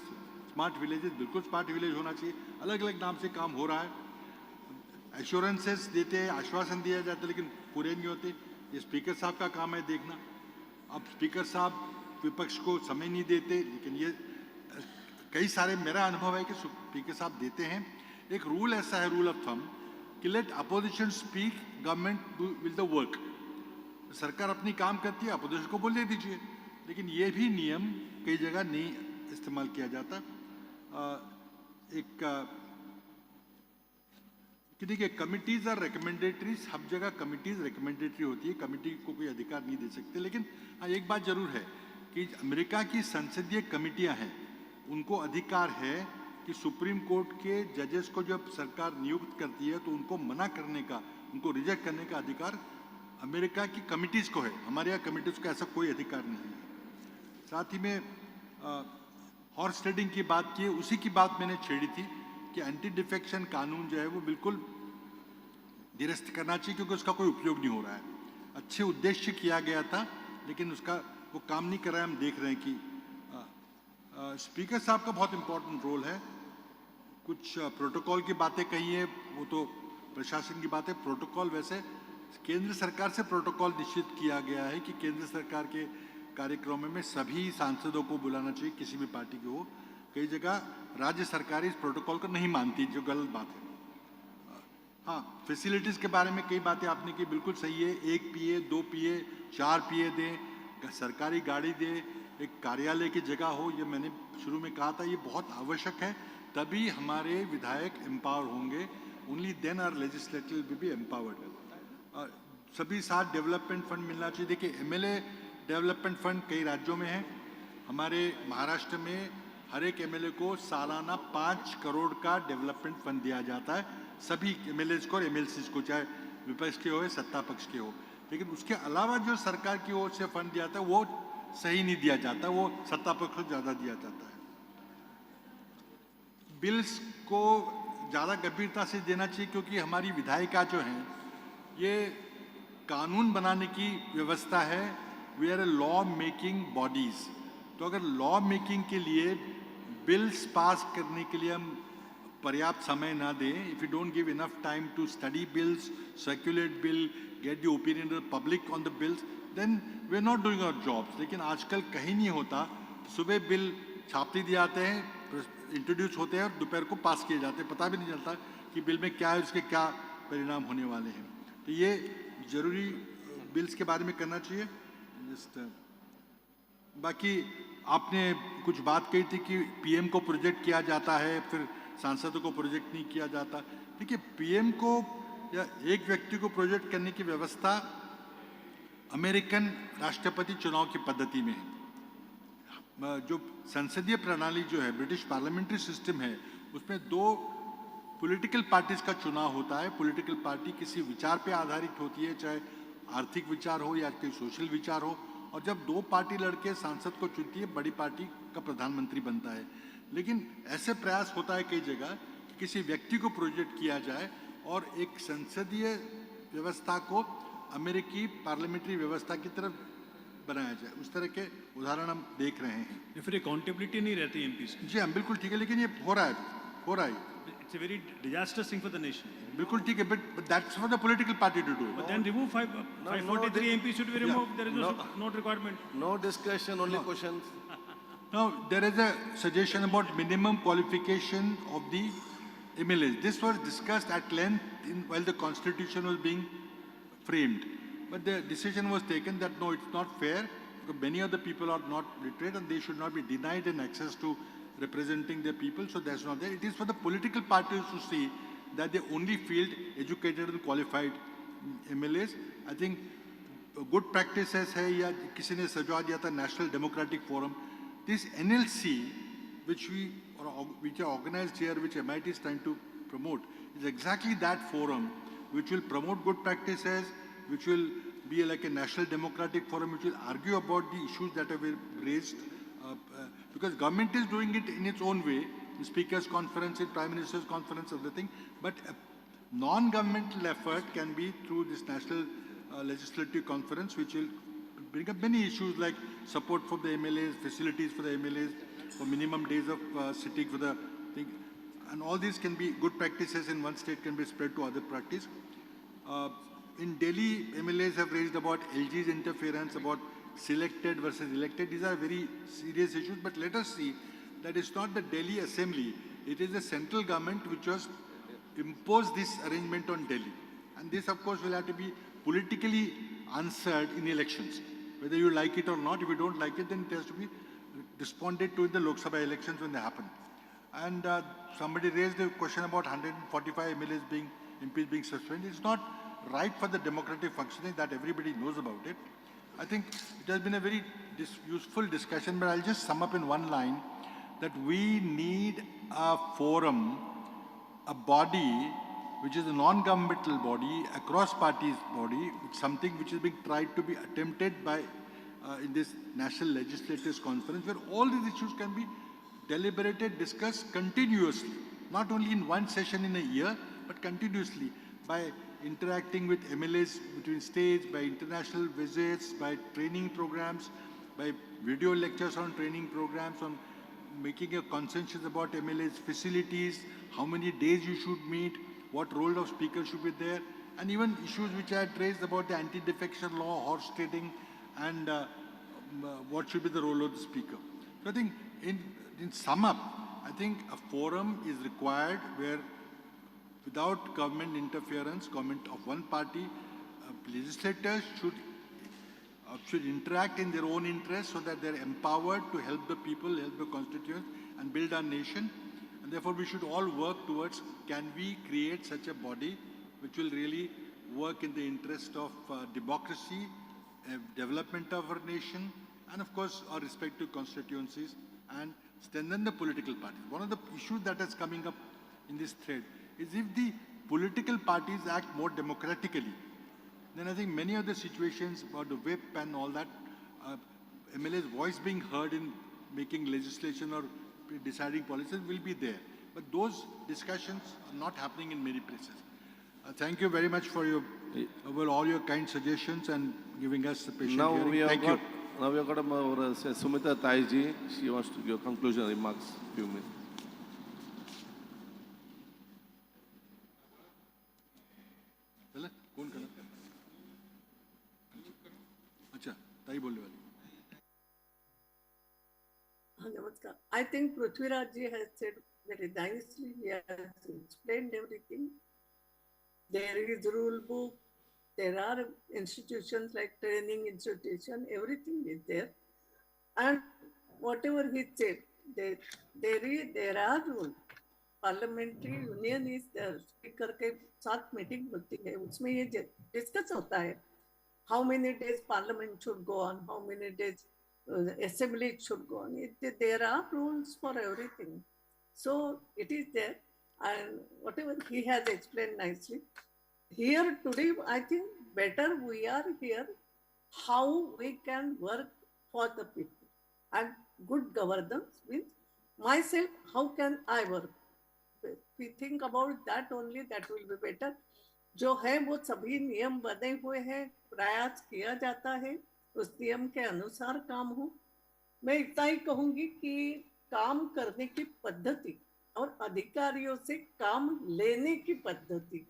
smart villages. बिल्कुल स्मार्ट विलेज होना चाहिए. अलग अलग नाम से काम हो रहा है. एश्योरेंसेस देते हैं, आश्वासन दिया जाता है, लेकिन पूरे नहीं होते. ये स्पीकर साहब का काम है देखना. अब स्पीकर साहब विपक्ष को समय नहीं देते, लेकिन ये कई सारे मेरा अनुभव है कि स्पीकर साहब देते हैं. एक रूल ऐसा है, रूल ऑफ थंब, कि let opposition speak, government will the work. सरकार अपनी काम करती है, अपोजिशन को बोलने दीजिए. लेकिन ये भी नियम कई जगह नहीं इस्तेमाल किया जाता. देखिए, कमिटीज और रिकमेंडेटरी, सब जगह कमिटीज रिकमेंडेटरी होती है, कमिटी को कोई अधिकार नहीं दे सकते. लेकिन हाँ, एक बात जरूर है कि अमेरिका की संसदीय कमिटियां हैं, उनको अधिकार है कि सुप्रीम कोर्ट के जजेस को जब सरकार नियुक्त करती है तो उनको मना करने का, उनको रिजेक्ट करने का अधिकार अमेरिका की कमिटीज़ को है. हमारे यहाँ कमिटीज़ को ऐसा कोई अधिकार नहीं है. साथ ही में हॉर्स ट्रेडिंग की बात की, उसी की बात मैंने छेड़ी थी कि एंटी डिफेक्शन कानून जो है वो बिल्कुल निरस्त करना चाहिए, क्योंकि उसका कोई उपयोग नहीं हो रहा है. अच्छे उद्देश्य किया गया था, लेकिन उसका वो काम नहीं कर रहा है. हम देख रहे हैं कि स्पीकर साहब का बहुत इंपॉर्टेंट रोल है. कुछ प्रोटोकॉल की बातें कही है, वो तो प्रशासन की बात है. प्रोटोकॉल वैसे केंद्र सरकार से प्रोटोकॉल निश्चित किया गया है कि केंद्र सरकार के कार्यक्रमों में सभी सांसदों को बुलाना चाहिए, किसी भी पार्टी के हो. कई जगह राज्य सरकार इस प्रोटोकॉल को नहीं मानती, जो गलत बात है. हाँ, फैसिलिटीज़ के बारे में कई बातें आपने की, बिल्कुल सही है. 1 PA, 2 PA, 4 PA दें, सरकारी गाड़ी दे, एक कार्यालय की जगह हो. ये मैंने शुरू में कहा था, ये बहुत आवश्यक है. तभी हमारे विधायक एम्पावर होंगे. Only then our legislative will be empowered. सभी साथ डेवलपमेंट फंड मिलना चाहिए. देखिए, MLA डेवलपमेंट फंड कई राज्यों में है. हमारे महाराष्ट्र में हर एक MLA को सालाना 5 करोड़ का डेवलपमेंट फंड दिया जाता है. सभी MLAs को और MLCs को, चाहे विपक्ष के हो या सत्ता पक्ष के हो। लेकिन उसके अलावा जो सरकार की ओर से फंड दिया जाता है वो सही नहीं दिया जाता, वो सत्ता पक्ष को ज़्यादा दिया जाता है। बिल्स को ज़्यादा गंभीरता से देना चाहिए, क्योंकि हमारी विधायिका जो हैं ये कानून बनाने की व्यवस्था है। We are a law making bodies. तो अगर लॉ मेकिंग के लिए बिल्स पास करने के लिए हम पर्याप्त समय ना दें, if you don't give enough time to study bills, circulate bill, get the opinion of the public on the bills, then we are not doing our jobs. लेकिन आजकल कहीं नहीं होता, सुबह बिल छाप दिए जाते हैं, इंट्रोड्यूस होते हैं और दोपहर को पास किए जाते हैं, पता भी नहीं चलता कि बिल में क्या है, उसके क्या परिणाम होने वाले हैं। तो ये जरूरी बिल्स के बारे में करना चाहिए। बाकी आपने कुछ बात कही थी कि PM को प्रोजेक्ट किया जाता है, फिर सांसदों को प्रोजेक्ट नहीं किया जाता। देखिए, PM को या एक व्यक्ति को प्रोजेक्ट करने की व्यवस्था अमेरिकन राष्ट्रपति चुनाव की पद्धति में है। जो संसदीय प्रणाली जो है, ब्रिटिश पार्लियामेंट्री सिस्टम है, उसमें 2 पॉलिटिकल पार्टीज का चुनाव होता है। पॉलिटिकल पार्टी किसी विचार पे आधारित होती है, चाहे आर्थिक विचार हो या कोई सोशल विचार हो, और जब 2 पार्टी लड़के सांसद को चुनती है, बड़ी पार्टी का प्रधानमंत्री बनता है। लेकिन ऐसे प्रयास होता है कई जगह कि किसी व्यक्ति को प्रोजेक्ट किया जाए और एक संसदीय व्यवस्था को अमेरिकी पार्लियामेंट्री व्यवस्था की तरफ बनाया जाए। उस तरह के उदाहरण हम देख रहे हैं। फिर अकाउंटेबिलिटी नहीं रहती MPs की। जी हाँ, बिल्कुल ठीक है, लेकिन ये हो रहा है। It's a very disastrous thing for the nation. बिल्कुल ठीक है, but that's for the political party to do. But then remove 543 MPs should be removed. There is no requirement. No discussion, only questions. Now, there is a suggestion about minimum qualification of the MLAs. This was discussed at length while the constitution was being framed. But the decision was taken that no, it's not fair, because many of the people are not literate and they should not be denied an access to representing their people. So that's not there. It is for the political parties to see that they only field educated and qualified MLAs. I think good practices है, या किसी ने सजा दिया था National Democratic Forum. This NLC, which are organized here, which MIT is trying to promote, is exactly that forum which will promote good practices, which will be like a National Democratic Forum, which will argue about the issues that have been raised. Because government is doing it in its own way, in Speaker's Conference, in Prime Minister's Conference, everything. But a non-governmental effort can be through this National Legislative Conference, which will bring up many issues like support for the MLAs, facilities for the MLAs, for minimum days of sitting for the thing. And all these can be good practices in one state, can be spread to other practice. In Delhi, MLAs have raised about LG's interference, about selected versus elected. These are very serious issues, but let us see that it's not the Delhi Assembly, it is the central government which has imposed this arrangement on Delhi. And this, of course, will have to be politically answered in elections. Whether you like it or not, if you don't like it, then it has to be responded to in the Lok Sabha elections when they happen. And somebody raised a question about 145 MPs being suspended. It's not right for the democratic functioning, that everybody knows about it. I think it has been a very useful discussion, but I'll just sum up in one line that we need a forum, a body which is a non-governmental body, a cross-parties body, something which is being tried to be attempted by in this National Legislators Conference, where all these issues can be deliberated, discussed continuously, not only in one session in a year, but continuously by interacting with MLAs between states, by international visits, by training programs, by video lectures on training programs, on making a consensus about MLAs facilities, how many days you should meet, what role of speaker should be there, and even issues which I had raised about the anti-defection law, horse trading, and what should be the role of the speaker. So I think in sum up, I think a forum is required where without government interference, government of one party, legislators should interact in their own interest so that they're empowered to help the people, help the constituents, and build our nation. And therefore, we should all work towards, can we create such a body which will really work in the interest of democracy, development of our nation, and of course, our respective constituencies, and strengthen the political parties. One of the issues that is coming up in this thread is if the political parties act more democratically, then I think many of the situations about the whip and all that, MLA's voice being heard in making legislation or deciding policies will be there. But those discussions are not happening in many places. Thank you very much for your, all your kind suggestions and giving us the patient Now hearing. we have Thank got, you. now we have got Sumita Taiji. She wants to give conclusion remarks. Few minutes. कौन करा? अच्छा, ताई बोलने वाली. Namaskar. I think Prithviraj ji has said very nicely. He has explained everything. There is rule book. There are institutions like training institution. Everything is there. And whatever he said, there are rules. Parliamentary union is speaker के साथ meeting होती है, उसमें ये discuss होता है how many days parliament should go on, how many days assembly should go on. There are rules for everything. So it is there, and whatever he has explained nicely. Here today, I think better we are here, how we can work for the people. And good governance means myself, how can I work? We think about that only, that will be better. जो है वो सभी नियम बने हुए हैं, प्रयास किया जाता है उस नियम के अनुसार काम हो. मैं इतना ही कहूंगी कि काम करने की पद्धति और अधिकारियों से काम लेने की पद्धति,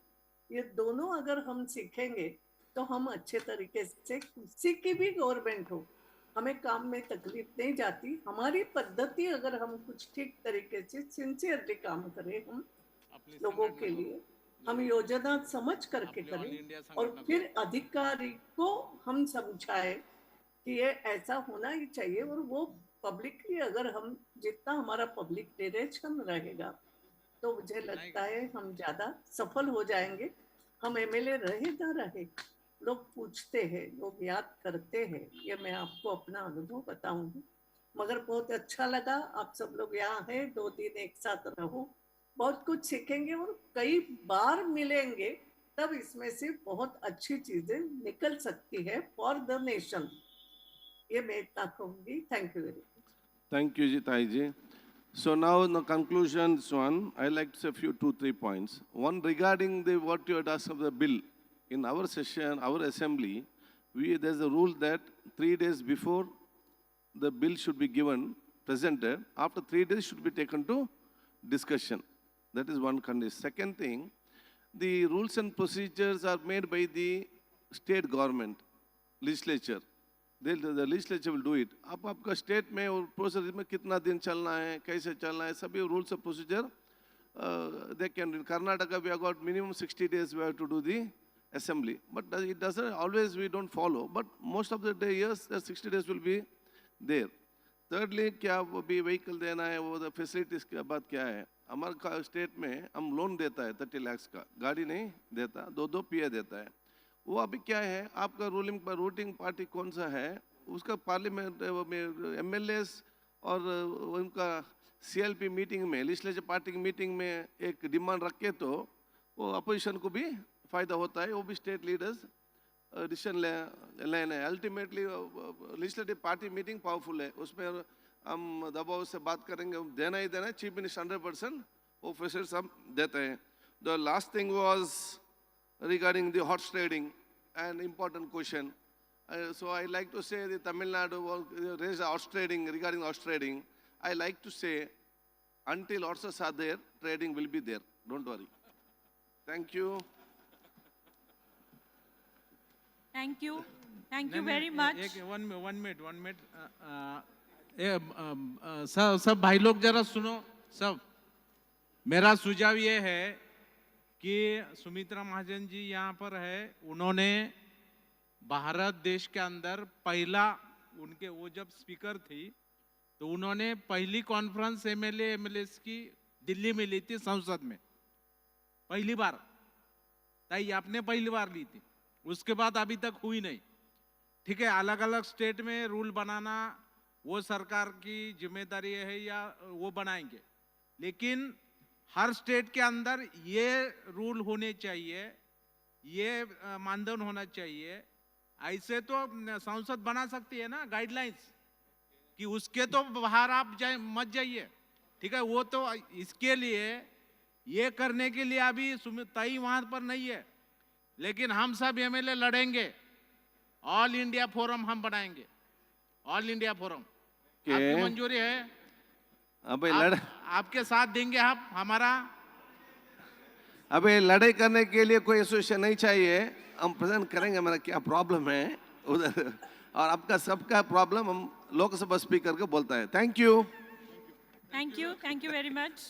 ये दोनों अगर हम सीखेंगे तो हम अच्छे तरीके से, किसी की भी गवर्नमेंट हो, हमें काम में तकलीफ नहीं जाती. हमारी पद्धति अगर हम कुछ ठीक तरीके से सिंसियरली काम करें, हम लोगों के लिए हम योजना समझ करके करें और फिर अधिकारी को हम समझाएं कि ये ऐसा होना ही चाहिए, और वो पब्लिकली अगर हम जितना हमारा पब्लिक डायरेक्शन रहेगा तो मुझे लगता है हम ज़्यादा सफल हो जाएंगे. हम एमएलए रहे ना रहे, लोग पूछते हैं, लोग याद करते हैं, ये मैं आपको अपना अनुभव बताऊंगी. मगर बहुत अच्छा लगा आप सब लोग यहाँ हैं, 2 दिन एक साथ रहो, बहुत कुछ सीखेंगे और कई बार मिलेंगे, तब इसमें से बहुत अच्छी चीजें निकल सकती है फॉर द नेशन. ये मैं इतना कहूंगी. Thank you very much. Thank you, Taiji. So now in the conclusion, Swan, I like to say a few 2-3 points. One, regarding the what you had asked of the bill. In our session, our assembly, there's a rule that 3 days before the bill should be given, presented, after 3 days should be taken to discussion. That is one condition. Second thing, the rules and procedures are made by the state government, legislature. The legislature will do it. अब आपका state में और procedure में कितना दिन चलना है, कैसे चलना है, सभी rules and procedure, they can. In Karnataka, we have got minimum 60 days we have to do the assembly. But it doesn't always, we don't follow. But most of the day, yes, the 60 days will be there. Thirdly, क्या वो भी vehicle देना है, वो the facilities की बात क्या है? हमारे स्टेट में हम लोन देता है 30 लाख का, गाड़ी नहीं देता, 2 PA देता है. वो अभी क्या है, आपका रूलिंग पार्टी कौन सा है, उसका पार्लियामेंट में MLAs और उनका CLP मीटिंग में, लेजिस्लेटिव पार्टी की मीटिंग में एक डिमांड रख के तो वो अपोजिशन को भी फायदा होता है, वो भी स्टेट लीडर्स डिसीजन लेना है. Ultimately legislative party meeting powerful है, उसमें हम दबाव से बात करेंगे, देना ही देना है. चीफ मिनिस्टर 100% वो फैसिलिटीज हम देते हैं. The last thing was regarding the horse trading, an important question. So I like to say the Tamil Nadu raised horse trading, regarding horse trading. I like to say until horses are there, trading will be there. Don't worry. Thank you. Thank you. Thank you very much. One minute. सब भाई लोग जरा सुनो. सब मेरा सुझाव ये है कि सुमित्रा महाजन जी यहाँ पर है, उन्होंने भारत देश के अंदर पहला, उनके वो जब स्पीकर थी तो उन्होंने पहली कॉन्फ्रेंस MLAs की दिल्ली में ली थी, संसद में पहली बार. ताई आपने पहली बार ली थी, उसके बाद अभी तक हुई नहीं. ठीक है, अलग अलग स्टेट में रूल बनाना वो सरकार की जिम्मेदारी है या वो बनाएंगे, लेकिन हर स्टेट के अंदर ये रूल होने चाहिए, ये मानदंड होना चाहिए। ऐसे तो संसद बना सकती है ना गाइडलाइंस कि उसके तो बाहर आप मत जाइए, ठीक है। वो तो इसके लिए ये करने के लिए अभी तय वहां पर नहीं है, लेकिन हम सब एमएलए लड़ेंगे। ऑल इंडिया फोरम हम बनाएंगे, ऑल इंडिया फोरम। आपकी मंजूरी है? अबे आपके साथ देंगे आप हमारा? अबे लड़ाई करने के लिए कोई एसोसिएशन नहीं चाहिए, हम प्रेजेंट करेंगे मेरा क्या प्रॉब्लम है उधर, और आपका सबका प्रॉब्लम हम लोकसभा स्पीकर को बोलता है। Thank you Thank you very much.